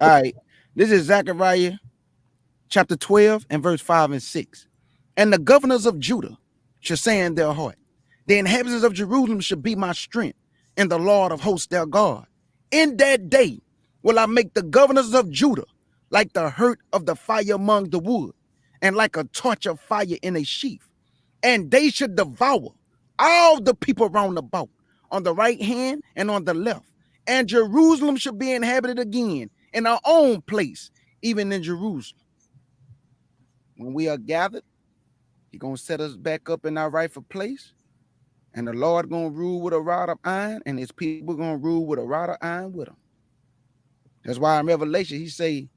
All right. This is Zechariah chapter 12 and verse 5 and 6. And the governors of Judah shall say in their heart, the inhabitants of Jerusalem shall be my strength, and the Lord of hosts their God. In that day will I make the governors of Judah like the hurt of the fire among the wood, and like a torch of fire in a sheath. And they should devour all the people round about, on the right hand and on the left. And Jerusalem shall be inhabited again in our own place, even in Jerusalem. When we are gathered, He's going to set us back up in our rightful place. And the Lord going to rule with a rod of iron, and his people going to rule with a rod of iron with him. That's why in Revelation, he say,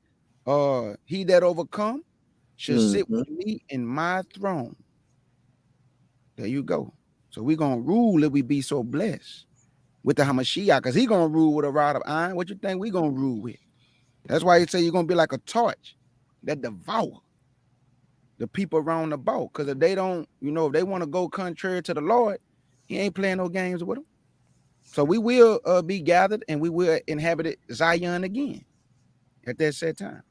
he that overcome shall sit with me in my throne. There you go. So we're going to rule if we be so blessed with the Ha Mashayach, because he's going to rule with a rod of iron. What you think we going to rule with? That's why he say you're going to be like a torch that devour the people around about. Because if they don't, if they want to go contrary to the Lord, he ain't playing no games with them. So we will be gathered, and we will inhabit Zion again at that set time.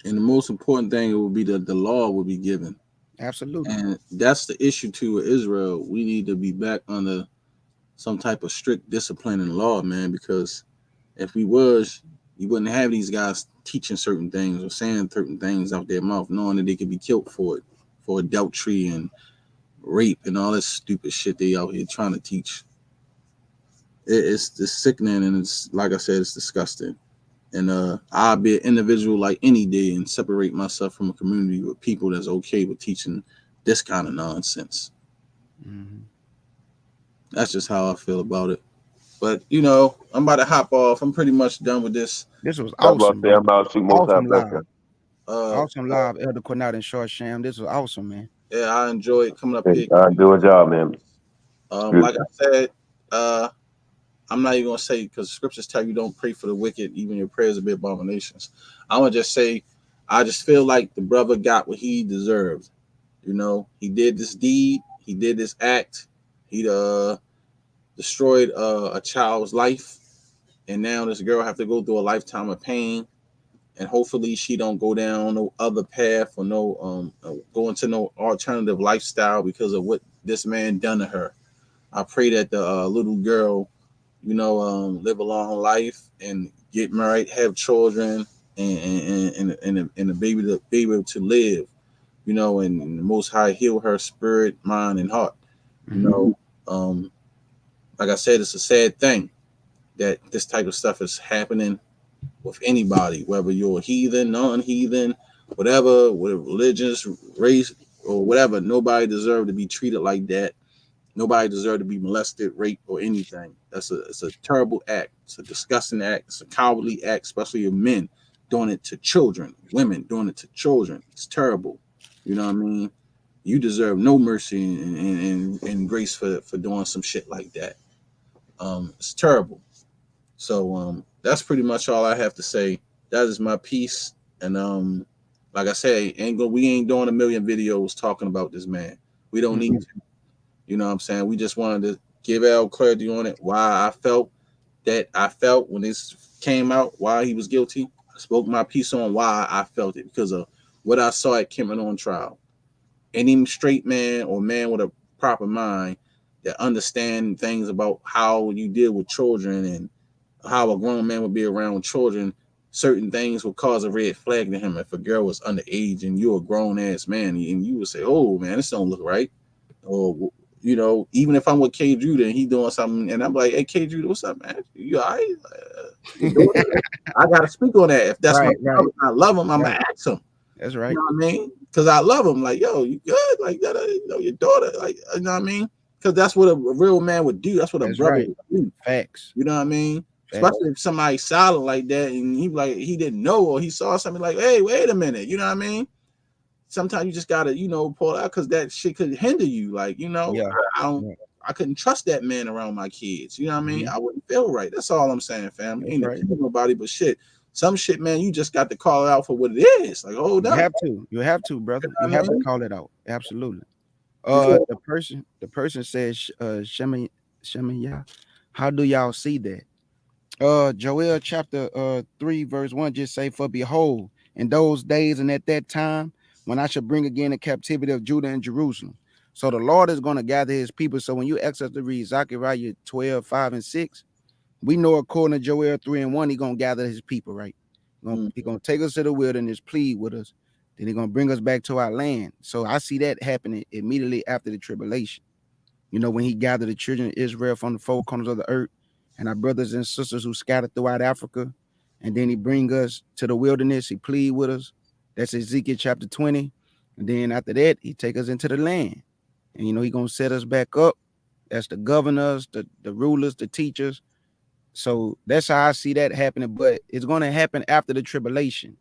And the most important thing will be that the law will be given. Absolutely. And that's the issue too with Israel. We need to be back under some type of strict discipline and law, man, because if we was, you wouldn't have these guys teaching certain things or saying certain things out their mouth, knowing that they could be killed for it, for adultery and rape and all this stupid shit they out here trying to teach. It's sickening, and it's, like I said, it's disgusting. And I'll be an individual like any day and separate myself from a community with people that's okay with teaching this kind of nonsense. Mm-hmm. That's just how I feel about it. But, I'm about to hop off. I'm pretty much done with this. This was awesome. I'm about to see more time back there. Awesome live, Elder Qanath and Shar Sham. This was awesome, man. Yeah, I enjoyed coming up here. Do a job, man. Like I said, I'm not even gonna say, because scriptures tell you don't pray for the wicked, even your prayers will be abominations. I'm gonna just say, I just feel like the brother got what he deserved. You know, he did this deed, he did this act, he destroyed a child's life, and now this girl have to go through a lifetime of pain, and hopefully she don't go down no other path or no go into no alternative lifestyle because of what this man done to her. I pray that the little girl, you know, live a long life and get married, have children, and the baby to be able to live, you know, and the Most High heal her spirit, mind, and heart. You know, like I said, it's a sad thing that this type of stuff is happening with anybody, whether you're a heathen, non-heathen, whatever religious, race, or whatever. Nobody deserves to be treated like that. Nobody deserves to be molested, raped, or anything. It's a terrible act. It's a disgusting act. It's a cowardly act, especially of men doing it to children, women doing it to children. It's terrible. You know what I mean? You deserve no mercy and grace for doing some shit like that. It's terrible. So that's pretty much all I have to say. That is my piece. And like I say, we ain't doing a million videos talking about this man. We don't need to. You know what I'm saying? We just wanted to give out clarity on it, why I felt when this came out, why he was guilty. I spoke my piece on why I felt it, because of what I saw at Kemet on trial. Any straight man or man with a proper mind that understand things about how you deal with children and how a grown man would be around children, certain things would cause a red flag to him. If a girl was underage and you're a grown-ass man, and you would say, oh, man, this don't look right. Or, you know, even if I'm with K. Judah and he doing something, and I'm like, hey, K. Judah, what's up, man? You all right? I got to speak on that. If that's right. I love him, I'm going to ask him. That's right. You know what I mean? Because I love him. Like, yo, you good? Like, that, you know, your daughter, like, you know what I mean? Because that's what a real man would do. That's what a brother would do. Facts. You know what I mean? Facts. Especially if somebody's silent like that and he didn't know, or he saw something like, hey, wait a minute. You know what I mean? Sometimes you just gotta, you know, pull out, because that shit could hinder you. Like, you know, I couldn't trust that man around my kids. You know what I mean? I wouldn't feel right. That's all I'm saying, fam. Ain't nobody but shit. Some shit, man, you just got to call it out for what it is. Like, hold up. You have to, brother. You have to call it out. Absolutely. The person says, Shemaya, how do y'all see that? Joel chapter 3, verse 1 just say, for behold, in those days and at that time, when I shall bring again the captivity of Judah and Jerusalem. So the Lord is going to gather his people. So when you ask us to read Zechariah 12, 5, and 6, we know according to Joel 3 and 1, he's going to gather his people, right? He's going to take us to the wilderness, plead with us. Then he's going to bring us back to our land. So I see that happening immediately after the tribulation. You know, when he gathered the children of Israel from the four corners of the earth and our brothers and sisters who scattered throughout Africa. And then he bring us to the wilderness. He plead with us. That's Ezekiel chapter 20. And then after that, he take us into the land. And, you know, he going to set us back up. That's the governors, the rulers, the teachers. So that's how I see that happening. But it's going to happen after the tribulation.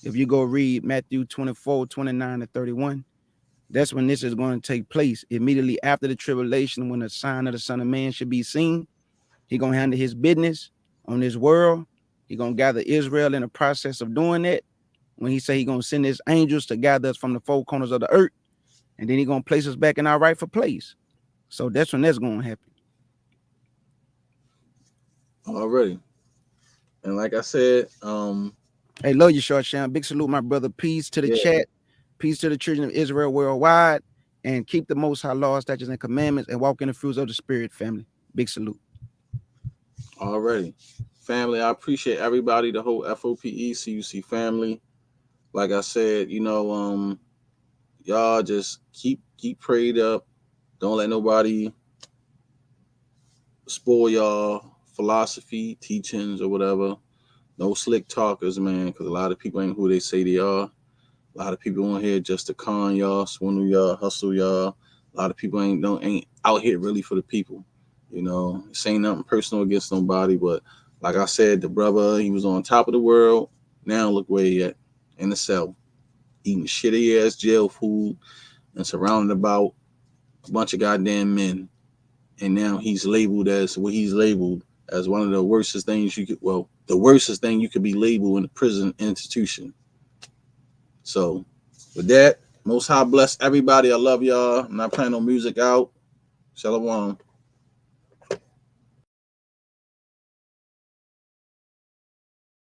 If you go read Matthew 24, 29 to 31, that's when this is going to take place. Immediately after the tribulation, when the sign of the Son of Man should be seen, he going to handle his business on this world. He going to gather Israel in the process of doing that. When he say he going to send his angels to gather us from the four corners of the earth, and then he going to place us back in our rightful place. So that's when that's going to happen. Already. And like I said, hey, love you, Shar Sham. Big salute, my brother. Peace to the chat. Peace to the children of Israel worldwide. And keep the Most High laws, statutes, and commandments, and walk in the fruits of the Spirit, family. Big salute. Already. Family, I appreciate everybody, the whole F.O.P.E. CUC family. Like I said, you know, y'all just keep prayed up. Don't let nobody spoil y'all philosophy, teachings, or whatever. No slick talkers, man, because a lot of people ain't who they say they are. A lot of people on here just to con y'all, swindle y'all, hustle y'all. A lot of people ain't out here really for the people. You know, this ain't nothing personal against nobody, but like I said, the brother, he was on top of the world. Now look where he at, in the cell. eating shitty ass jail food and surrounded about a bunch of goddamn men. And now he's labeled as what he's labeled as one of the worstest things you could, well, the worstest thing you could be labeled in a prison institution. So with that, Most High bless everybody. I love y'all. I'm not playing no music out. Shalom.